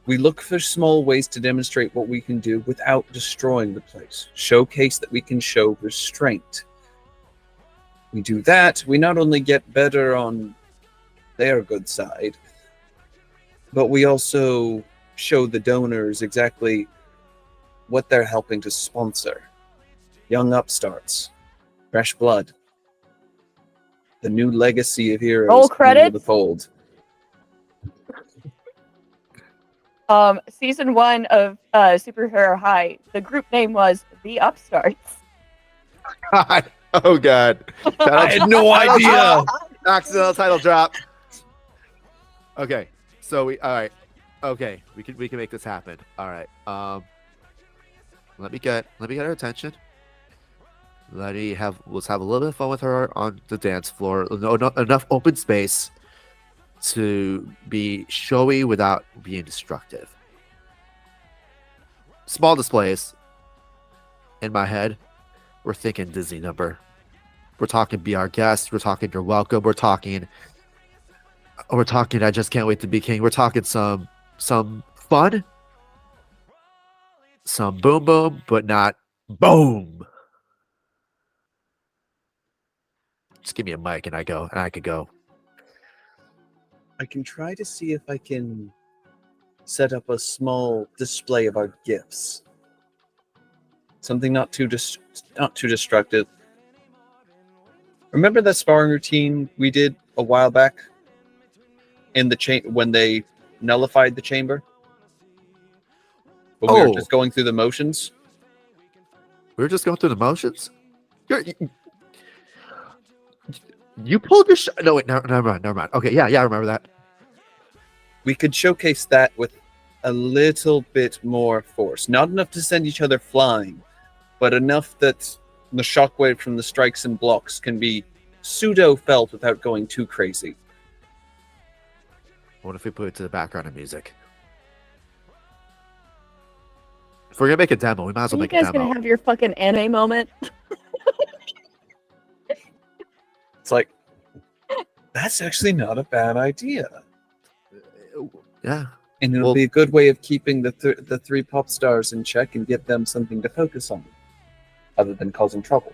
We look for small ways to demonstrate what we can do without destroying the place. Showcase that we can show restraint. We do that, we not only get better on their good side, but we also show the donors exactly what they're helping to sponsor. Young upstarts, fresh blood, the new legacy of heroes Roll coming into credits. the fold. Season 1 of Superhero High, the group name was The Upstarts. God. Oh, God. I had no idea. Accidental title drop. Okay. So all right. Okay. We can make this happen. All right. Let me get her attention. Let's have a little bit of fun with her on the dance floor. Enough open space to be showy without being destructive. Small displays. In my head, we're thinking Disney number. We're talking be our guest. We're talking you're welcome. We're talking I just can't wait to be king. We're talking some fun, some boom boom, but not boom. Just give me a mic and I could go. I can try to see if I can set up a small display of our gifts. Something not too destructive. Remember that sparring routine we did a while back in the when they nullified the chamber? When we were just going through the motions? We were just going through the motions? You pulled your shot. No, wait, never mind. Okay, yeah, I remember that. We could showcase that with a little bit more force. Not enough to send each other flying, but enough that the shockwave from the strikes and blocks can be pseudo-felt without going too crazy. What if we put it to the background of music? If we're gonna make a demo, we might as Are well you make a guys demo. gonna have your fucking anime moment? It's like, that's actually not a bad idea. Yeah. And it'll Well- be a good way of keeping the three pop stars in check and give them something to focus on, other than causing trouble.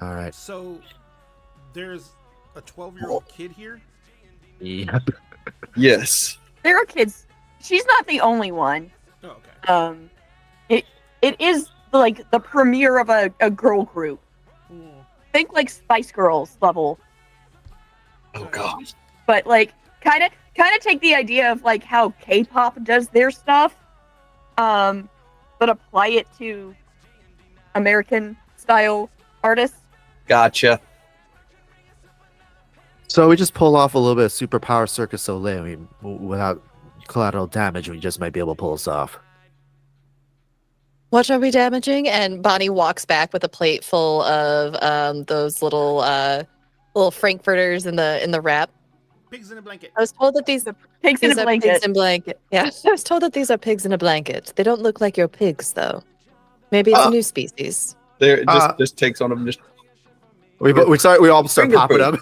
All right. So there's a 12-year-old kid here. Yep. Yes. There are kids. She's not the only one. Oh, okay. It is like the premiere of a girl group. Cool. Think like Spice Girls level, Oh God. but like kind of take the idea of like how K-pop does their stuff, but apply it to American style artists. Gotcha. So we just pull off a little bit of superpower Circus Soleil. I mean, without collateral damage, we just might be able to pull this off. What are we damaging? And Bonnie walks back with a plate full of those little frankfurters in the wrap. Pigs in a blanket. I was told that these Pigs in a are blanket. pigs in blanket. Yeah, I was told that these are pigs in a blanket. They don't look like your pigs, though. Maybe it's a new species. There, just takes on them. Just We all start Finger popping food. up.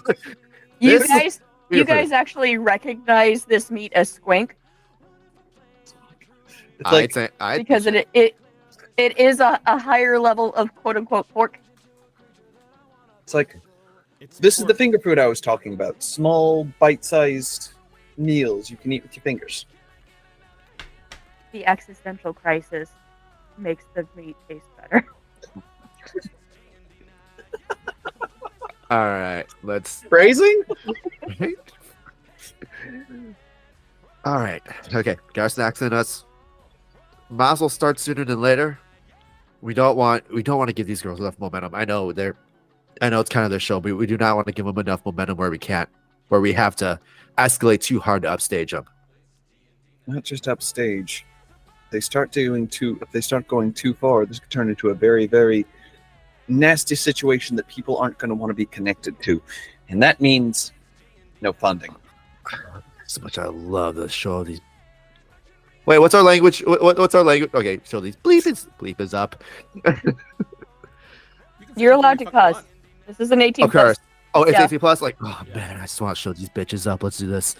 You This- guys, you Finger guys actually recognize this meat as squink it's like because it is a higher level of quote unquote pork. it's like It's this is the pork. finger food I was talking about. Small, bite-sized meals you can eat with your fingers. The existential crisis makes the meat taste better. All right, let's. Phrasing? All right, okay. Garrison accent us. Might as well start sooner than later. We don't want to give these girls enough momentum. I know it's kind of their show, but we do not want to give them enough momentum where we have to escalate too hard to upstage them. Not just upstage. If they start going too far, this could turn into a very, very nasty situation that people aren't going to want to be connected to, and that means no funding. So much I love the show. These. Wait, what's our language? What's our language? Okay, show these. Bleep is up. You can say You're whatever allowed you to fucking cuss. want. This is an 18 Of course. plus. Oh, it's Yeah. 18 plus. Like, oh man, I just want to show these bitches up. Let's do this.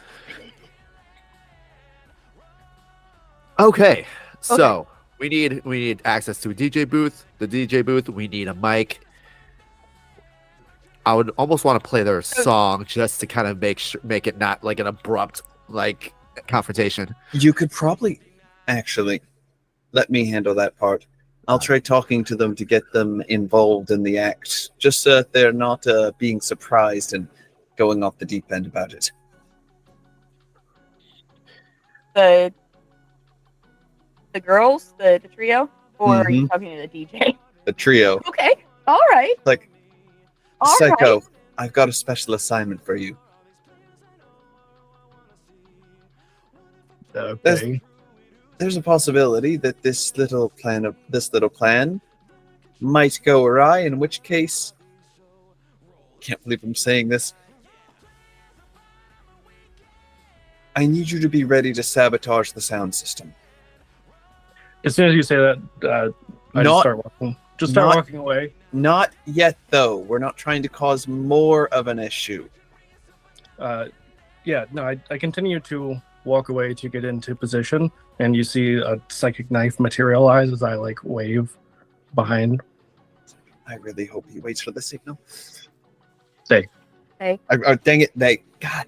Okay, so we need access to a DJ booth. The DJ booth. We need a mic. I would almost want to play their song just to kind of make it not like an abrupt like confrontation. You could probably actually let me handle that part. I'll try talking to them to get them involved in the act, just so that they're not being surprised and going off the deep end about it. The girls, the trio, or are you talking to the DJ? The trio. Okay, all right, Like, all Psycho, right. I've got a special assignment for you. Okay. There's a possibility that this little plan might go awry, in which case, can't believe I'm saying this. I need you to be ready to sabotage the sound system. As soon as you say that, I just Not- start walking. Just start not- walking away. Not yet, though. We're not trying to cause more of an issue. Yeah, no, I continue to walk away to get into position, and you see a psychic knife materialize as I like wave behind. I really hope he waits for the signal. Stay. Hey. Dang it, they. God.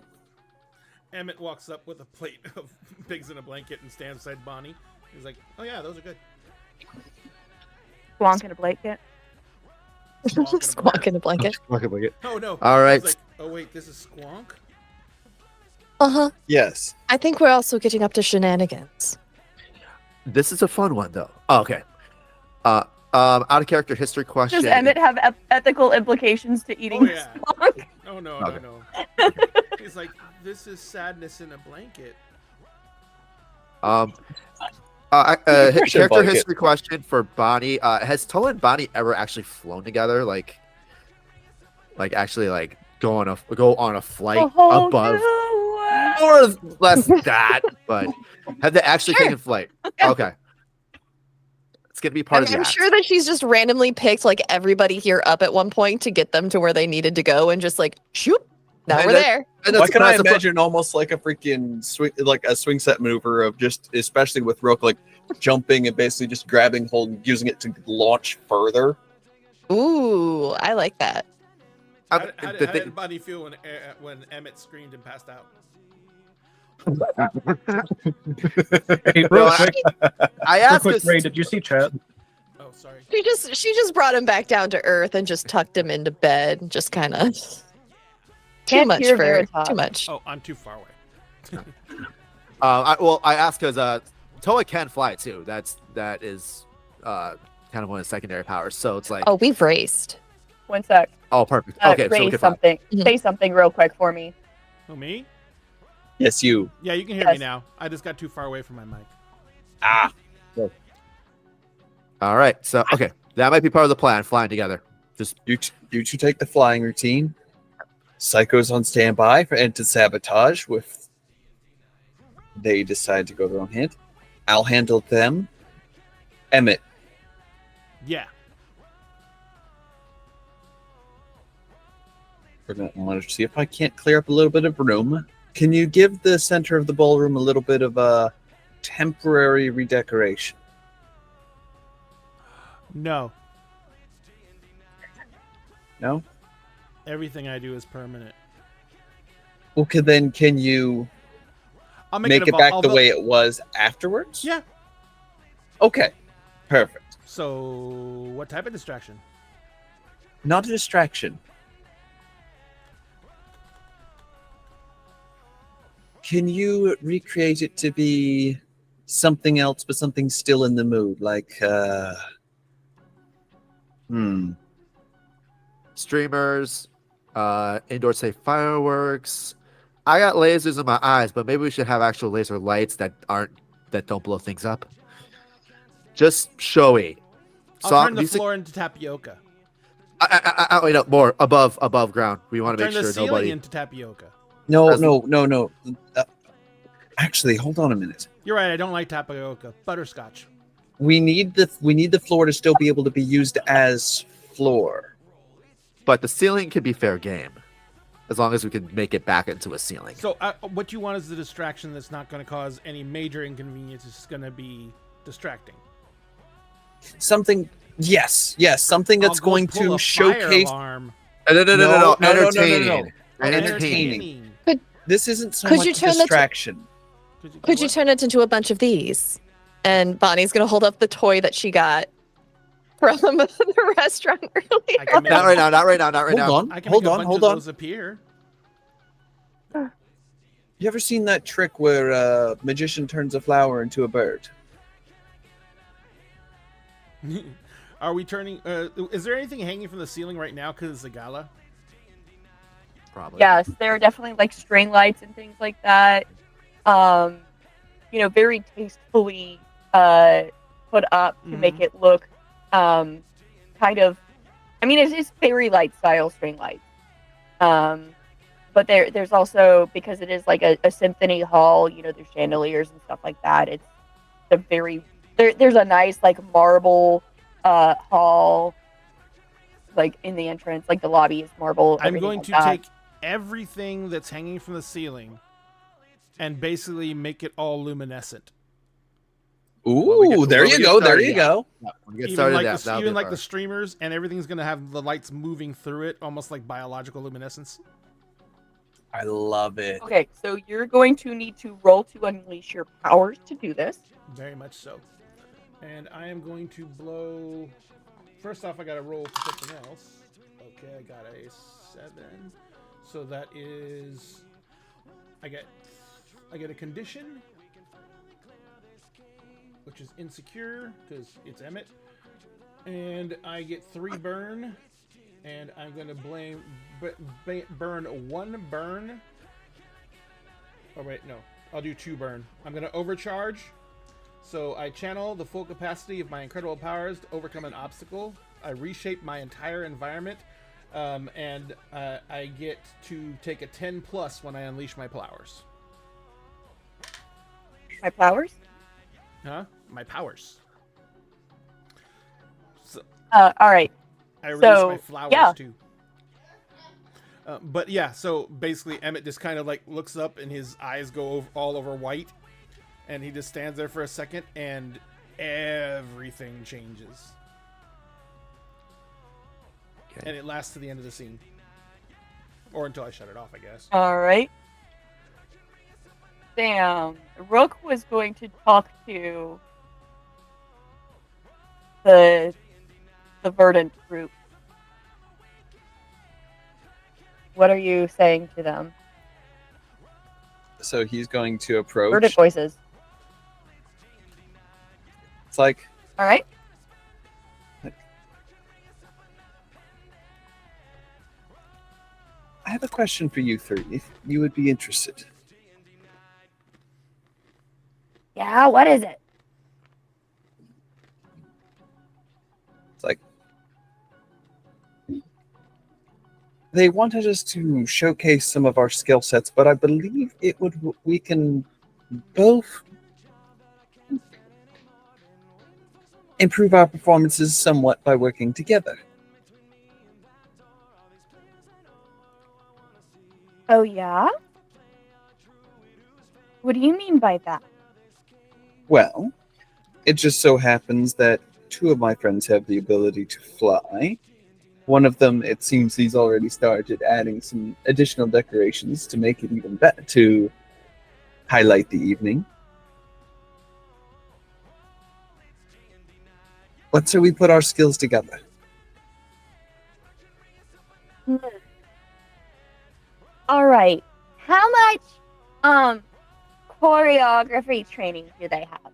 Emmett walks up with a plate of pigs in a blanket and stands beside Bonnie. He's like, "Oh yeah, those are good." Squonk in a blanket. Squawk in a blanket. Oh no! All I right. was like, oh wait, this is Squonk. Uh-huh. Yes. I think we're also getting up to shenanigans. This is a fun one though. Oh, okay. Out of character history question. Does Emmett have ethical implications to eating Oh, yeah. squonk? Oh no, Okay. no. He's like, this is sadness in a blanket. Character blanket. history question for Bonnie. Has Tola and Bonnie ever actually flown together? Like actually like go on a flight A whole above? new More or less that, but have they actually Sure. taken flight? Okay. It's gonna be part of the I'm act. sure that she's just randomly picked like everybody here up at one point to get them to where they needed to go, and just like shoot, now And we're that- there. And Why that's can I surprise- imagine almost like a freaking swing, like a swing set maneuver of just, especially with Rook, like jumping and basically just grabbing hold and using it to launch further? Ooh, I like that. How, I'm- how, the how thing- did Buddy feel when Emmett screamed and passed out? Hey, No, real quick, I real asked quick, this. Ray, did you see chat? Oh, sorry. She just brought him back down to earth and just tucked him into bed, just kind of too Can't much hear for Veritas. too much. Oh, I'm too far away. I asked because Toa can fly too. That is kind of one of the secondary powers. So it's like, Oh, we've raced. 1 sec. oh, perfect. Okay, so we Ray, can fly. something. Mhm. Say something real quick for me. Who, me? Yes, you. Yeah, you can hear me Yes. now. I just got too far away from my mic. Ah, All right. So okay, that might be part of the plan. Flying together. Just you two take the flying routine. Psycho's on standby for anti-sabotage if they decide to go their own hint. I'll handle them. Emmett, Yeah. we're going to want to see if I can't clear up a little bit of room. Can you give the center of the ballroom a little bit of a temporary redecoration? No. No? Everything I do is permanent. Okay, then can you I'll make it back the way it was afterwards? Yeah. Okay, perfect. So, what type of distraction? Not a distraction. Can you recreate it to be something else, but something still in the mood? Like, streamers, indoor safe fireworks. I got lasers in my eyes, but maybe we should have actual laser lights that don't blow things up. Just showy. I'll turn the music- floor into tapioca. Wait, no, more above ground. We want to Turn make the sure ceiling nobody. into tapioca. no, As- no. Actually, hold on a minute. You're right. I don't like tapioca. Butterscotch. We need the floor to still be able to be used as floor. But the ceiling can be fair game, as long as we can make it back into a ceiling. So, what you want is the distraction that's not going to cause any major inconvenience. It's just going to be distracting. Something, yes, something that's I'll go going pull to a fire showcase. alarm. No. No. Entertaining. Entertaining. This isn't so Could much you a turn the t- distraction. Could you turn it into a bunch of these? And Bonnie's gonna hold up the toy that she got from the restaurant I earlier. can make Not right now. Not right now. Not right now. I can Hold make a on, bunch hold of on. those appear. You ever seen that trick where a magician turns a flower into a bird? Are we turning? Is there anything hanging from the ceiling right now because it's a gala? Probably. Yes, there are definitely like string lights and things like that. Very tastefully put up to make it look kind of. I mean, it's fairy light style string lights. But there's also, because it is like a symphony hall, there's chandeliers and stuff like that. It's a very there's a nice like marble hall, like in the entrance, like the lobby is marble. I'm everything going like to that. take everything that's hanging from the ceiling and basically make it all luminescent. Ooh, there when we you get go. There started, you yeah. go. When we get Even started, like, that, that'll be even like fun. the streamers, and everything's going to have the lights moving through it, almost like biological luminescence. I love it. Okay, so you're going to need to roll to unleash your powers to do this. Very much so. And I am going to blow. First off, I got to roll for something else. Okay, I got a 7. So that is. I get a condition, which is insecure because it's Emmett, and I get 3 burn, and I'm gonna burn 1 burn. Oh wait, no, I'll do 2 burn. I'm gonna overcharge, so I channel the full capacity of my incredible powers to overcome an obstacle. I reshape my entire environment, and I get to take a 10+ when I unleash my powers. my flowers? Huh? My powers. So, All right. I released my So, flowers yeah. too. But yeah, so basically Emmett just kind of like looks up and his eyes go all over white, and he just stands there for a second and everything changes. Okay. And it lasts to the end of the scene. Or until I shut it off, I guess. All right. Sam, Rook was going to talk to the Verdant group. What are you saying to them? So he's going to approach. Verdant voices. It's like, All right. I have a question for you three, if you would be interested. Yeah, what is it? It's like, they wanted us to showcase some of our skill sets, but I believe we can both improve our performances somewhat by working together. Oh, yeah? What do you mean by that? Well, it just so happens that two of my friends have the ability to fly. One of them, it seems he's already started adding some additional decorations to make it even better, to highlight the evening. What say we put our skills together? All right. How much choreography training do they have?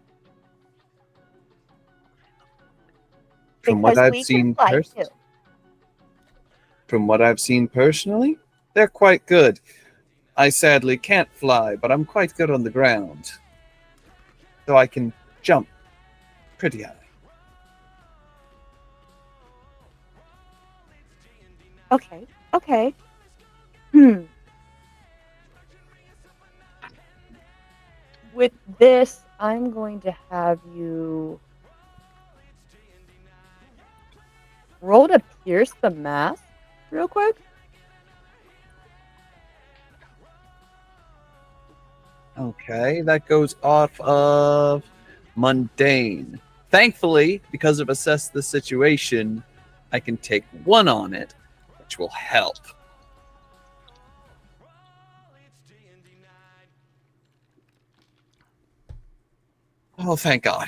From what Because I've we seen, can fly too. from what I've seen personally, they're quite good. I sadly can't fly, but I'm quite good on the ground, so I can jump pretty high. Okay. Okay. Hmm. With this, I'm going to have you roll to pierce the mask real quick. Okay, that goes off of mundane. Thankfully, because of assess the situation, I can take one on it, which will help. Oh, thank God.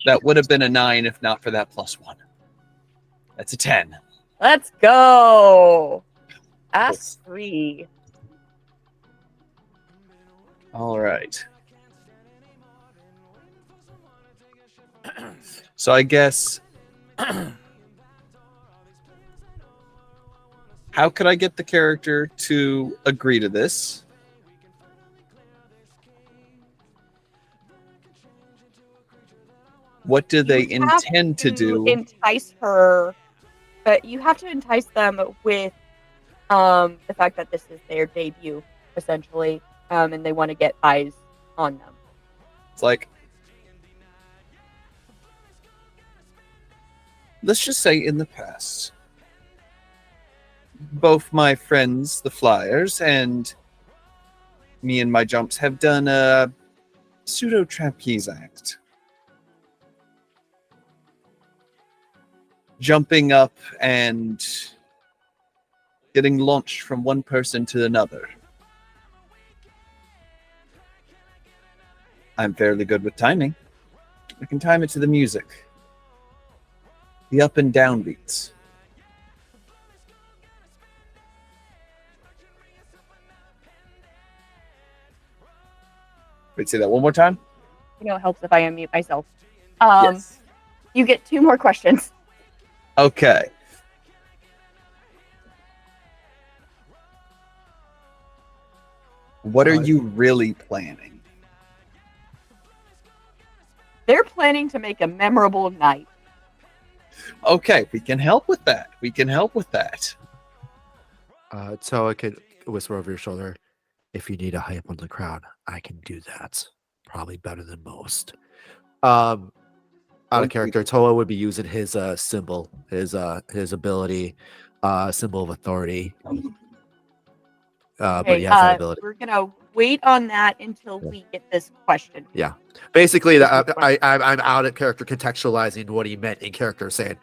That would have been a 9 if not for that +1. That's a 10. Let's go. Ask 3. All right. So I guess, how could I get the character to agree to this? What do they You have intend to do? Entice her, but you have to entice them with the fact that this is their debut, essentially, and they want to get eyes on them. It's like, let's just say in the past, both my friends, the Flyers, and me and my jumps have done a pseudo trapeze act. Jumping up and getting launched from one person to another. I'm fairly good with timing. I can time it to the music. The up and down beats. Wait, say that one more time? You know, it helps if I unmute myself. Yes. You get 2 more questions. Okay. What are you really planning? They're planning to make a memorable night. Okay, we can help with that. We can help with that. So I could whisper over your shoulder. if you need a hype on the crowd, I can do that. Probably better than most. Out of character, Toa would be using his symbol, his ability, symbol of authority. But he has that ability. We're gonna wait on that until we get this question. Yeah. Basically, I'm out of character contextualizing what he meant in character, saying,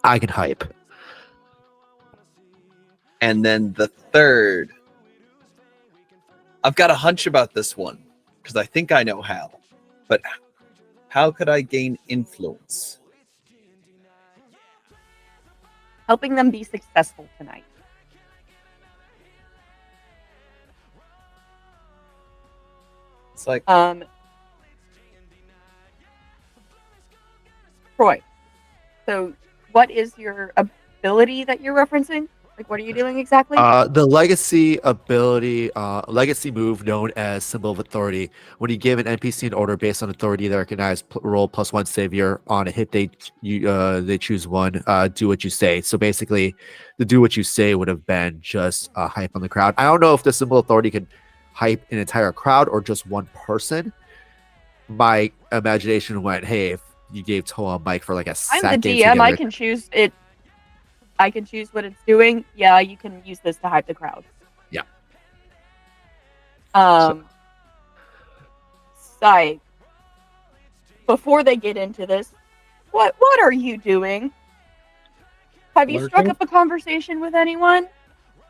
I can hype. And then the third, I've got a hunch about this one because I think I know how. But how could I gain influence? Helping them be successful tonight. It's like, Troy. So, what is your ability that you're referencing? Like, what are you doing exactly? The legacy ability, legacy move known as symbol of authority. When you give an NPC an order based on authority, they recognize roll +1 savior. On a hit, they choose one. Do what you say. So basically, the do what you say would have been just hype on the crowd. I don't know if the symbol authority can hype an entire crowd or just one person. My imagination went, hey, if you gave Toa a mic for like a second, I'm the DM. I can choose it. I can choose what it's doing. Yeah, you can use this to hype the crowd. Yeah. Psych. Before they get into this, what are you doing? Have you struck Lurking? up a conversation with anyone?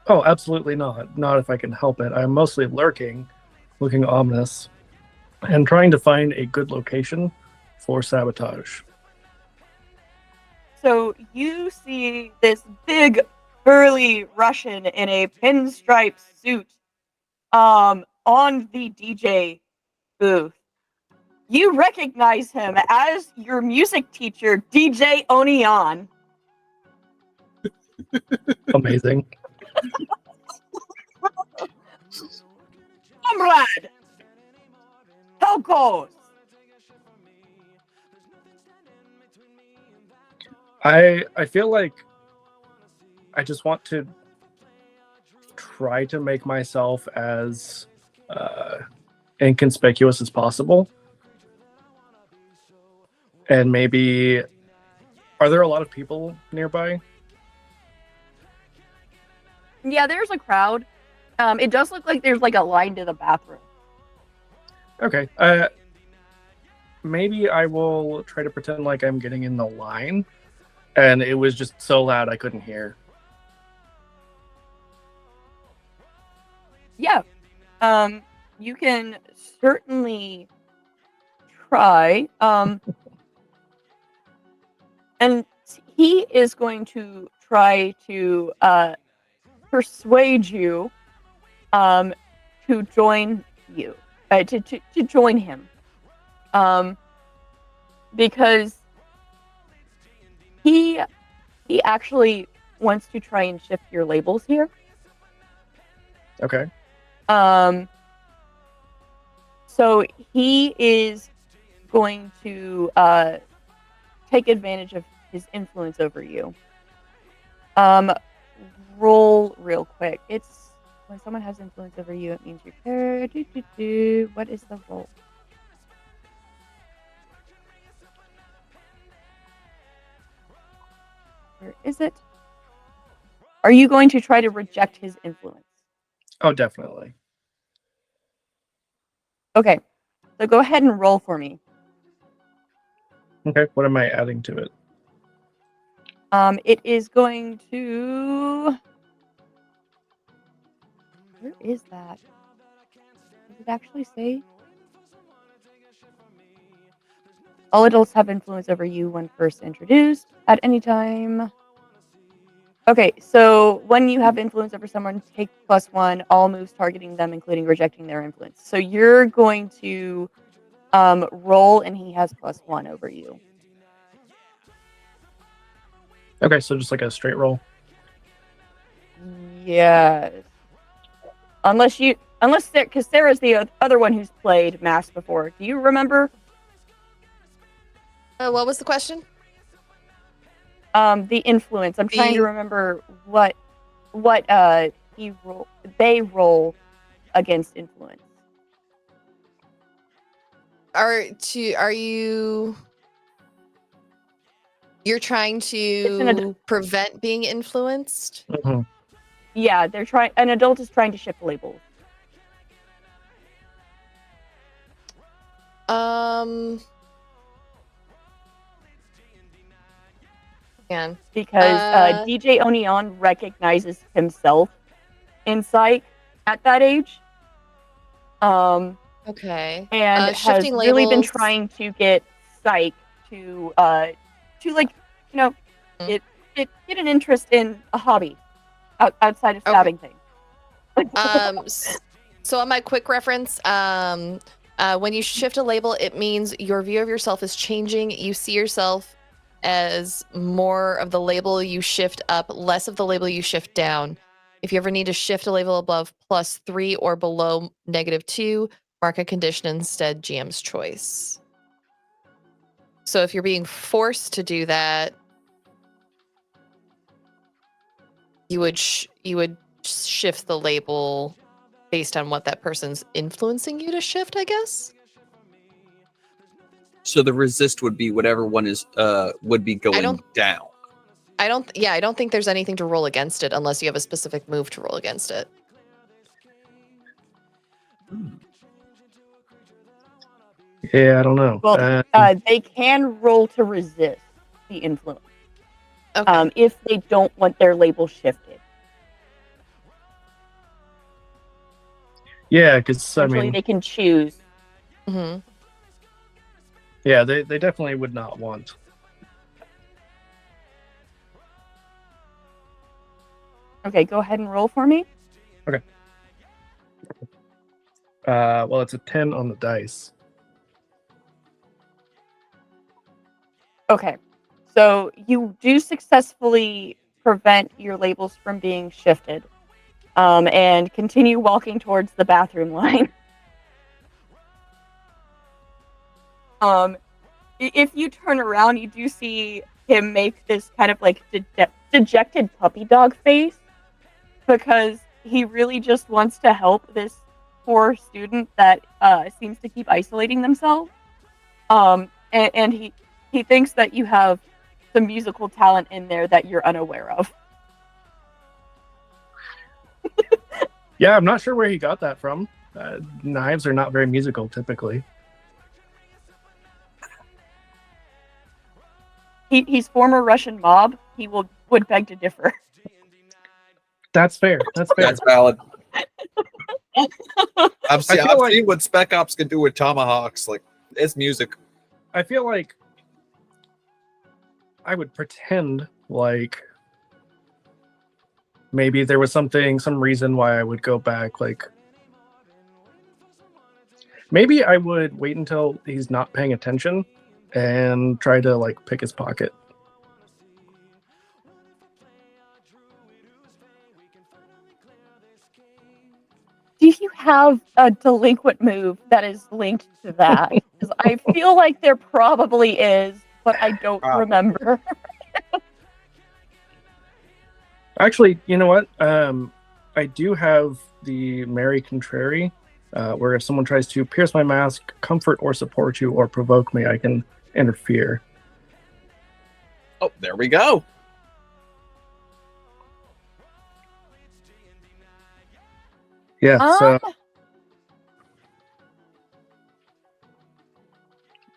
Oh, absolutely not. Not if I can help it. I'm mostly lurking, looking ominous, and trying to find a good location for sabotage. So you see this big, burly Russian in a pinstripe suit on the DJ booth. You recognize him as your music teacher, DJ Onion. Amazing. Comrade! How goes? I feel like I just want to try to make myself as inconspicuous as possible. And maybe, are there a lot of people nearby? Yeah, there's a crowd. It does look like there's like a line to the bathroom. Okay. Maybe I will try to pretend like I'm getting in the line, and it was just so loud I couldn't hear. Yeah. You can certainly try. And he is going to try to persuade you to join you, to join him, because he actually wants to try and shift your labels here. Okay. So he is going to take advantage of his influence over you. Roll real quick. It's when someone has influence over you, it means you're care. What is the roll? Where is it? Are you going to try to reject his influence? Oh, definitely. Okay. So go ahead and roll for me. Okay. What am I adding to it? It is going to... Where is that? Does it actually say? All adults have influence over you when first introduced at any time. Okay, so when you have influence over someone, take +1, all moves targeting them, including rejecting their influence. So you're going to roll, and he has +1 over you. Okay, so just like a straight roll. Yes. Unless because Sarah's the other one who's played Mass before. Do you remember? What was the question? The influence. I'm trying to remember what they roll against influence. Are you? You're trying an to prevent being influenced? Mhm. Yeah, they're trying. An adult is trying to shift labels. Man. Because DJ Onion recognizes himself in Psych at that age. Okay. And has Shifting really been labels. trying to get Psych to like, you know, Hmm. get an interest in a hobby outside of Okay. stabbing things. So on my quick reference, when you shift a label, it means your view of yourself is changing. You see yourself as more of the label you shift up, less of the label you shift down. If you ever need to shift a label above +3 or below -2, mark a condition instead, GM's choice. So if you're being forced to do that, you would shift the label based on what that person's influencing you to shift, I guess. So the resist would be whatever one is would be going down. I don't think there's anything to roll against it unless you have a specific move to roll against it. Yeah, I don't know. Well, they can roll to resist the influence. Okay. If they don't want their label shifted. Yeah, because I Essentially, mean, they can choose. Mm-hmm. yeah, they definitely would not want. Okay, go ahead and roll for me. Well, it's a 10 on the dice. Okay, so you do successfully prevent your labels from being shifted, and continue walking towards the bathroom line. If you turn around, you do see him make this kind of like dejected puppy dog face, because he really just wants to help this poor student that seems to keep isolating themselves. And he thinks that you have some musical talent in there that you're unaware of. Yeah, I'm not sure where he got that from. Knives are not very musical typically. He's former Russian mob. He would beg to differ. That's fair. That's fair. That's valid. I've I feel like- seen what Spec Ops can do with tomahawks. Like, it's music. I feel like I would pretend like maybe there was some reason why I would go back. Like, maybe I would wait until he's not paying attention and try to like pick his pocket. Do you have a delinquent move that is linked to that? Because I feel like there probably is, but I don't remember. Actually, you know what? I do have the Mary Contrary, where if someone tries to pierce my mask, comfort or support you, or provoke me, I can interfere. Oh, there we go. Yeah, so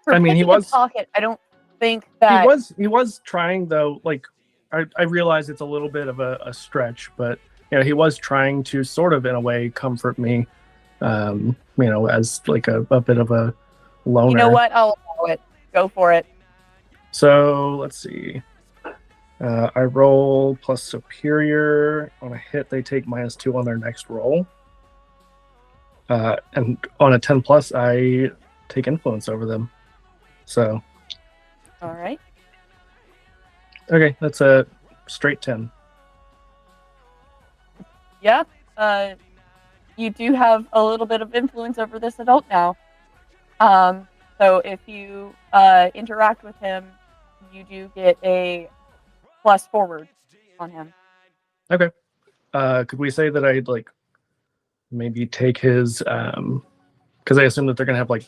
For I mean, he picking a was- pocket. I don't think that he was trying though. Like, I realize it's a little bit of a stretch, but you know, he was trying to sort of in a way comfort me, you know, as like a bit of a loner. You know what? I'll allow it. Go for it. So let's see. I roll plus superior. On a hit, they take -2 on their next roll. And on a 10 plus, I take influence over them. So, All right. okay, that's a straight 10. Yeah. You do have a little bit of influence over this adult now. So if you interact with him, you do get a plus forward on him. Okay. Could we say that I'd like maybe take his because I assume that they're gonna have like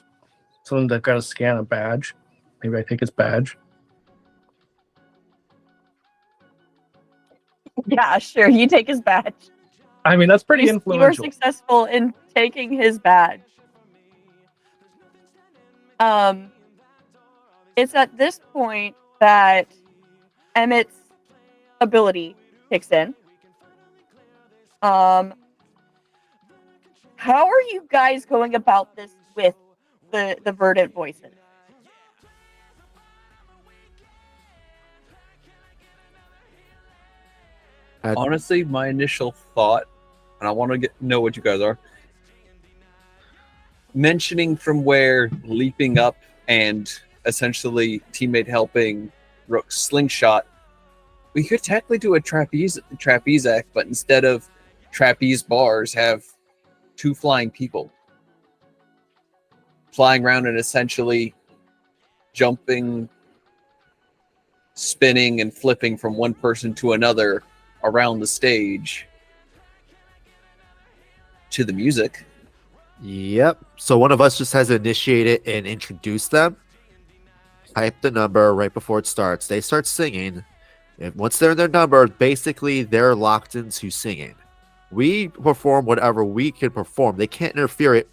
something that's got to scan a badge. Maybe I take his badge. Yeah, sure. You take his badge. I mean, that's pretty You are influential. successful in taking his badge. It's at this point that Emmett's ability kicks in. How are you guys going about this with the verdant voices? Honestly, my initial thought, and I want to know what you guys are, mentioning from where leaping up and essentially teammate helping Rook's slingshot, we could technically do a trapeze act, but instead of trapeze bars, have 2 flying people flying around and essentially jumping, spinning, and flipping from one person to another around the stage to the music. Yep. So one of us just has to initiate it and introduce them. Type the number right before it starts. They start singing. And once they're in their number, basically they're locked into singing. We perform whatever we can perform. They can't interfere.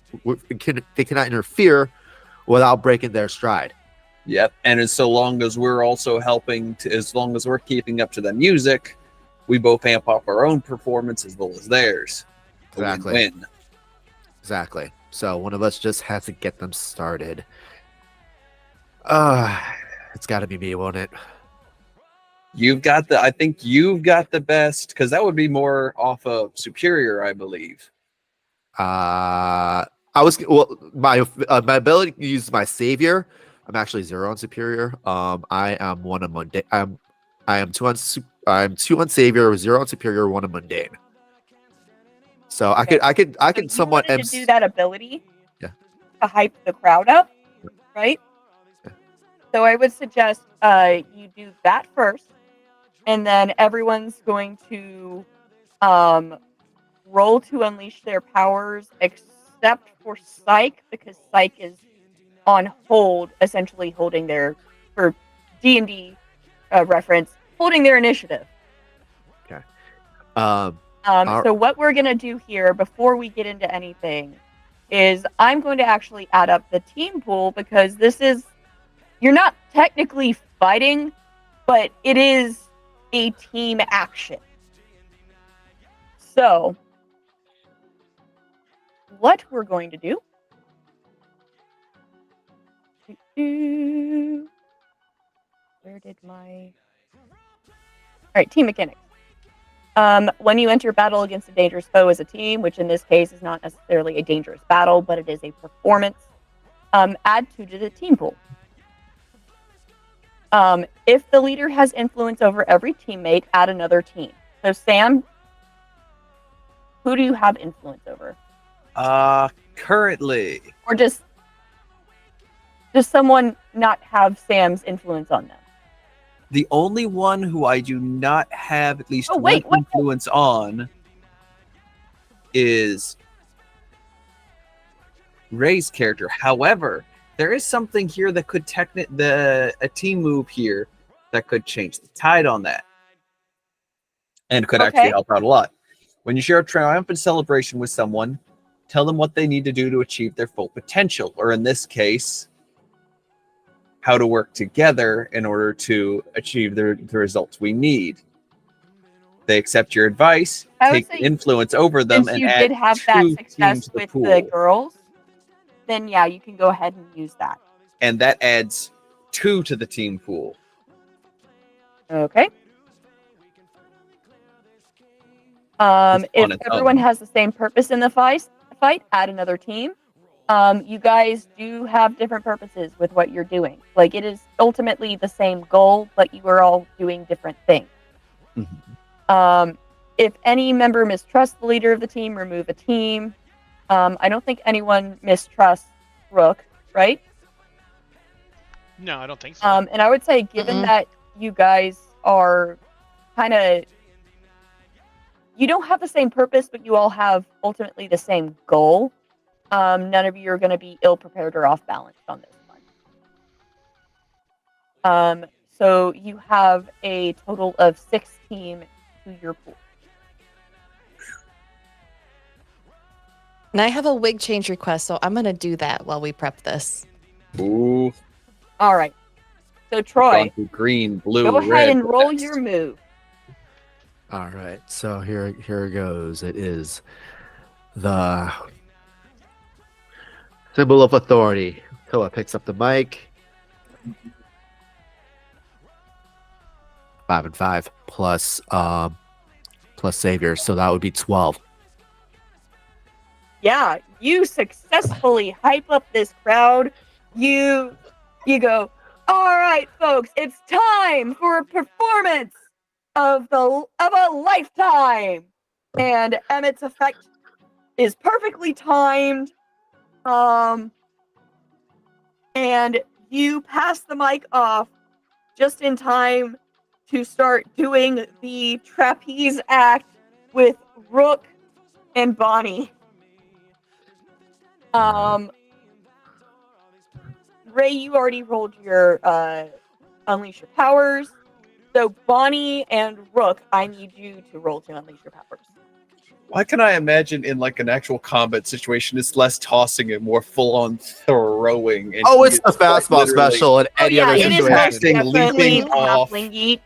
They cannot interfere without breaking their stride. Yep. And as so long as we're also helping to, as long as we're keeping up to the music, we both amp up our own performance as well as theirs. Exactly. Win. Exactly. So one of us just has to get them started. It's got to be me, won't it? I think you've got the best, because that would be more off of Superior, I believe. My ability to use my savior. I'm actually 0 on Superior. I am 1 on Mundane. I'm 2 on Savior, 0 on Superior, 1 on Mundane. So Okay. I could So somewhat you wanted to do that ability, Yeah. to hype the crowd up, right? Yeah. So I would suggest you do that first, and then everyone's going to roll to unleash their powers, except for Psych, because Psych is on hold, essentially holding their, for D&D reference, holding their initiative. Okay. So what we're gonna do here before we get into anything is I'm going to actually add up the team pool, because this is, you're not technically fighting, but it is a team action. So what we're going to do, where did my, all right, team mechanics. When you enter battle against a dangerous foe as a team, which in this case is not necessarily a dangerous battle, but it is a performance, add 2 to the team pool. If the leader has influence over every teammate, add another team. So Sam, who do you have influence over? Currently, Or does someone not have Sam's influence on them? the only one who I do not have at least wait. one influence on is Ray's character. However, there is something here that could a team move here that could change the tide on that, and could actually help out a lot. When you share a triumphant celebration with someone, tell them what they need to do to achieve their full potential, or in this case, how to work together in order to achieve the results we need. They accept your advice, take influence over them, since and you add did have that 2 success teams to the with pool. the girls, then yeah, you can go ahead and use that. And that adds 2 to the team pool. Okay. If everyone has the same purpose in the fight, add another team. You guys do have different purposes with what you're doing. Like, it is ultimately the same goal, but you are all doing different things. Mm-hmm. If any member mistrusts the leader of the team, remove a team. I don't think anyone mistrusts Rook, right? No, I don't think so. And I would say, given that you guys are kind of you don't have the same purpose, but you all have ultimately the same goal. None of you are going to be ill prepared or off balance on this one. So you have a total of 6 team to your pool. And I have a wig change request, so I'm gonna do that while we prep this. Ooh. All right. So Troy, Gone to green, blue, go ahead red. and roll next. your move. All right, so here it goes. It is the symbol of authority. Koa picks up the mic. 5 and 5 plus savior, so that would be 12. Yeah, you successfully hype up this crowd. You go, all right, folks, it's time for a performance of a lifetime. And Emmett's effect is perfectly timed. And you pass the mic off just in time to start doing the trapeze act with Rook and Bonnie. Ray, you already rolled your unleash your powers. So Bonnie and Rook, I need you to roll to unleash your powers. Why can I imagine in like an actual combat situation, it's less tossing and more full-on throwing? And Oh, it's the like, fastball literally- special in any other it is most Casting, situation. definitely leaping the off. halfling yeet.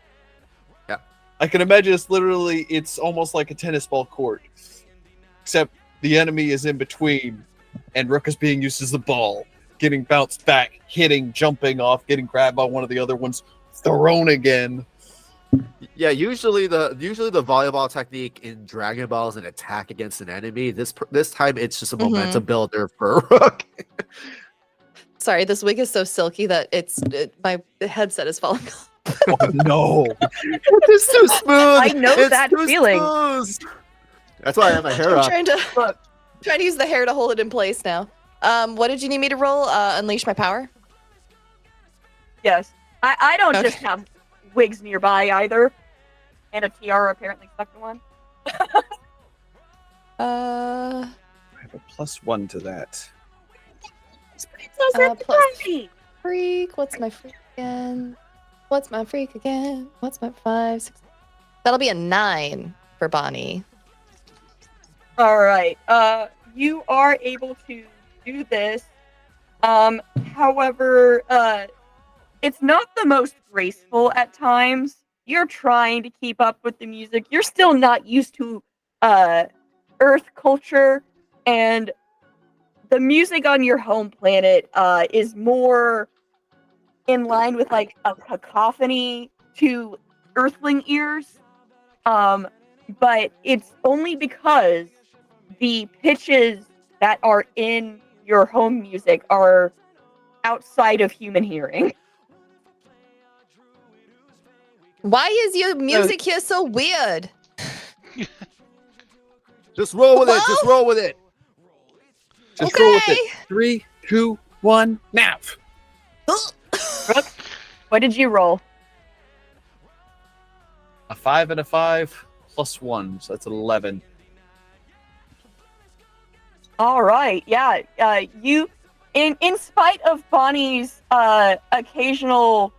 I can imagine it's almost like a tennis ball court, except the enemy is in between, and Rook is being used as the ball, getting bounced back, hitting, jumping off, getting grabbed by one of the other ones, thrown again. Yeah, usually the volleyball technique in Dragon Ball is an attack against an enemy. This time it's just a momentum builder for Rook. Sorry, this wig is so silky that my headset is falling off. Oh no! It's too smooth. I know It's that too feeling. smooth. That's why I have my hair I'm up. trying to use the hair to hold it in place now. What did you need me to roll? Unleash my power? Yes. I don't Okay. just have wigs nearby either. And a tiara apparently stuck to one. I have a +1 to that. Plus freak. What's my freak again? What's my freak again? What's my 5, 6? That'll be a 9 for Bonnie. All right. You are able to do this. However, it's not the most graceful at times. You're trying to keep up with the music. You're still not used to Earth culture, and the music on your home planet is more in line with like a cacophony to Earthling ears. But it's only because the pitches that are in your home music are outside of human hearing. Why is your music here so weird? Just roll with it. Hello? Just roll with it. Just roll with Okay. it. 3, 2, 1, now. What did you roll? A 5 and a 5 +1, so that's 11. All right. Yeah. You, in spite of Bonnie's occasional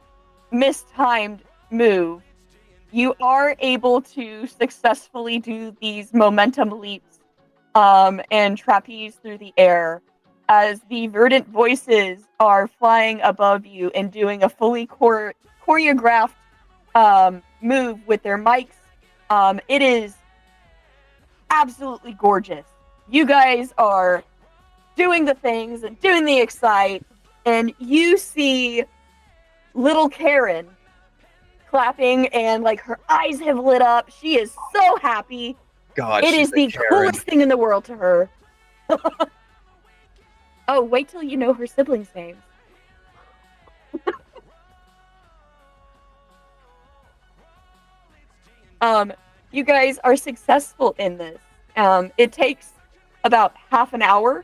mistimed move, you are able to successfully do these momentum leaps and trapeze through the air as the verdant voices are flying above you and doing a fully choreographed move with their mics. It is absolutely gorgeous. You guys are doing the things and doing the excite, and you see little Karen clapping, and like her eyes have lit up. She is so happy. God, It she's is a the Karen. coolest thing in the world to her. Oh, wait till you know her siblings' names. You guys are successful in this. It takes about half an hour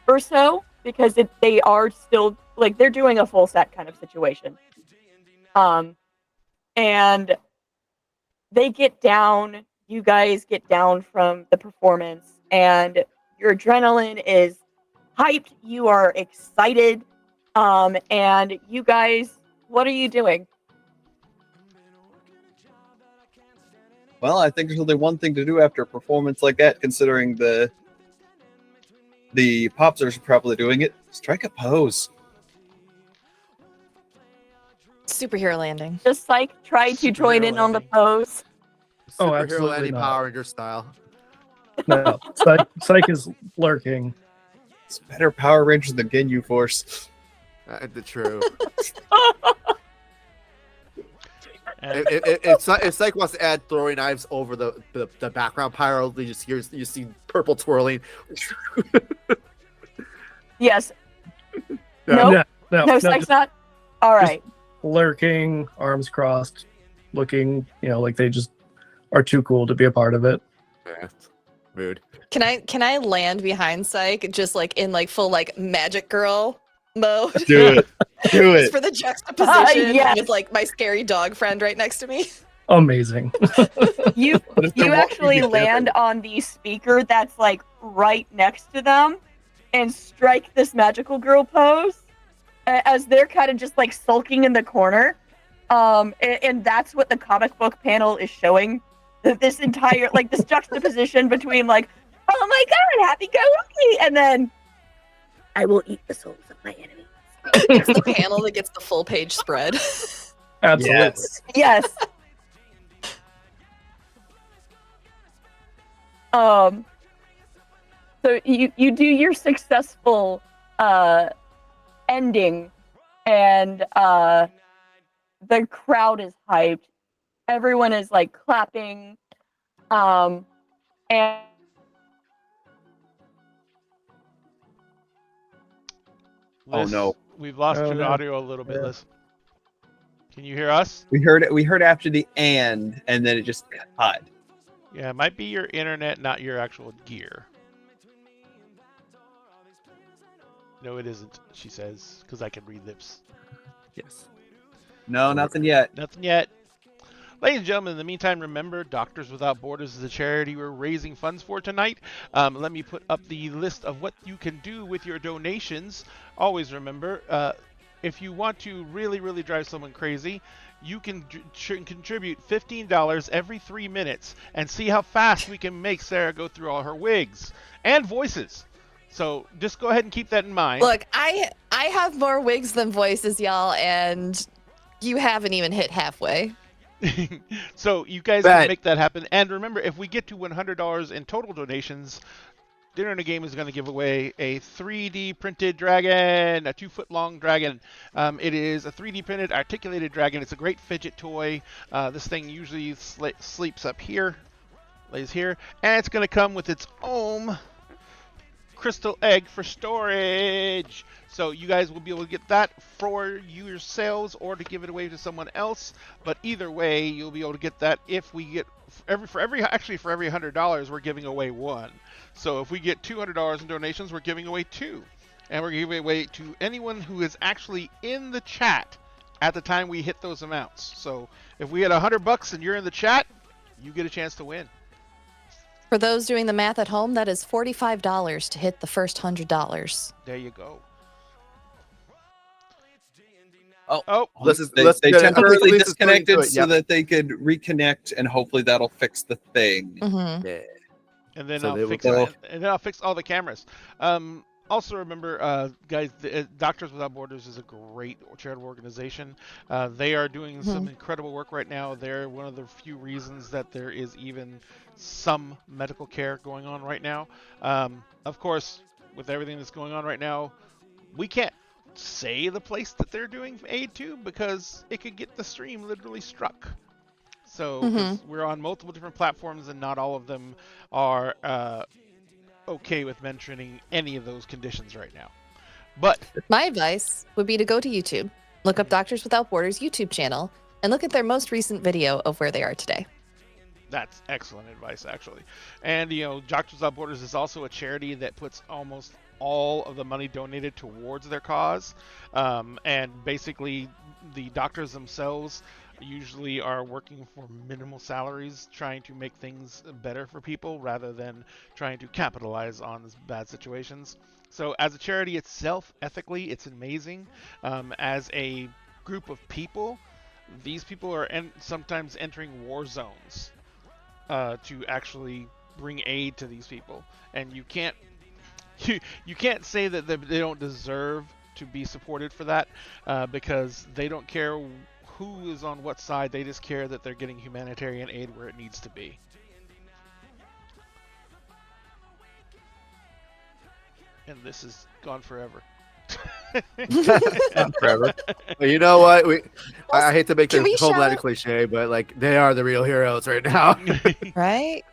or so because they are still like they're doing a full set kind of situation. And they get down you guys get down from the performance, and your adrenaline is hyped. You are excited, and you guys, what are you doing? Well, I think there's only one thing to do after a performance like that, considering the popsters are probably doing it. Strike a pose. Superhero landing. Does Psych try to join Superhero in on the landing. pose? Oh, Superhero absolutely landing not. Power Ranger style. No, Psych is lurking. It's better Power Rangers than Ginyu Force. The true. And If Psych wants to add throwing knives over the background pyro, you see purple twirling. Yes. No. No, No, Psych's just not. All right. lurking, arms crossed, looking, like they just are too cool to be a part of it. Yeah. Mood. Can I land behind Psych just like in like full like magic girl mode? Do it. Do Just it. for the juxtaposition Yes. with like my scary dog friend right next to me. Amazing. You But if they're you walking actually together- land on the speaker that's like right next to them and strike this magical girl pose as they're kind of just like sulking in the corner. And that's what the comic book panel is showing. This entire like this juxtaposition between like, oh my god, happy go lucky, and then I will eat the souls of my enemies. It's the panel that gets the full page spread. Absolutely. Yes. Yes. So you do your successful ending, and the crowd is hyped. Everyone is like clapping, and Oh, Liz, no. we've lost Oh, your no. audio a little bit, Yeah. Liz. Can you hear us? We heard it. We heard after the and then it just cut. Yeah, it might be your internet, not your actual gear. No, it isn't, she says, because I can read lips. Yes. No, nothing yet. Nothing yet. Ladies and gentlemen, in the meantime, remember, Doctors Without Borders is a charity we're raising funds for tonight. Let me put up the list of what you can do with your donations. Always remember, if you want to really, really drive someone crazy, you can contribute $15 every 3 minutes and see how fast we can make Sarah go through all her wigs and voices. So just go ahead and keep that in mind. Look, I have more wigs than voices, y'all, and you haven't even hit halfway. So you guys Bet. can make that happen. And remember, if we get to $100 in total donations, Dinner in a Game is going to give away a 3D printed dragon, a 2-foot-long dragon. It is a 3D printed articulated dragon. It's a great fidget toy. This thing usually sleeps up here, lays here, and it's going to come with its own crystal egg for storage. So you guys will be able to get that for yourselves or to give it away to someone else. But either way, you'll be able to get that if we get for every $100 we're giving away one. So if we get $200 in donations, we're giving away 2. And we're giving away to anyone who is actually in the chat at the time we hit those amounts. So if we had $100 and you're in the chat, you get a chance to win. For those doing the math at home, that is $45 to hit the first $100. There you go. Oh, Let's they get it. temporarily Lisa's going disconnected to it, so yep. that they could reconnect, and hopefully that'll fix the thing. Mm-hmm. Yeah. And then So they I'll will fix go- and then I'll fix all the cameras. Also remember, guys, Doctors Without Borders is a great charitable organization. They are doing some incredible work right now. They're one of the few reasons that there is even some medical care going on right now. Of course, with everything that's going on right now, we can't say the place that they're doing aid to because it could get the stream literally struck. So 'cause we're on multiple different platforms and not all of them are okay with mentioning any of those conditions right now. But My advice would be to go to YouTube, look up Doctors Without Borders YouTube channel, and look at their most recent video of where they are today. that's excellent advice, actually. And, Doctors Without Borders is also a charity that puts almost all of the money donated towards their cause. And basically, the doctors themselves usually are working for minimal salaries, trying to make things better for people rather than trying to capitalize on these bad situations. So, as a charity itself, ethically, it's amazing. As a group of people, these people are sometimes entering war zones to actually bring aid to these people, and you can't you can't say that they don't deserve to be supported for that because they don't care who is on what side. They just care that they're getting humanitarian aid where it needs to be. And this is gone forever. Forever. But you know what? I hate to make Can the we Homelander shout- cliche, but like they are the real heroes right now. Right?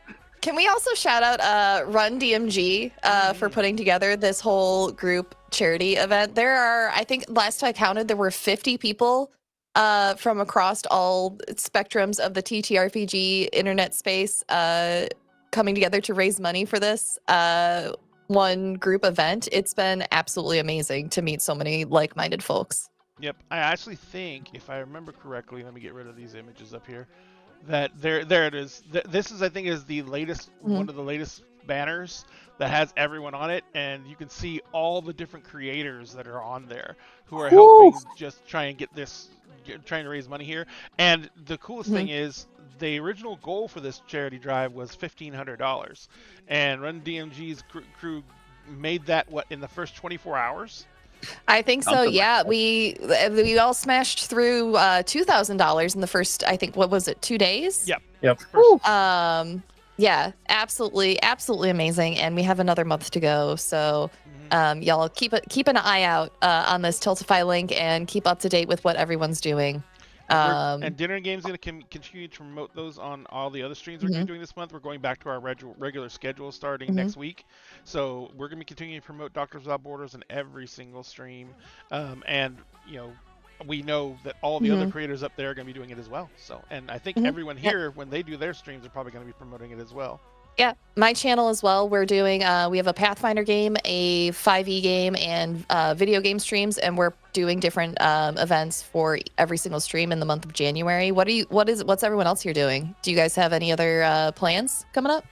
Can we also shout out Run DMG for putting together this whole group charity event? There are, I think last I counted, there were 50 people from across all spectrums of the TTRPG internet space coming together to raise money for this one group event. It's been absolutely amazing to meet so many like-minded folks. Yep, I actually think, if I remember correctly, let me get rid of these images up here. That there it is. This is, I think, is the latest one of the latest banners that has everyone on it, and you can see all the different creators that are on there who are helping just try and get this, trying to raise money here. And the coolest thing is, the original goal for this charity drive was $1,500, and Run DMG's crew made that in the first 24 hours. I think so. Something like Yeah, that. we all smashed through $2,000 in the first, I think, what was it, 2 days? Yep. Yeah, absolutely amazing, and we have another month to go. So, y'all keep an eye out on this Tiltify link and keep up to date with what everyone's doing. And Dinner and Game's going to continue to promote those on all the other streams we're doing this month. We're going back to our regular schedule starting next week. So we're going to be continuing to promote Doctors Without Borders in every single stream. And, we know that all the other creators up there are going to be doing it as well. So, and I think everyone here, when they do their streams, are probably going to be promoting it as well. Yeah, my channel as well. We're doing, we have a Pathfinder game, a 5e game, and video game streams, and we're doing different events for every single stream in the month of January. What's everyone else here doing? Do you guys have any other plans coming up?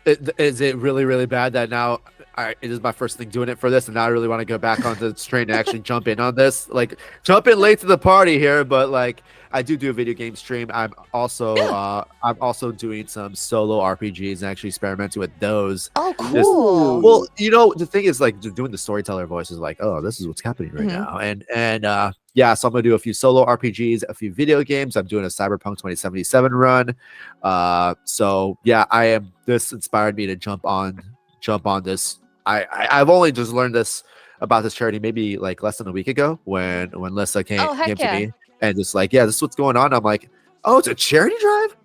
Is it really, really bad that now it is my first thing doing it for this, and now I really want to go back onto the train and actually jump in on this? Like, jump in late to the party here, but like, I do a video game stream. I'm also doing some solo RPGs and actually experimenting with those. Oh, cool. Well, the thing is, like, doing the storyteller voice is like, oh, this is what's happening right now, and yeah, so I'm gonna do a few solo RPGs, a few video games. I'm doing a Cyberpunk 2077 run. So yeah, this inspired me to jump on this. I've only just learned this about this charity maybe like less than a week ago when Lyssa came to me and just like, yeah, this is what's going on. I'm like, oh, it's a charity drive?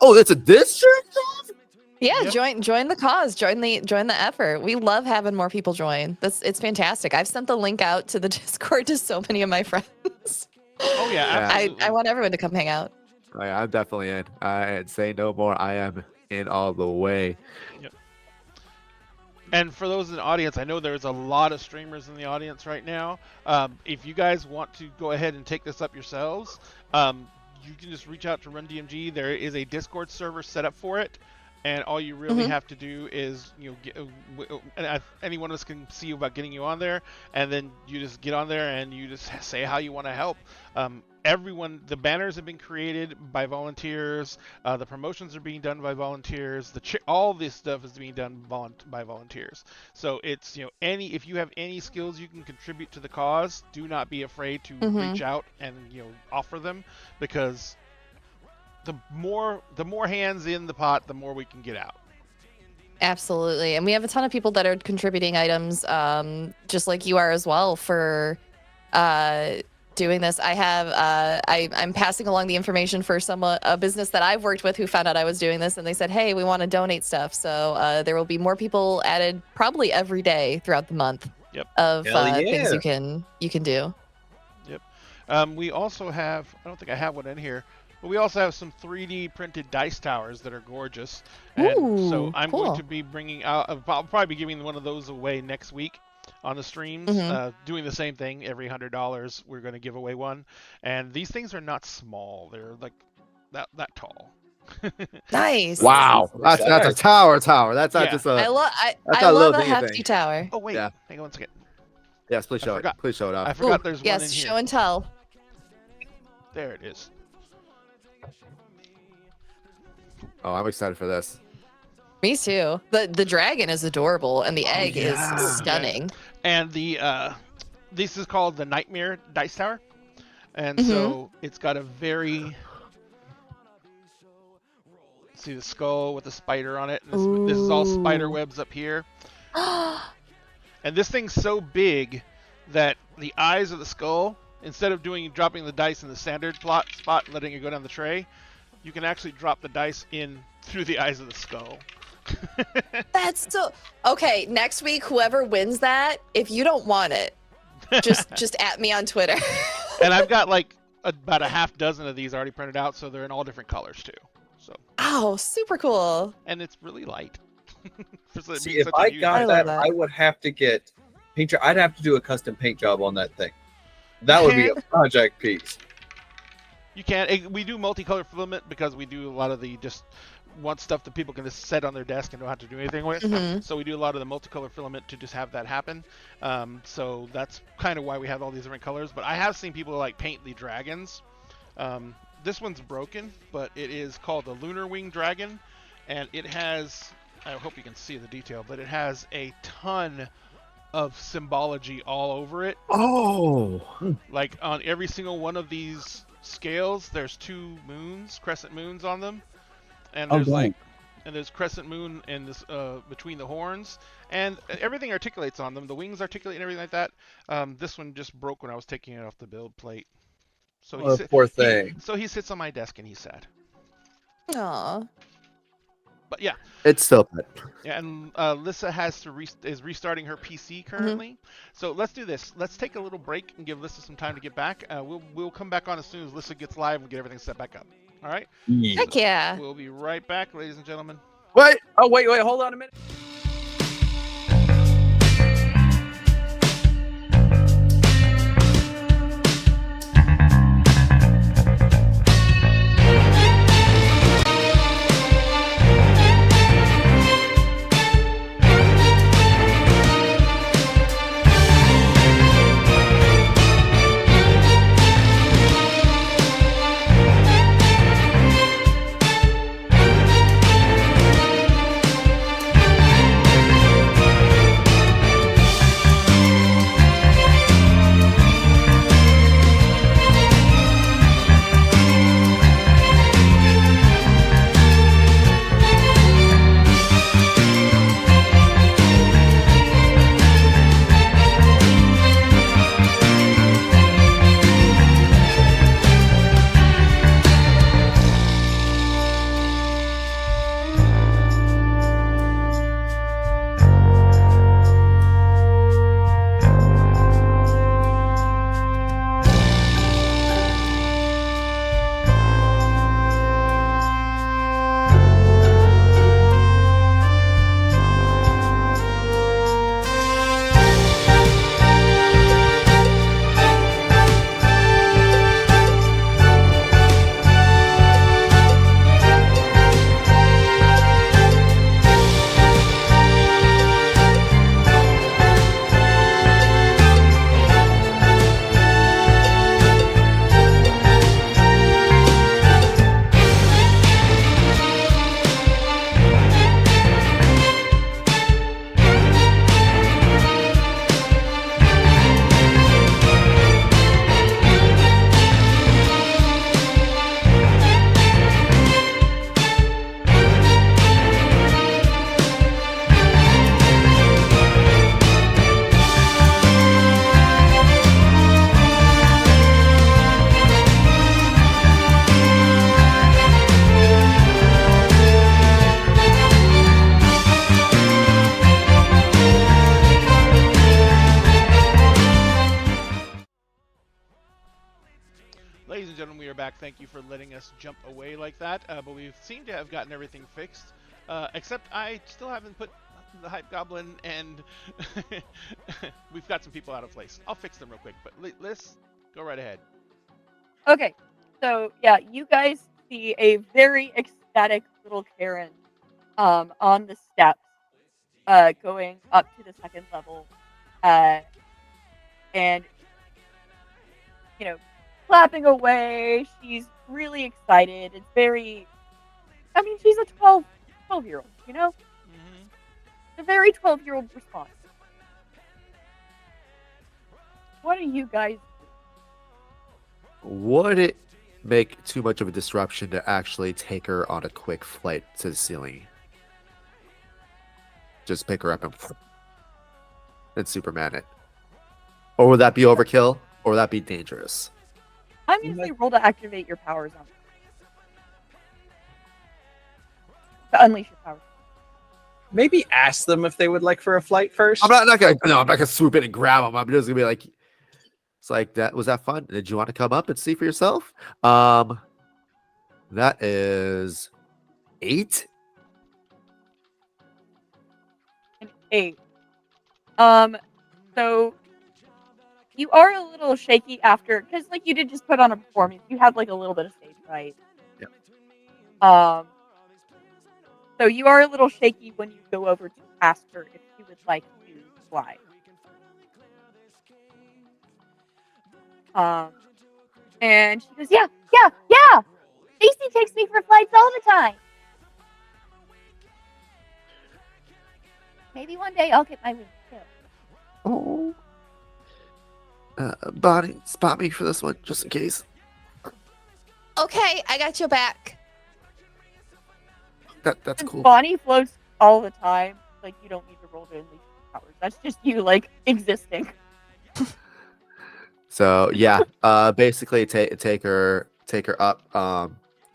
Oh, it's this charity drive? Yeah, join the cause, join the effort. We love having more people join. It's fantastic. I've sent the link out to the Discord to so many of my friends. Oh yeah, absolutely. I want everyone to come hang out. I'm definitely in. And say no more. I am in all the way. Yep. And for those in the audience, I know there's a lot of streamers in the audience right now. If you guys want to go ahead and take this up yourselves, you can just reach out to Run DMG. There is a Discord server set up for it. And all you really have to do is, any one of us can see about getting you on there, and then you just get on there and you just say how you want to help. The banners have been created by volunteers. The promotions are being done by volunteers. All this stuff is being done by volunteers. So it's, if you have any skills you can contribute to the cause, do not be afraid to reach out and offer them, because the more hands in the pot, the more we can get out. Absolutely. And we have a ton of people that are contributing items, just like you are as well, for doing this. I have I'm passing along the information for a business that I've worked with who found out I was doing this, and they said, hey, we want to donate stuff. So there will be more people added probably every day throughout the month of things you can do. Yep. We also have, I don't think I have one in here, but we also have some 3D printed dice towers that are gorgeous. And so I'm going to be bringing out, I'll probably be giving one of those away next week. on the streams, doing the same thing. Every $100, we're going to give away one. And these things are not small. They're like that tall. Nice. Wow, that's a tower. That's not Yeah. just a. I love that's I not a love little a dingy hefty thing. tower. Oh wait, Yeah. hang on one second. Yes, please show it. forgot. Please show it I off. forgot Ooh, there's one yes, in here. show and tell. There it is. Oh, I'm excited for this. Me too. The dragon is adorable, and the egg yeah. is stunning. And this is called the Nightmare Dice Tower, and so it's got a very see the skull with the spider on it. And this is all spider webs up here, and this thing's so big that the eyes of the skull, instead of dropping the dice in the standard spot and letting it go down the tray, you can actually drop the dice in through the eyes of the skull. That's so okay. Next week, whoever wins that, if you don't want it, just at me on Twitter. And I've got like about a half dozen of these already printed out, so they're in all different colors too. So. Oh, super cool. And it's really light. See, if I got that, that, I would have to get paint. I'd have to do a custom paint job on that thing. That would be a project piece. You can. We do multicolor filament because we do a lot of the just want stuff that people can just set on their desk and don't have to do anything with. So we do a lot of the multicolor filament to just have that happen. So that's kind of why we have all these different colors. But I have seen people like paint the dragons. This one's broken, but it is called the Lunar Wing Dragon, and it has, I hope you can see the detail, but it has a ton of symbology all over it. Oh! Like on every single one of these scales, there's 2 moons, crescent moons on them. And there's there's crescent moon in this between the horns, and everything articulates on them. The wings articulate and everything like that. This one just broke when I was taking it off the build plate. So poor thing. So he sits on my desk and he's sad. Aw. But yeah. It's still good. Yeah, and Lyssa is restarting her PC currently. So let's do this. Let's take a little break and give Lyssa some time to get back. We'll come back on as soon as Lyssa gets live and get everything set back up. All right? Heck yeah. We'll be right back, ladies and gentlemen. Wait! Oh, wait, hold on a minute. Ladies and gentlemen, we are back. Thank you for letting us jump away like that. But we seem to have gotten everything fixed. Except I still haven't put the hype goblin, and we've got some people out of place. I'll fix them real quick, but Liz, go right ahead. Okay, so yeah, you guys see a very ecstatic little Karen on the steps going up to the second level, and clapping away. She's really excited. It's very, I mean, she's a 12-year-old, Mm-hmm. a very 12-year-old response. What do you guys do? Would it make too much of a disruption to actually take her on a quick flight to the ceiling? Just pick her up and Superman it. Or would that be overkill? Or would that be dangerous? I'm going to say roll to activate your powers on to unleash your powers. Maybe ask them if they would like for a flight first. I'm not gonna swoop in and grab them. I'm just gonna be like, it's like that. Was that fun? Did you want to come up and see for yourself? That is 8. An 8. So you are a little shaky after, because like you did just put on a performance. You have like a little bit of stage fright. Yeah. So you are a little shaky when you go over to ask her if she would like to fly. And she goes, Yeah. Stacy takes me for flights all the time. Maybe one day I'll get my wings too. Oh. Bonnie, spot me for this one, just in case. Okay, I got your back. That's Since cool. Bonnie floats all the time, like you don't need to roll to unleash your powers. That's just you like existing. So yeah, basically take her up,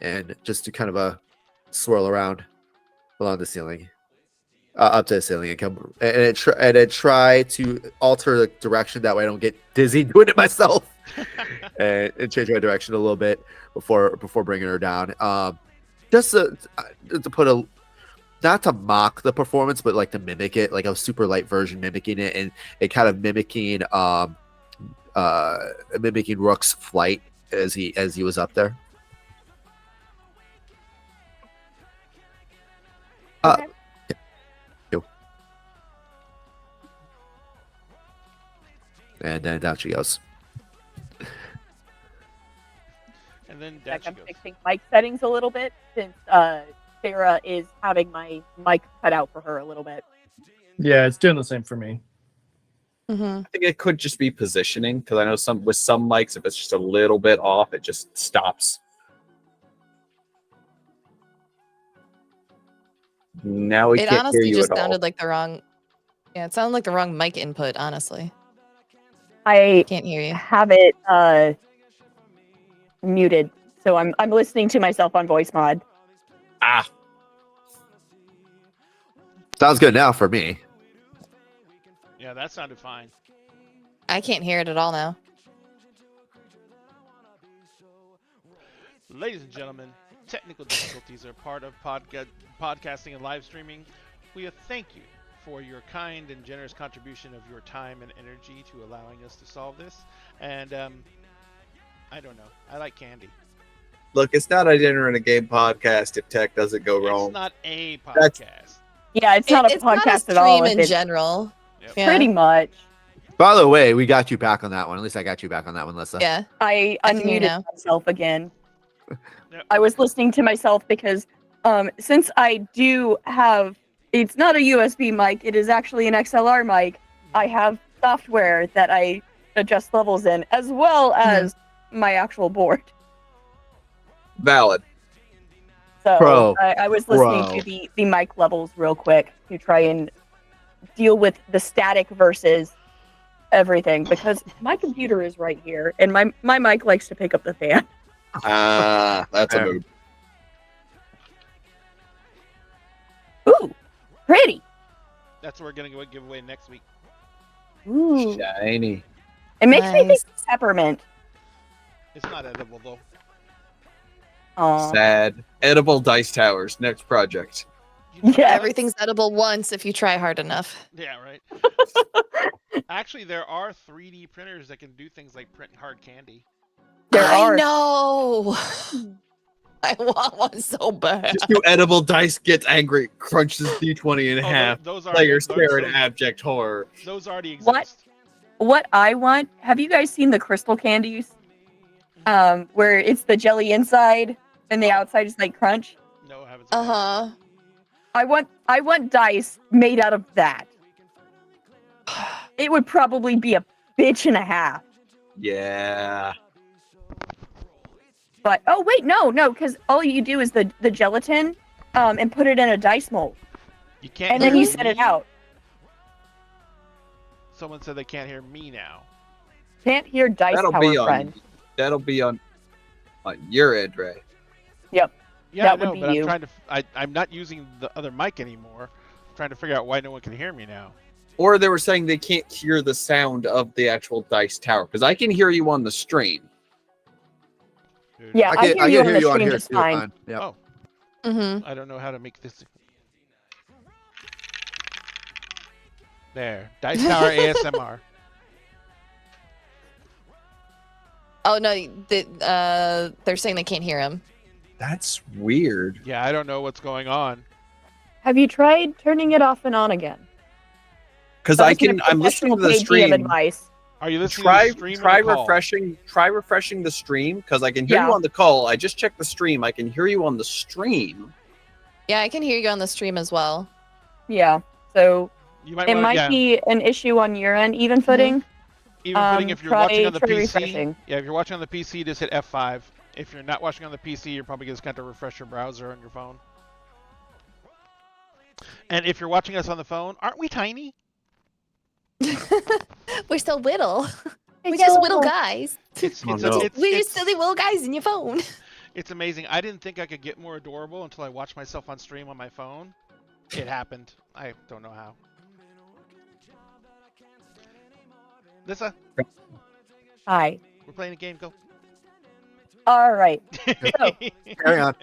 and just to kind of swirl around along the ceiling, up to the ceiling, and come and then try to alter the direction. That way, I don't get dizzy doing it myself, and change my direction a little bit before bringing her down. Just to put not to mock the performance, but like to mimic it, like a super light version mimicking it, and kind of mimicking Rook's flight as he was up there. Okay. Yeah. And then down she goes. And then down she I'm goes. fixing mic settings a little bit since Sarah is having my mic cut out for her a little bit. Yeah, it's doing the same for me. Mm-hmm. I think it could just be positioning, because I know with some mics, if it's just a little bit off, it just stops. Now we It can't hear honestly you just at all. sounded like the wrong. Yeah, it sounded like the wrong mic input. Honestly, I can't hear you. have it muted, so I'm listening to myself on voice mod. Ah, Sounds good now for me. Yeah, that sounded fine. I can't hear it at all now. Ladies and gentlemen, technical difficulties are part of podcasting and live streaming. We thank you for your kind and generous contribution of your time and energy to allowing us to solve this. And I don't know. I like candy. look, it's not a dinner and a game podcast if tech doesn't go It's wrong. not a podcast. That's- Yeah, it's not a It's not a podcast at all. stream if in it's general. Yep. Yeah. Pretty much. By the way, we got you back on that one. At least I got you back on that one, Lyssa. Yeah. I I can hear unmuted now. myself again. Yep. I was listening to myself because since I do have, it's not a USB mic, it is actually an XLR mic. I have software that I adjust levels in, as well as my actual board. Valid. So Bro. I was listening Bro. to the mic levels real quick to try and deal with the static versus everything, because my computer is right here and my mic likes to pick up the fan. Ah, that's a Fair. move. Ooh, pretty. That's what we're going to give away next week. Ooh. Shiny. It makes me think Nice. of peppermint. It's not edible, though. Aw. Sad. Edible dice towers. Next project. Yeah. Everything's edible once if you try hard enough. Yeah, right. Actually, there are 3D printers that can do things like print hard candy. There I are. know. I want one so bad. Just do edible dice, gets angry, crunches D20 in Oh, half. those are Players stare in abject horror. Those already exist. What? What I want, have you guys seen the crystal candies? Where it's the jelly inside and the outside is like crunch? No, I haven't seen that. I want dice made out of that. It would probably be a bitch and a half. Yeah. But oh wait, no, because all you do is the gelatin, and put it in a dice mold, You can't. and then hear you set it me? out. Someone said they can't hear me now. Can't hear dice That'll tower be friend. on your end, Ray. Yeah, That I know, would be but you. I'm trying to. I'm not using the other mic anymore. I'm trying to figure out why no one can hear me now. Or they were saying they can't hear the sound of the actual dice tower because I can hear you on the stream. Dude, Yeah, I can hear you on the you on stream here just too, fine. Yep. Oh. Mm-hmm. I don't know how to make this. There, Dice Tower ASMR. Oh no, they're saying they can't hear him. That's weird. Yeah, I don't know what's going on. Have you tried turning it off and on again? Because That was my I'm listening to the professional KG of stream. advice. Are you listening Try to the stream or the call? try refreshing the stream because I can hear Yeah. you on the call. I just checked the stream. I can hear you on the stream. Yeah, I can hear you on the stream as well. Yeah, so You might it wanna, might yeah, be an issue on your end, even footing. even footing if you're try- watching on the try PC. refreshing. Yeah, if you're watching on the PC, just hit F5. If you're not watching on the PC, you're probably just going to refresh your browser on your phone. And if you're watching us on the phone, aren't we tiny? We're so little. We're just little guys. It's, Oh, it's, no. it's, We're it's, just silly little guys in your phone. it's amazing. I didn't think I could get more adorable until I watched myself on stream on my phone. It happened. I don't know how. Lyssa, Hi. we're playing a game. Go. All right. So, Carry on.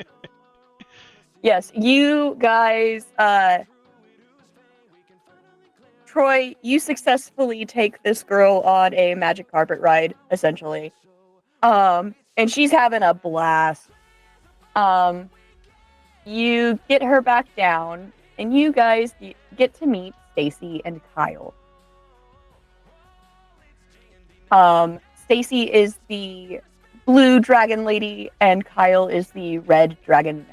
yes, you guys, Troy, you successfully take this girl on a magic carpet ride, essentially. And she's having a blast. You get her back down, and you guys get to meet Stacy and Kyle. Stacy is the blue dragon lady, and Kyle is the red dragon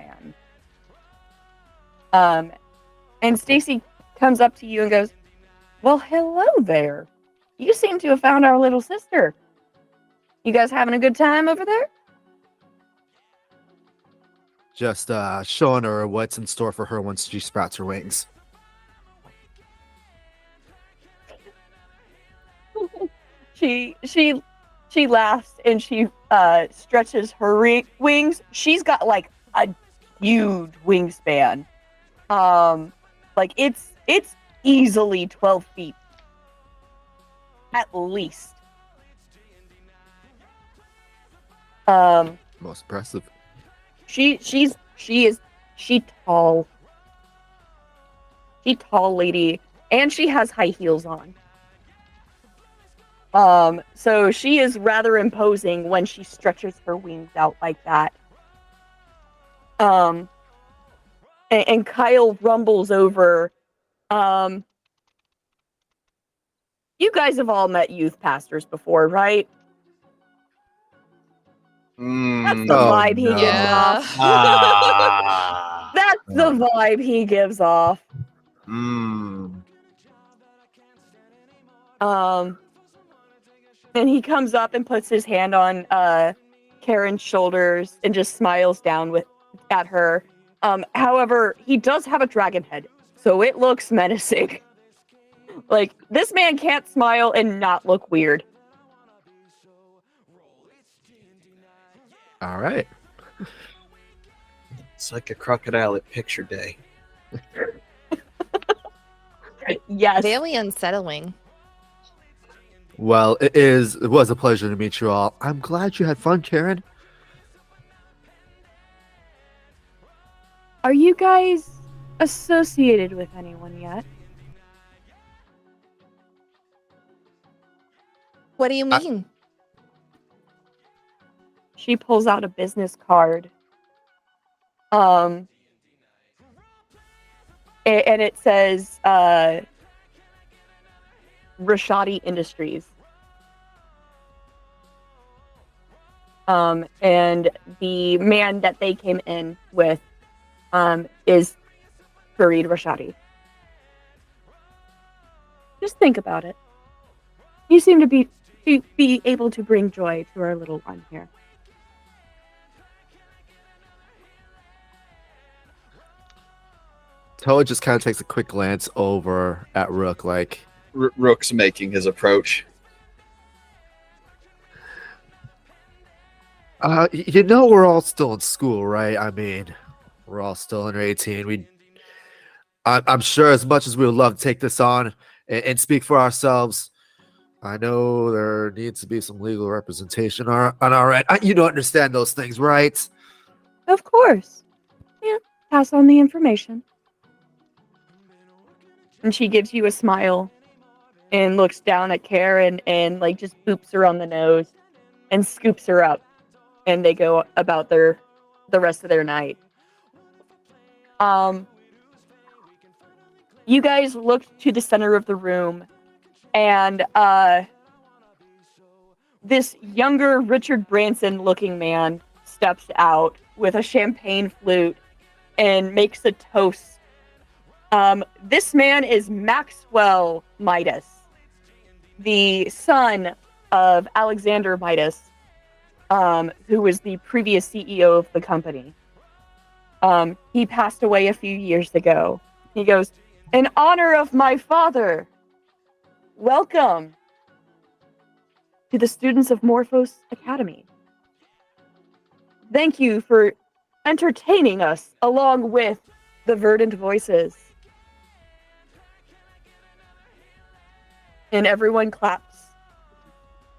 man. And Stacy comes up to you and goes, "Well, hello there. You seem to have found our little sister. You guys having a good time over there?" Just showing her what's in store for her once she sprouts her wings. She laughs and she stretches her wings. She's got like a huge wingspan. Like it's easily 12 feet. At least. Most impressive. She's tall. She tall lady, and she has high heels on. So she is rather imposing when she stretches her wings out like that. And Kyle rumbles over. You guys have all met youth pastors before, right? That's the Oh, vibe he no. gives Yeah. off. Ah. That's the vibe he gives off. And he comes up and puts his hand on Karen's shoulders and just smiles down at her. However, he does have a dragon head, so it looks menacing. Like, this man can't smile and not look weird. All right. It's like a crocodile at picture day. Yes. Very unsettling. Well, it was a pleasure to meet you all. I'm glad you had fun, Karen. Are you guys associated with anyone yet. What do you mean? She pulls out a business card. And it says Rashadi Industries. And the man that they came in with is Fareed Rashadi. Just think about it. You seem to be able to bring joy to our little one here. Toa just kind of takes a quick glance over at Rook, like, Rook's making his approach. you know, we're all still in school, right? I mean, we're all still under 18. I'm sure as much as we would love to take this on and speak for ourselves, I know there needs to be some legal representation on our end. You don't understand those things, right? Of course. Yeah, pass on the information. And she gives you a smile and looks down at Karen and like just boops her on the nose and scoops her up. And they go about the rest of their night. You guys look to the center of the room, and this younger Richard Branson looking man steps out with a champagne flute and makes a toast. This man is Maxwell Midas, the son of Alexander Midas, who was the previous CEO of the company. He passed away a few years ago. He goes, "In honor of my father, welcome to the students of Morphos Academy. Thank you for entertaining us along with the Verdant Voices." And everyone claps.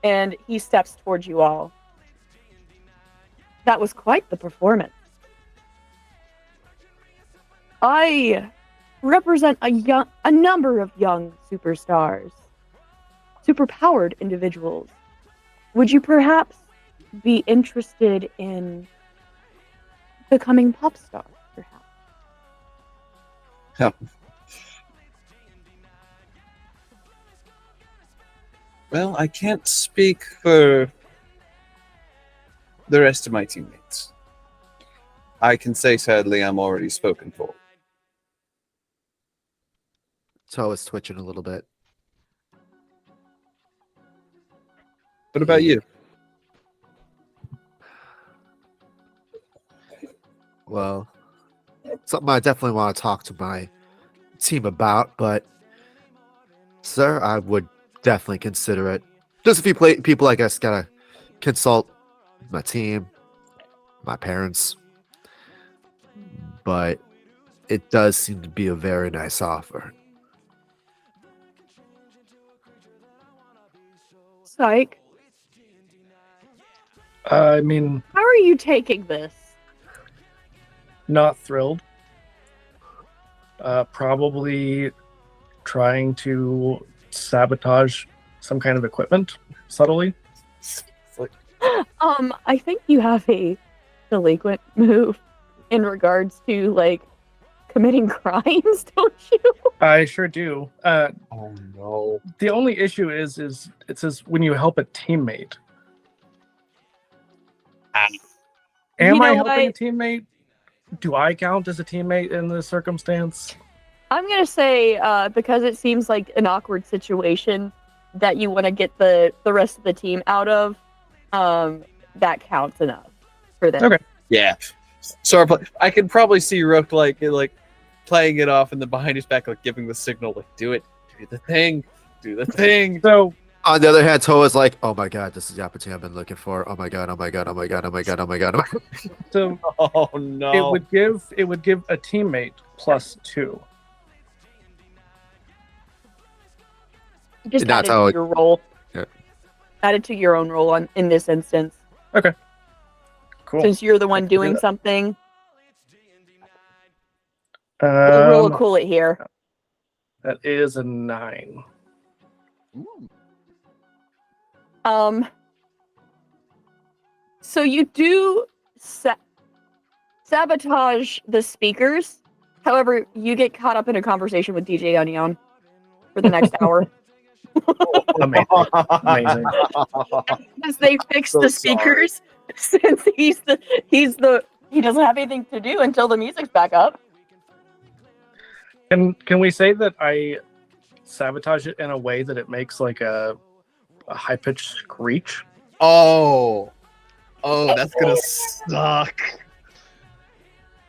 And he steps towards you all. That was quite the performance. I represent a number of young superstars, superpowered individuals. Would you perhaps be interested in becoming pop stars, perhaps? Yeah. Well, I can't speak for the rest of my teammates. I can say, sadly, I'm already spoken for. Toa's twitching a little bit. What about you? Well, something I definitely want to talk to my team about, but sir, I would definitely consider it. Just a few people, I guess, gotta consult my team, my parents, but it does seem to be a very nice offer. Psych, I mean, how are you taking this? not thrilled. Probably trying to sabotage some kind of equipment subtly. I think you have a delinquent move in regards to like committing crimes, don't you? I sure do. Oh no. The only issue is it says when you help a teammate. Am You I know helping a what? teammate? Do I count as a teammate in this circumstance? I'm gonna say because it seems like an awkward situation that you want to get the rest of the team out of. That counts enough for them. Okay. Yeah. Sorry, but I can probably see Rook like playing it off and then behind his back, like giving the signal, like do the thing. So On the other hand, Toa's like, "Oh my god, this is the opportunity I've been looking for. Oh my god, oh my god, oh my god, oh my god, oh my god." so Oh no. it would give a teammate +2. Just That's add it how to it- your role. Yeah. Add it to your own role in this instance, Cool. since you're the one can do doing that. something. We'll roll cool it here. That is a 9. So you do sabotage the speakers. However, you get caught up in a conversation with DJ Onion for the next hour. Amazing. Amazing. As they fix the speakers, since he doesn't have anything to do until the music's back up. Can we say that I sabotage it in a way that it makes like a high pitched screech? Oh, that's gonna suck.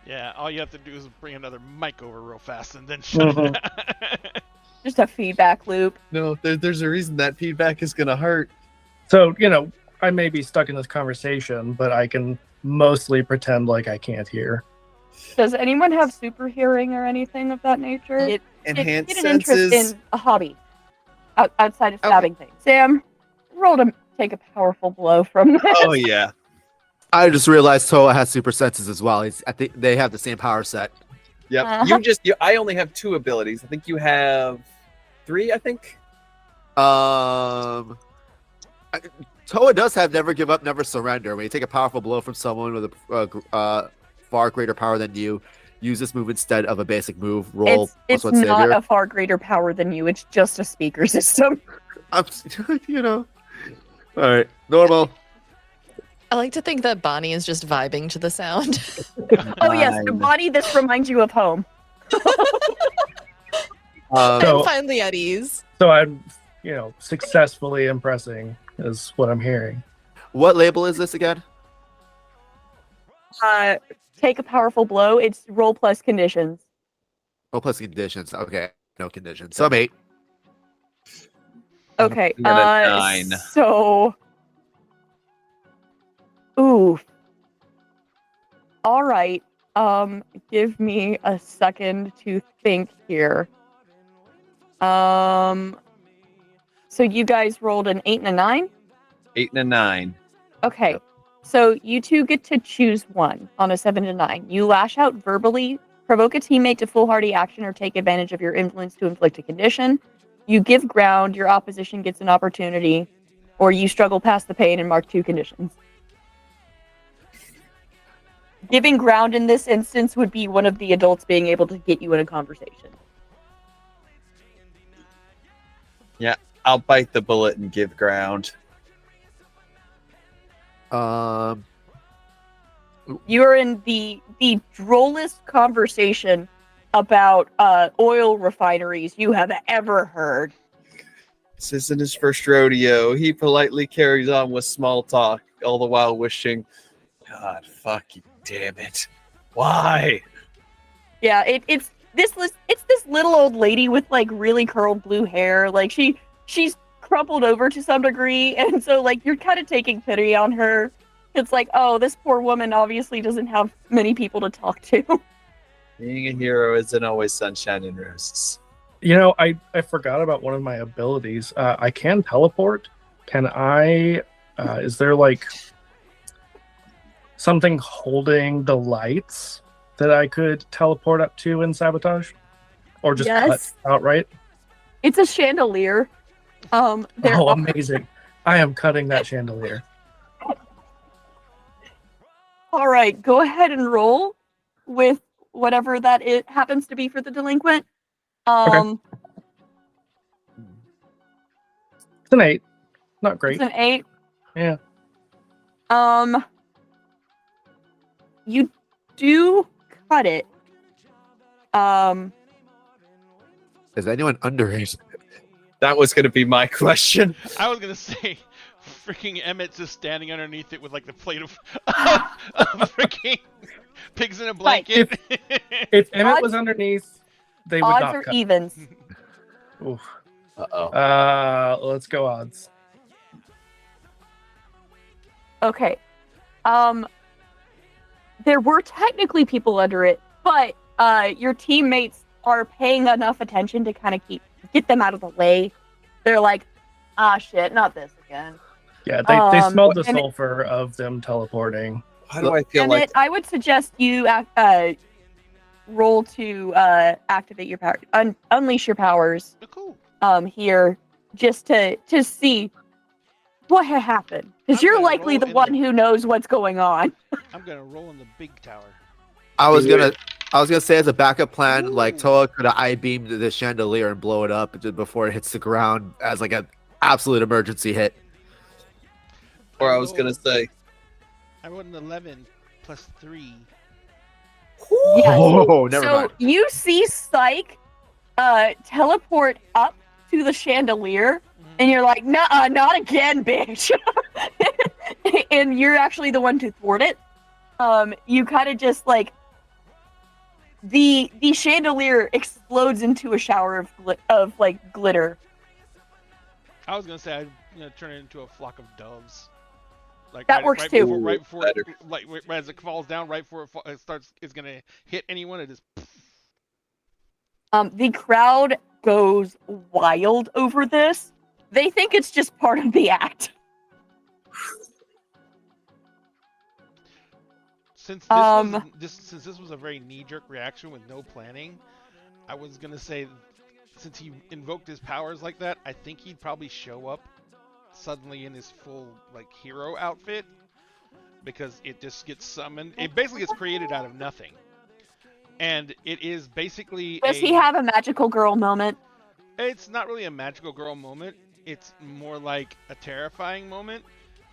Yeah, all you have to do is bring another mic over real fast and then shut it down. Just a feedback loop. No, there's a reason that feedback is gonna hurt. So, I may be stuck in this conversation, but I can mostly pretend like I can't hear. Does anyone have super hearing or anything of that nature? Enhanced Get an interest senses. in a hobby outside of stabbing things. Sam, roll to take a powerful blow from this. Oh yeah. I just realized Toa has super senses as well. I think they have the same power set. Yep. Uh-huh. I only have 2 abilities. I think you have 3. I think. Toa does have never give up, never surrender. When you take a powerful blow from someone with a far greater power than you, use this move instead of a basic move. Roll It's plus 1 not savior. a far greater power than you. It's just a speaker system. All right, normal. I like to think that Bonnie is just vibing to the sound. Oh yes, Bonnie, this reminds you of home. So- I'm finally at ease. So I'm, successfully impressing is what I'm hearing. What label is this again? Take a powerful blow. It's roll plus conditions. Oh, plus conditions. Okay, no conditions. So I'm 8. Okay. You got a 9. So. Ooh. All right. Give me a second to think here. So you guys rolled an 8 and a 9? 8 and a 9. Okay. So you two get to choose one on a 7 to 9. You lash out verbally, provoke a teammate to foolhardy action, or take advantage of your influence to inflict a condition. You give ground, your opposition gets an opportunity, or you struggle past the pain and mark 2 conditions. Giving ground in this instance would be one of the adults being able to get you in a conversation. Yeah, I'll bite the bullet and give ground. You are in the drollest conversation about oil refineries you have ever heard. This isn't his first rodeo. He politely carries on with small talk, all the while wishing, God, fuck you, damn it. Why? Yeah, it's this little old lady with like really curled blue hair. Like she's crumpled over to some degree, and so like you're kind of taking pity on her. It's like, oh, this poor woman obviously doesn't have many people to talk to. Being a hero isn't always sunshine and roses. I forgot about one of my abilities. I can teleport. Can I? Is there like something holding the lights that I could teleport up to in sabotage, or just Yes. cut outright? It's a chandelier. There Oh, are- amazing! I am cutting that chandelier. All right, go ahead and roll with whatever that it happens to be for the delinquent. It's an 8. Not great. It's an 8. Yeah. You do cut it. Is anyone underage? That was going to be my question. I was gonna say, freaking Emmett's just standing underneath it with like the plate of freaking pigs in a blanket. If Emmett Odds- was underneath, they would Odds not or cut. evens? Oof. Uh-oh. Let's go odds. Okay. There were technically people under it, but your teammates are paying enough attention to kind of get them out of the way. They're like, ah, shit, not this again. Yeah, they smelled the and- sulfur of them teleporting. Why do I feel And like I would suggest you roll to activate your power, unleash your powers. Oh, cool. Here, just to see what had happened, because I'm you're gonna likely roll the in one the- who knows what's going on. I'm gonna roll in the big tower. I was Do it. gonna say as a backup plan, like Ooh. Toa could have I-beamed the chandelier and blow it up just before it hits the ground as like an absolute emergency hit. Or I was gonna say, I rolled an 11 plus 3. Yes. Oh, never So mind. you see Psyche teleport up to the chandelier, and you're like, nah, not again, bitch. And you're actually the one to thwart it. You kind of just like the chandelier explodes into a shower of like glitter. I was gonna say I'd turn it into a flock of doves. Like That works too. Right before, Better. like right as it falls down, right before it starts, is gonna hit anyone. It just. The crowd goes wild over this. They think it's just part of the act. Since this was a very knee-jerk reaction with no planning, I was gonna say, since he invoked his powers like that, I think he'd probably show up suddenly in his full like hero outfit, because it just gets summoned. It basically gets created out of nothing, and it is basically. Does he have a magical girl moment? It's not really a magical girl moment. It's more like a terrifying moment,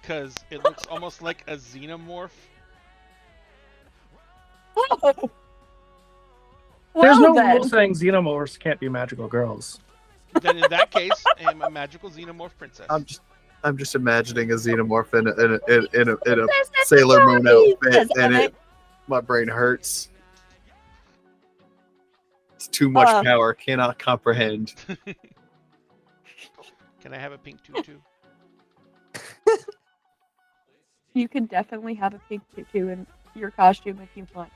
because it looks almost like a xenomorph. Oh. There's Well, no then. rule saying xenomorphs can't be magical girls. Then in that case, I am a magical xenomorph princess. I'm just imagining a xenomorph in a Sailor Moon outfit, and my brain hurts. It's too much power. Cannot comprehend. Can I have a pink tutu? You can definitely have a pink tutu in your costume if you want.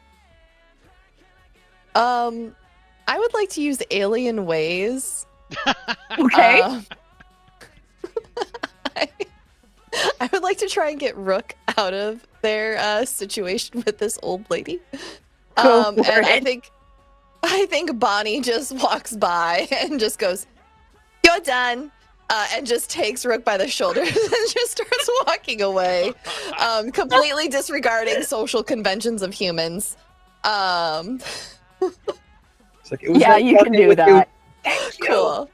I would like to use alien ways. Okay. I would like to try and get Rook out of their situation with this old lady. Go for And it. I think Bonnie just walks by and just goes, "You're done," and just takes Rook by the shoulders and just starts walking away, completely disregarding social conventions of humans. It's like, it was Yeah, like you can walking do with you. that. Cool.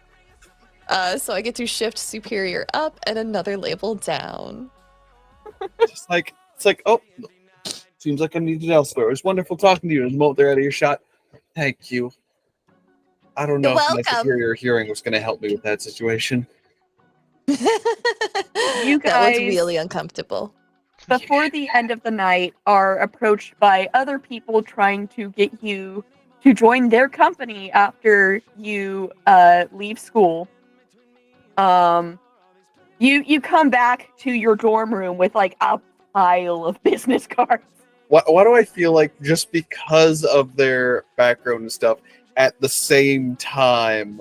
So I get to shift superior up and another label down. It's like, oh, seems like I need it elsewhere. It was wonderful talking to you. And the moment they're out of your shot, thank you. I don't know You're if my welcome. superior hearing was going to help me with that situation. You That was guys- really uncomfortable. Before the end of the night, are approached by other people trying to get you to join their company after you leave school. You come back to your dorm room with like a pile of business cards. Why do I feel like just because of their background and stuff, at the same time,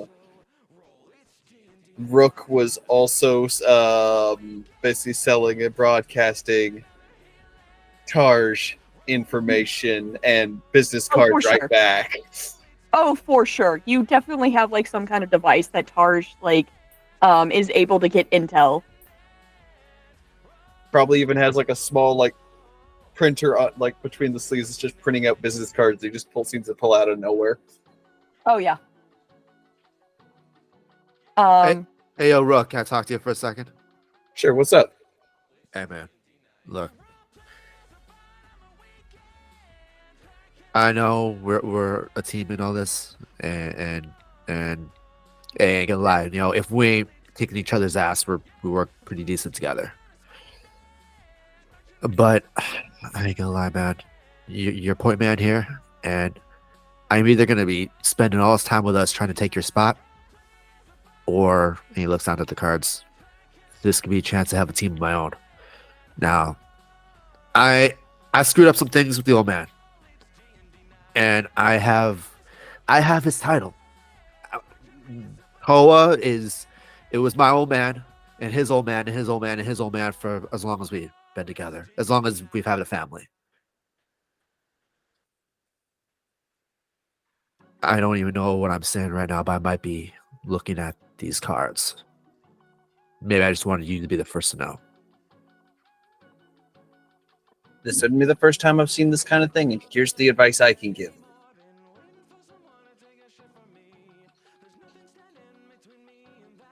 Rook was also basically selling and broadcasting Tarj information and business Oh, cards for right sure. back. Oh, for sure. You definitely have like some kind of device that Tarj like is able to get intel. Probably even has like a small like printer like between the sleeves. It's just printing out business cards. They just seems to pull out of nowhere. Oh yeah. Hey, yo, Rook, can I talk to you for a second? Sure. What's up? Hey, man. Look. I know we're a team in all this, and I ain't gonna lie, if we ain't kicking each other's ass, we work pretty decent together. But I ain't gonna lie, man. You're point man here, and I'm either gonna be spending all this time with us trying to take your spot, or, and he looks down at the cards, this could be a chance to have a team of my own. Now, I screwed up some things with the old man, and I have his title. Hoa it was my old man, and his old man, and his old man, and his old man for as long as we've been together, as long as we've had a family. I don't even know what I'm saying right now, but I might be looking at these cards. Maybe I just wanted you to be the first to know. This wouldn't be the first time I've seen this kind of thing, and here's the advice I can give.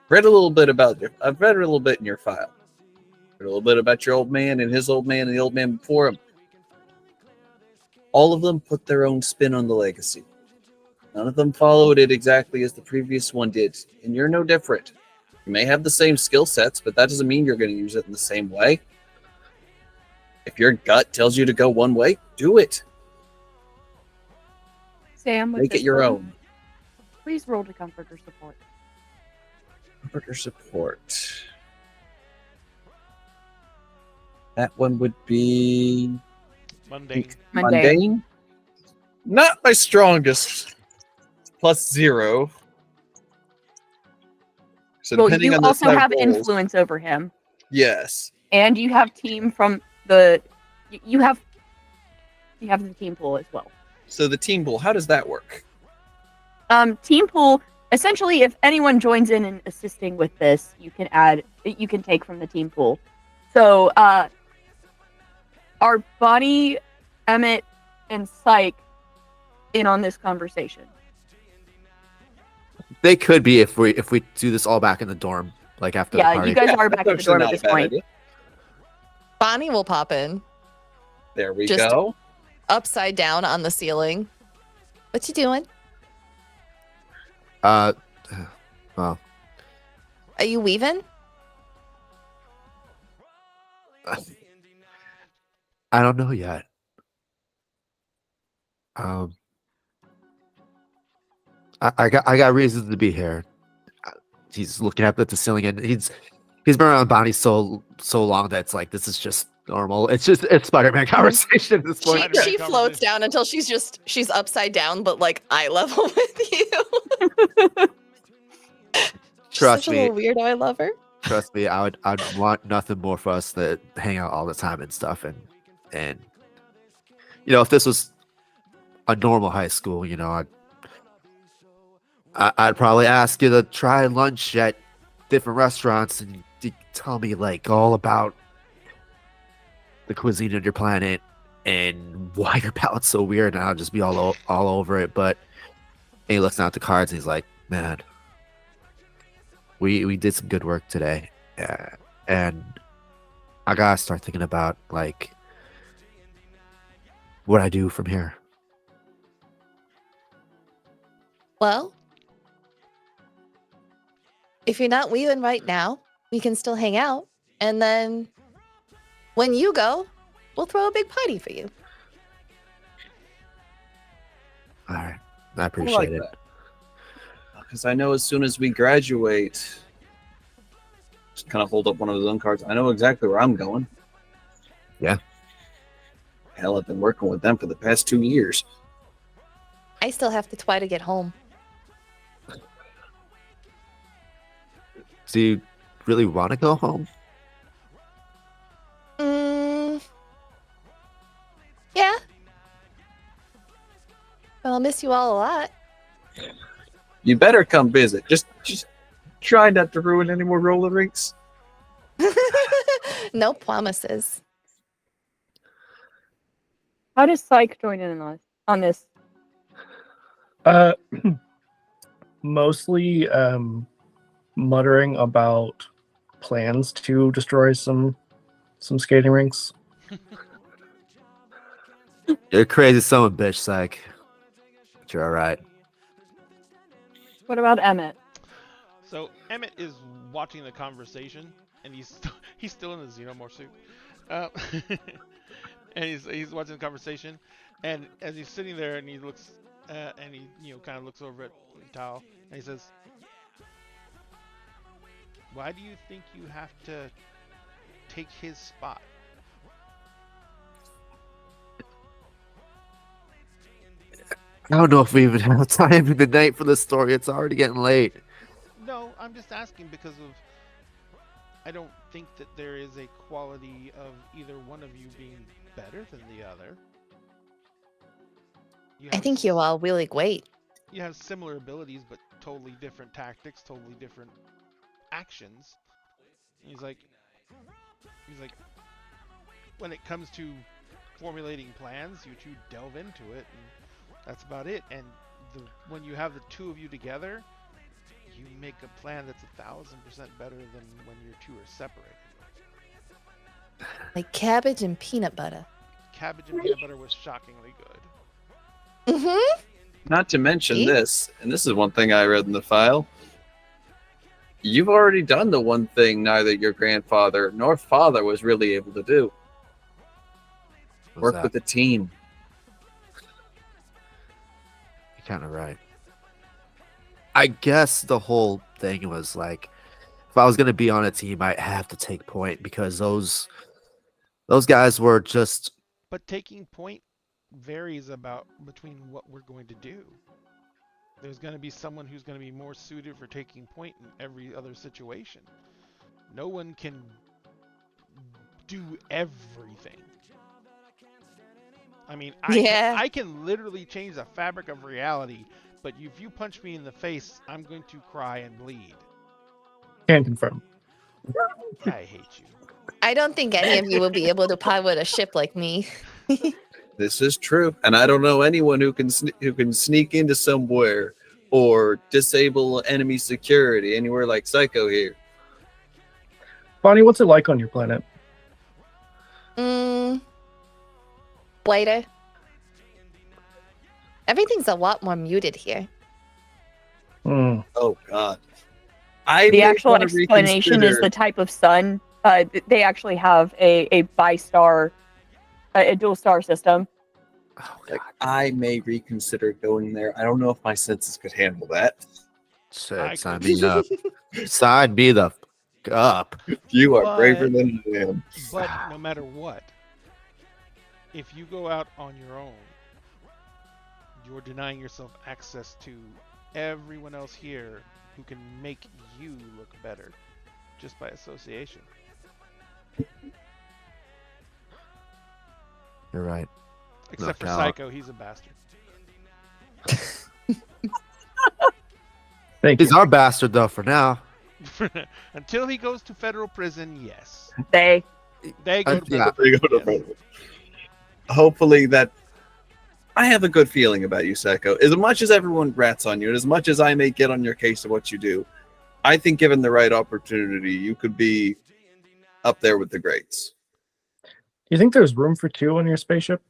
I've read a little bit in your file. Read a little bit about your old man and his old man and the old man before him. All of them put their own spin on the legacy. None of them followed it exactly as the previous one did, and you're no different. You may have the same skill sets, but that doesn't mean you're going to use it in the same way. If your gut tells you to go one way, do it. Sam, with Make it this your one, own. Please roll to comfort or support. Comfort or support. That one would be Mundane. mundane. Not my strongest. +0. So Well, depending you on the also set of have rolls- influence over him, Yes. and you have team from the. You have the team pool as well. So the team pool, how does that work? Team pool. Essentially, if anyone joins in and assisting with this, you can take from the team pool. So, are Bonnie, Emmett, and Psych in on this conversation? They could be if we do this all back in the dorm, like after the Yeah, party. you guys are back at the That's dorm not at a this bad point. idea. Bonnie will pop in, There we Just- go. upside down on the ceiling. What you doing? Well, Are you weaving? I don't know yet. I got reasons to be here. He's looking up at the ceiling, and he's been around Bonnie so long that it's like this is just normal. It's Spider-Man conversation at this point. Spider-Man She floats conversation. down until she's upside down, but like eye level with you. She's Trust such me. a little weirdo. I love her. Trust me, I'd want nothing more for us to hang out all the time and stuff, and if this was a normal high school, I'd probably ask you to try lunch at different restaurants and you tell me like all about the cuisine of your planet and why your palate's so weird, and I'll just be all over it. But he looks down at the cards and he's like, "Man, we did some good work today, and I gotta start thinking about like what I do from here." Well, if you're not weaving right now, we can still hang out, and then when you go, we'll throw a big party for you. All right, I appreciate it. Because I know as soon as we graduate, just kind of hold up one of his own cards. I know exactly where I'm going. Yeah. Hell, I've been working with them for the past 2 years. I still have to try to get home. Do you really want to go home? Yeah. But I'll miss you all a lot. You better come visit. Just try not to ruin any more roller rinks. No promises. How does Psych join in on this? Mostly muttering about plans to destroy some skating rinks. You're a crazy son of a bitch, Psych. But you're all right. What about Emmett? So Emmett is watching the conversation, and he's still in the xenomorph suit, and he's watching the conversation, and as he's sitting there and he looks, and he kind of looks over at Tao, and he says, "Why do you think you have to take his spot?" I don't know if we even have time in the night for this story. It's already getting late. No, I'm just asking because of I don't think that there is a quality of either one of you being better than the other. I think you're all really great. you have similar abilities, but totally different tactics, totally different actions. He's like, when it comes to formulating plans, you two delve into it, and that's about it. And when you have the two of you together, you make a plan that's 1,000% better than when you two are separated. Like cabbage and peanut butter. Cabbage and peanut butter was shockingly good. Mm-hmm. Not to mention See? this, and this is one thing I read in the file. You've already done the one thing neither your grandfather nor father was really able to do. Work with a team. You're kind of right. I guess the whole thing was like, if I was gonna be on a team, I have to take point because those guys were just. But taking point varies between what we're going to do. There's going to be someone who's going to be more suited for taking point in every other situation. No one can do everything. I mean, I can literally change the fabric of reality, but if you punch me in the face, I'm going to cry and bleed. Can confirm. I hate you. I don't think any of you will be able to pilot a ship like me. This is true, and I don't know anyone who can sneak into somewhere or disable enemy security anywhere like Psycho here. Bonnie, what's it like on your planet? Later. Everything's a lot more muted here. Oh God! The actual explanation is the type of sun. They actually have a bi-star, a dual star system. Oh, Like, I may reconsider going there. I don't know if my senses could handle that. shit, sign me up. Sign me the f- up. You are braver than I am. But no matter what, if you go out on your own, you're denying yourself access to everyone else here who can make you look better just by association. You're right. Except for No doubt. Psycho, he's a bastard. Thank He's you. our bastard though for now. Until he goes to federal prison, yes. They They go to yeah. federal You go to prison. federal. Hopefully that. I have a good feeling about you, Psycho. As much as everyone rats on you, and as much as I may get on your case of what you do, I think given the right opportunity, you could be up there with the greats. You think there's room for two on your spaceship?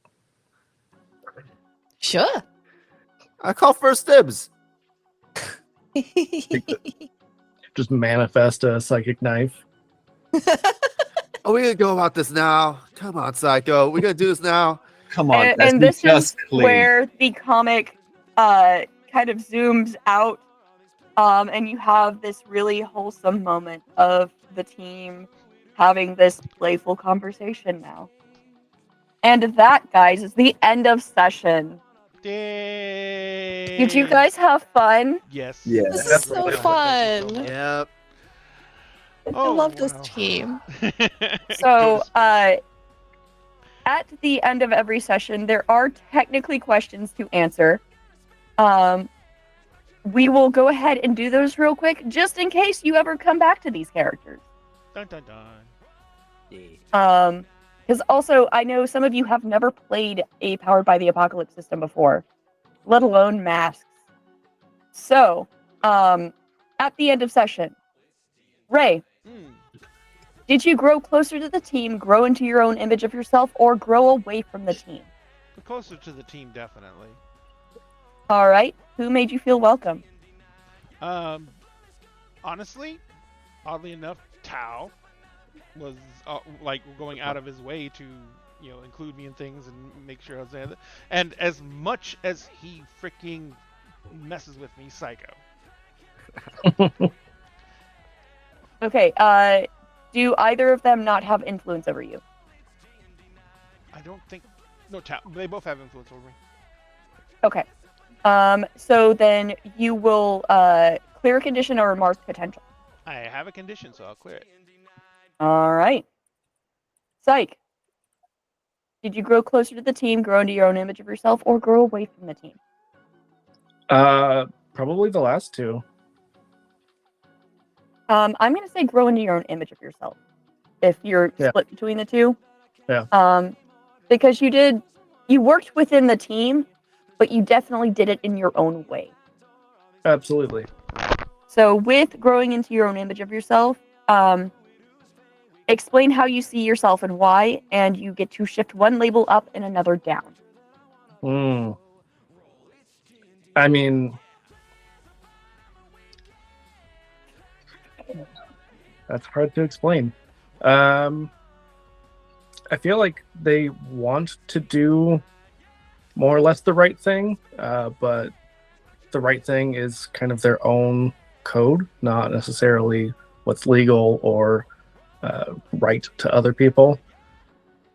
Sure. I call first dibs. Just manifest a psychic knife. Are we gonna go about this now? Come on, Psycho. We gonna do this now. Come on, and, let's and be this is just clean. where the comic kind of zooms out, and you have this really wholesome moment of the team having this playful conversation now. And that, guys, is the end of session. Yay! Did you guys have fun? Yes. Yeah. This is so fun. Yep. I love this team. So, at the end of every session, there are technically questions to answer. We will go ahead and do those real quick, just in case you ever come back to these characters. Dun, dun, dun. Because also, I know some of you have never played a Powered by the Apocalypse system before, let alone Masks. So, at the end of session, Ray, did you grow closer to the team, grow into your own image of yourself, or grow away from the team? Closer to the team, definitely. All right. Who made you feel welcome? Honestly, oddly enough, Tao was like going out of his way to, include me in things and make sure I was there. And as much as he freaking messes with me, Psycho. Okay. Do either of them not have influence over you? I don't think. No, Tao. They both have influence over me. Okay. So then you will clear a condition or mark potential. I have a condition, so I'll clear it. All right. Psych. Did you grow closer to the team, grow into your own image of yourself, or grow away from the team? I grow closer to the team. I grow closer to the team. All right. Psych. Did you grow closer to the team, grow into your own image of yourself, or grow away from the team? Probably the last two. I'm gonna say grow into your own image of yourself. If you're Yeah. split between the two. Yeah. Because you worked within the team, but you definitely did it in your own way. Absolutely. So with growing into your own image of yourself, explain how you see yourself and why, and you get to shift one label up and another down. I mean, that's hard to explain. I feel like they want to do more or less the right thing, but the right thing is kind of their own code, not necessarily what's legal or right to other people.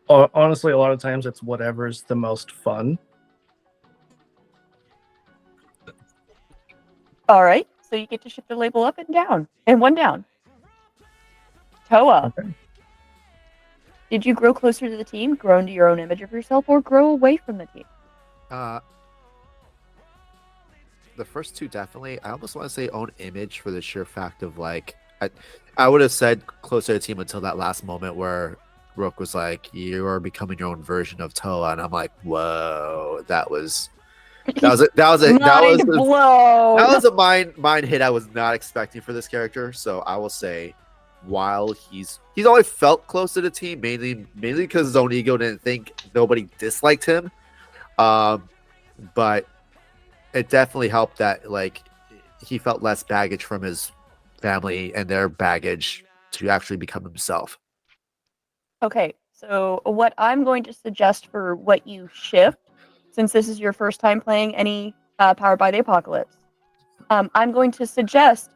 Honestly, a lot of times it's whatever's the most fun. All right, so you get to shift the label up and down, and one down. Toa, Okay. did you grow closer to the team, grow into your own image of yourself, or grow away from the team? The first two definitely. I almost want to say own image for the sheer fact of like I would have said closer to the team until that last moment where Rook was like, "You are becoming your own version of Toa," and I'm like, "Whoa, that was Mind blown. that was a mind hit I was not expecting for this character." So I will say, while he's always felt close to the team, mainly because his own ego didn't think nobody disliked him, but it definitely helped that like he felt less baggage from his family and their baggage to actually become himself. Okay, so what I'm going to suggest for what you shift, since this is your first time playing any Powered by the Apocalypse, I'm going to suggest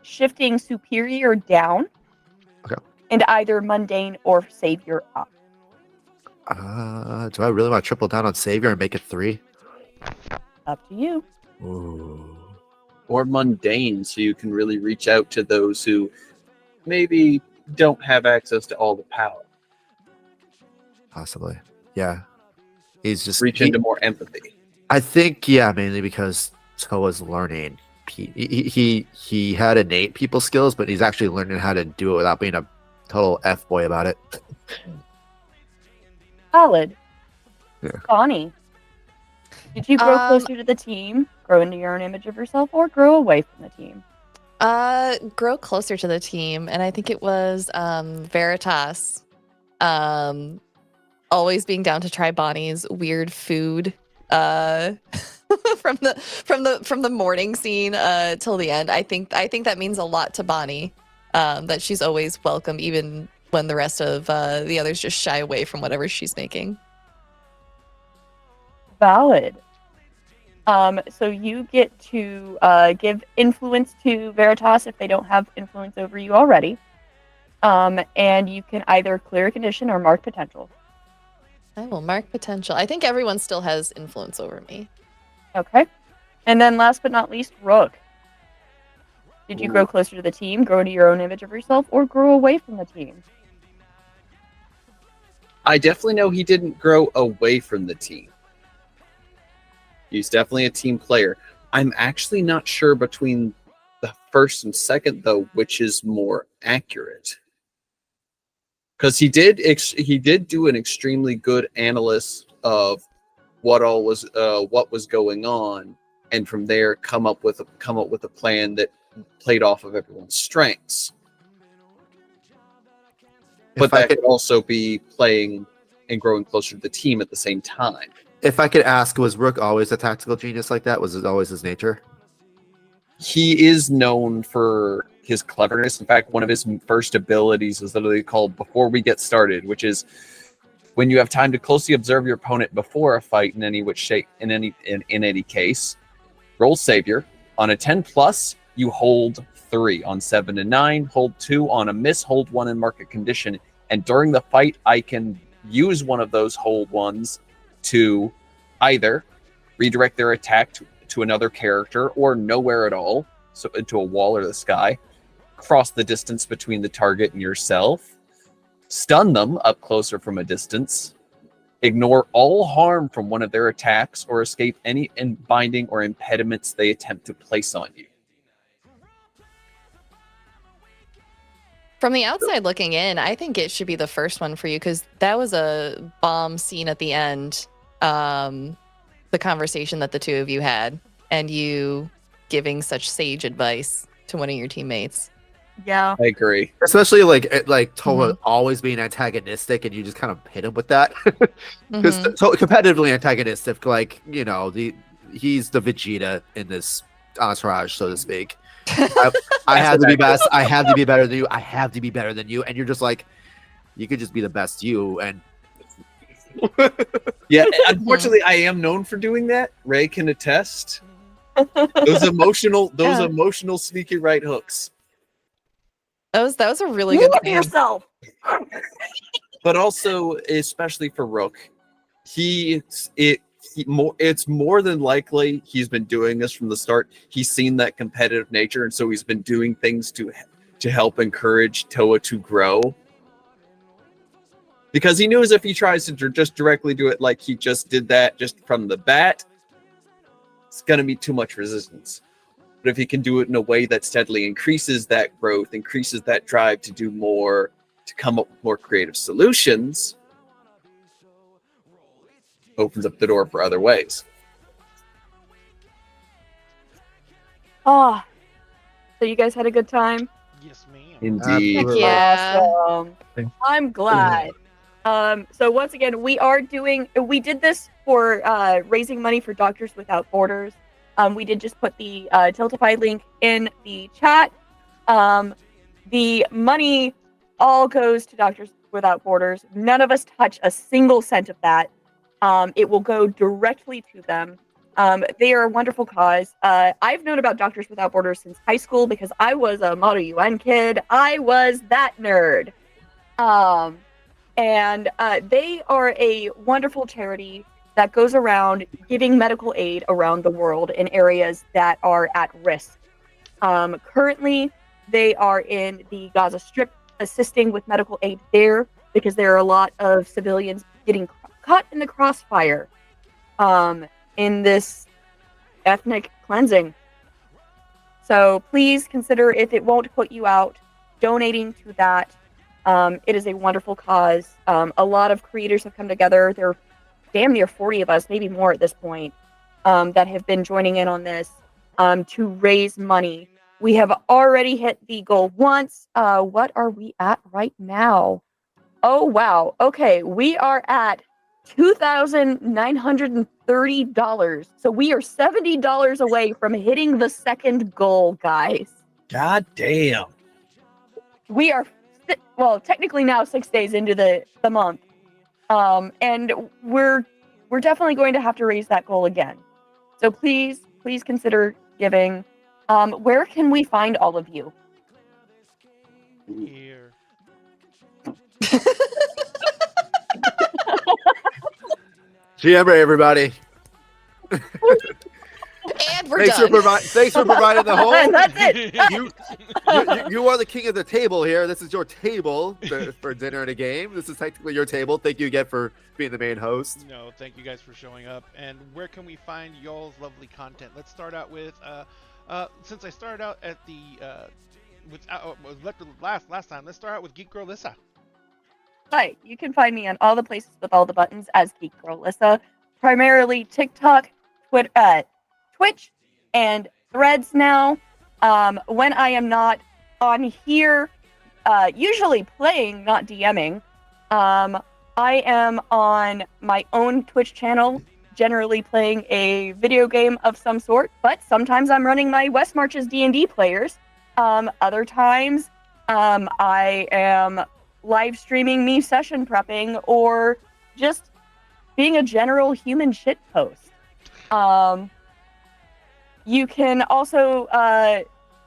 shifting Superior down, Okay, and either Mundane or Savior up. do I really want to triple down on Savior and make it 3? Up to you. Ooh. Or mundane, so you can really reach out to those who maybe don't have access to all the power. Possibly, yeah. He's just Reach into more empathy. I think, yeah, mainly because Toa's learning. He had innate people skills, but he's actually learning how to do it without being a total F-boy about it. Solid. Yeah. Bonnie, did you grow closer to the team, grow into your own image of yourself, or grow away from the team? Grow closer to the team, and I think it was Veritas. Always being down to try Bonnie's weird food. From the morning scene till the end. I think that means a lot to Bonnie. That she's always welcome, even when the rest of the others just shy away from whatever she's making. Valid. So you get to give influence to Veritas if they don't have influence over you already. And you can either clear a condition or mark potential. I will mark potential. I think everyone still has influence over me. Okay. And then last but not least, Rook. Did you grow closer to the team, grow into your own image of yourself, or grow away from the team? I definitely know he didn't grow away from the team. He's definitely a team player. I'm actually not sure between the first and second, though, which is more accurate. Because he did do an extremely good analysis of what was going on, and from there come up with a plan that played off of everyone's strengths. But that could also be playing and growing closer to the team at the same time. If I could ask, was Rook always a tactical genius like that? Was it always his nature? He is known for his cleverness. In fact, one of his first abilities is literally called Before We Get Started, which is when you have time to closely observe your opponent before a fight in any which shape, in any case, roll Savior. On a 10+, you hold 3. On 7 and 9, hold 2. On a miss, hold 1 and mark a condition. And during the fight, I can use one of those hold ones to either redirect their attack to another character or nowhere at all, so into a wall or the sky, cross the distance between the target and yourself, stun them up closer from a distance, Ignore all harm from one of their attacks or escape any binding or impediments they attempt to place on you. From the outside looking in, I think it should be the first one for you because that was a bomb scene at the end. The conversation that the two of you had, and you giving such sage advice to one of your teammates. Yeah. I agree. Especially like Toa Mhm. always being antagonistic, and you just kind of hit him with that. Because Mhm. competitively antagonistic, like he's the Vegeta in this entourage, so to speak. I have to be best. I have to be better than you. I have to be better than you, and you're just like, you could just be the best you, and Yeah, unfortunately, I am known for doing that. Ray can attest. Those emotional sneaky right hooks. That was a really You good look scene. yourself. But also, especially for Rook, it's more than likely he's been doing this from the start. He's seen that competitive nature, and so he's been doing things to help encourage Toa to grow. Because he knows if he tries to just directly do it like he just did that just from the bat, it's going to be too much resistance. But if he can do it in a way that steadily increases that growth, increases that drive to do more, to come up with more creative solutions, opens up the door for other ways. Ah. So you guys had a good time? Yes, ma'am. Indeed. Absolutely. Yeah. Awesome. I'm glad. So once again, we did this for raising money for Doctors Without Borders. We did just put the Tiltify link in the chat. The money all goes to Doctors Without Borders. None of us touch a single cent of that. It will go directly to them. They are a wonderful cause. I've known about Doctors Without Borders since high school because I was a Model UN kid. I was that nerd. And they are a wonderful charity that goes around giving medical aid around the world in areas that are at risk. Currently, they are in the Gaza Strip assisting with medical aid there because there are a lot of civilians getting caught in the crossfire in this ethnic cleansing. So please consider, if it won't put you out, donating to that. It is a wonderful cause. A lot of creators have come together. There are damn near 40 of us, maybe more at this point, that have been joining in on this to raise money. We have already hit the goal once. What are we at right now? Oh, wow. Okay, we are at $2,930. So we are $70 away from hitting the second goal, guys. God damn. We are, well, technically now 6 days into the month. And we're definitely going to have to raise that goal again. So please consider giving. Where can we find all of you? Here. GM, everybody. And we're Thanks done. thanks for providing the home. And that's it. You are the king of the table here. This is your table for dinner and a game. This is technically your table. Thank you again for being the main host. No, thank you guys for showing up. And where can we find y'all's lovely content? Let's start out with since I started out at the last time. Let's start out with GeekGirlLyssa. Hi, you can find me on all the places with all the buttons as GeekGirlLyssa, primarily TikTok, Twitch, and Threads now. When I am not on here, usually playing, not DMing, I am on my own Twitch channel, generally playing a video game of some sort, but sometimes I'm running my West Marches D&D players. Other times, I am live streaming me session prepping or just being a general human shit post. You can also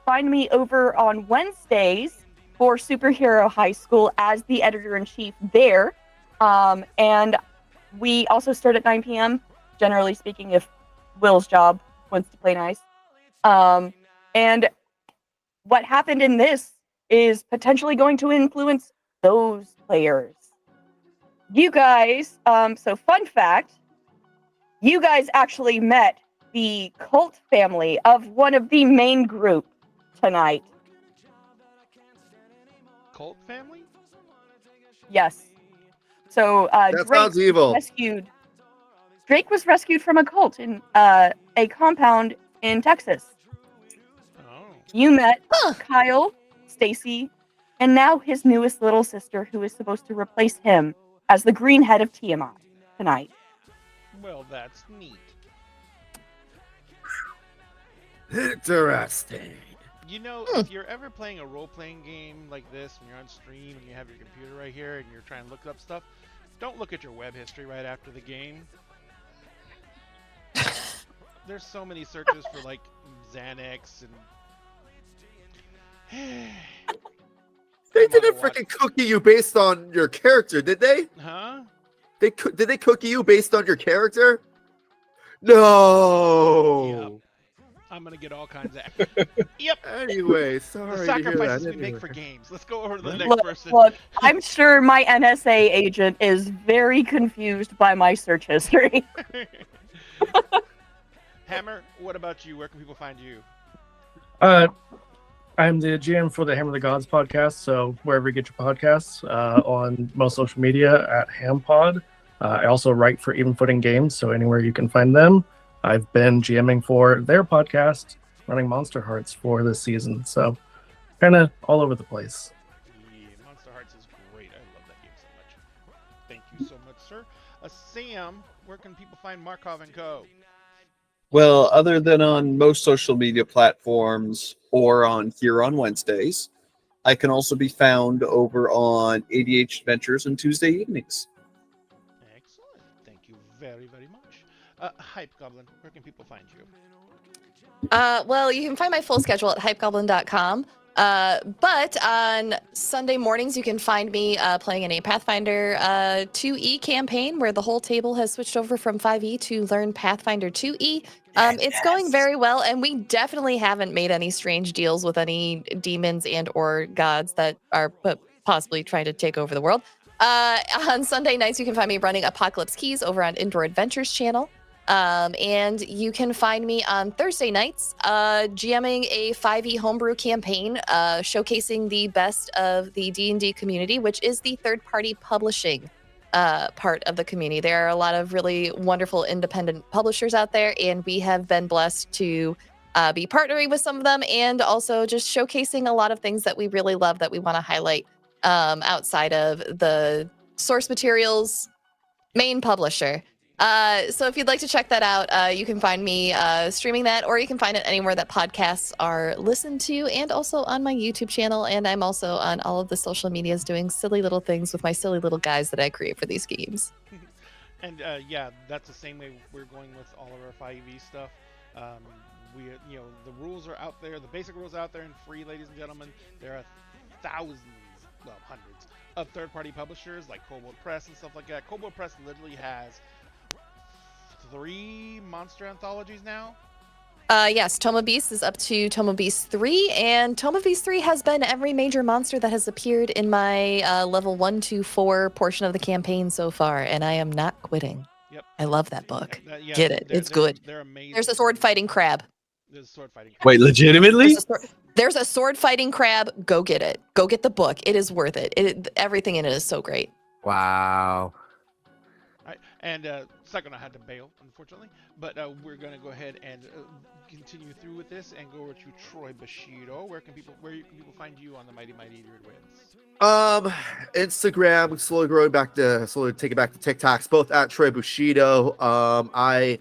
find me over on Wednesdays for Superhero High School as the editor-in-chief there. And we also start at 9 p.m., generally speaking, if Will's job wants to play nice. And what happened in this is potentially going to influence those players. you guys, so fun fact, you guys actually met the cult family of one of the main group tonight. Cult family? Yes. So That sounds evil. Drake was rescued from a cult in a compound in Texas. Oh. You met Kyle, Stacy, and now his newest little sister, who is supposed to replace him as the green head of Tiamat tonight. Well, that's neat. Interesting. You know, if you're ever playing a role-playing game like this, when you're on stream and you have your computer right here and you're trying to look up stuff, don't look at your web history right after the game. There's so many searches for like Xanax and. They Come on, didn't watch- freaking cookie you based on your character, did they? Huh? Did they cookie you based on your character? No. I'm gonna get all kinds of. Yep. Anyway, sorry The to hear sacrifices that. we make for games. Let's go over to the next Look, person. look, I'm sure my NSA agent is very confused by my search history. Hammer, what about you? Where can people find you? I'm the GM for the Hammer of the Gods podcast, so wherever you get your podcasts, on most social media at HamPod. I also write for Even Footing Games, so anywhere you can find them. I've been GMing for their podcast, running Monster Hearts for this season, so kind of all over the place. Yeah, Monster Hearts is great. I love that game so much. Thank you so much, sir. Sam, where can people find Markov & Co.? Well, other than on most social media platforms or on here on Wednesdays, I can also be found over on ADH Adventures on Tuesday evenings. Excellent. Thank you very, very much. Hype Goblin, where can people find you? Well, you can find my full schedule at hypegoblin.com. But on Sunday mornings, you can find me playing in a Pathfinder 2E campaign where the whole table has switched over from 5E to learn Pathfinder 2E. It's going very well, and we definitely haven't made any strange deals with any demons and or gods that are possibly trying to take over the world. On Sunday nights, you can find me running Apocalypse Keys over on Indoor Adventures channel. And you can find me on Thursday nights, GMing a 5e homebrew campaign, showcasing the best of the D&D community, which is the third-party publishing part of the community. There are a lot of really wonderful independent publishers out there, and we have been blessed to be partnering with some of them and also just showcasing a lot of things that we really love that we want to highlight outside of the source materials main publisher. So if you'd like to check that out, you can find me streaming that, or you can find it anywhere that podcasts are listened to, and also on my YouTube channel. And I'm also on all of the social medias doing silly little things with my silly little guys that I create for these games. And yeah, that's the same way we're going with all of our 5e stuff. We, the rules are out there, the basic rules are out there and free, ladies and gentlemen. There are thousands, well, hundreds of third-party publishers like Kobold Press and stuff like that. Kobold Press literally has 3 monster anthologies now. Yes, Toma Beast is up to Toma Beast 3, and Toma Beast 3 has been every major monster that has appeared in my level 1 to 4 portion of the campaign so far, and I am not quitting. Yep. I love that book. Yeah, Get it. It's good. They're amazing. There's a sword fighting crab. There's a sword fighting crab. Wait, legitimately? There's a sword fighting crab. Go get it. Go get the book. It is worth it. Everything in it is so great. Wow. Right. And Sakuna had to bail, unfortunately, but we're going to go ahead and continue through with this and go over to Troy Bushido. Where can people find you on the Mighty Weird Winds? Instagram, slowly taking back to TikToks, both at Troy Bushido. I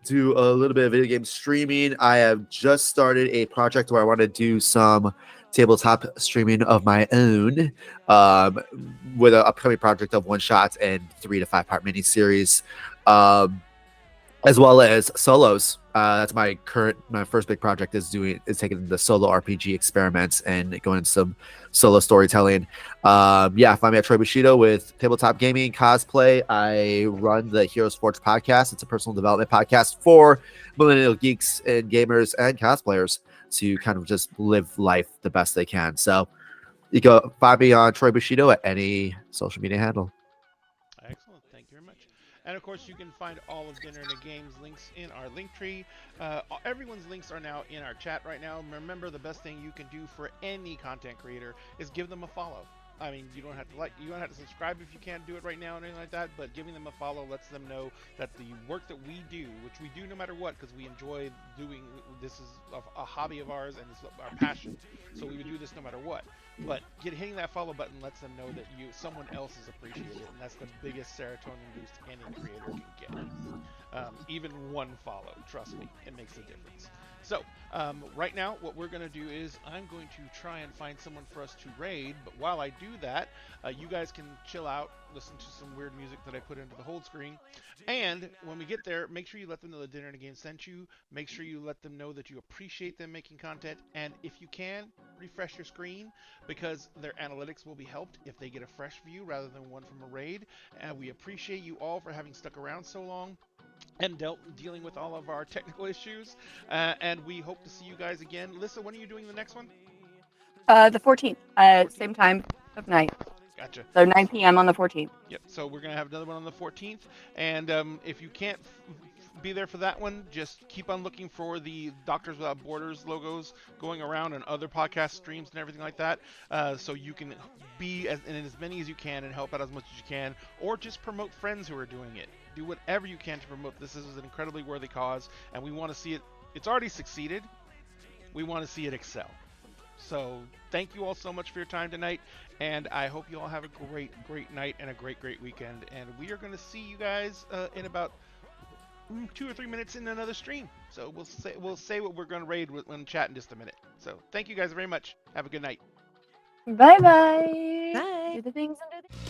do a little bit of video game streaming. I have just started a project where I want to do some tabletop streaming of my own, with an upcoming project of one shots and 3 to 5 part miniseries, as well as solos. That's my first big project is taking the solo RPG experiments and going into some solo storytelling. Find me at Troy Bushido with tabletop gaming, cosplay. I run the Heroes Forge podcast. It's a personal development podcast for millennial geeks and gamers and cosplayers to kind of just live life the best they can. So you go find me on Troy Bushido at any social media handle. Excellent. And of course, you can find all of Dinner and a Game's links in our link tree. Everyone's links are now in our chat right now. Remember, the best thing you can do for any content creator is give them a follow. I mean, you don't have to you don't have to subscribe if you can't do it right now or anything like that, but giving them a follow lets them know that the work that we do, which we do no matter what, because we enjoy doing, this is a hobby of ours and it's our passion, so we would do this no matter what. But hitting that follow button lets them know that someone else is appreciated, and that's the biggest serotonin boost any creator can get. Even one follow, trust me, it makes a difference. So, right now, what we're going to do is I'm going to try and find someone for us to raid, but while I do that, you guys can chill out, listen to some weird music that I put into the hold screen, and when we get there, make sure you let them know that Dinner and a Game sent you, make sure you let them know that you appreciate them making content, and if you can, refresh your screen, because their analytics will be helped if they get a fresh view rather than one from a raid, and we appreciate you all for having stuck around so long and dealing with all of our technical issues, and we hope to see you guys again. Lyssa, when are you doing the next one? The 14th, same time of night. Gotcha. So 9 p.m. on the 14th. Yep, so we're going to have another one on the 14th, and if you can't be there for that one, just keep on looking for the Doctors Without Borders logos going around and other podcast streams and everything like that, so you can be in as many as you can and help out as much as you can, or just promote friends who are doing it. Do whatever you can to promote this. This is an incredibly worthy cause, and we want to see it. It's already succeeded. We want to see it excel. So thank you all so much for your time tonight, and I hope you all have a great, great night and a great, great weekend. And we are going to see you guys in about 2 or 3 minutes in another stream. So we'll say what we're going to raid when chat in just a minute. So thank you guys very much. Have a good night. Bye-bye. Bye. Do the things and do the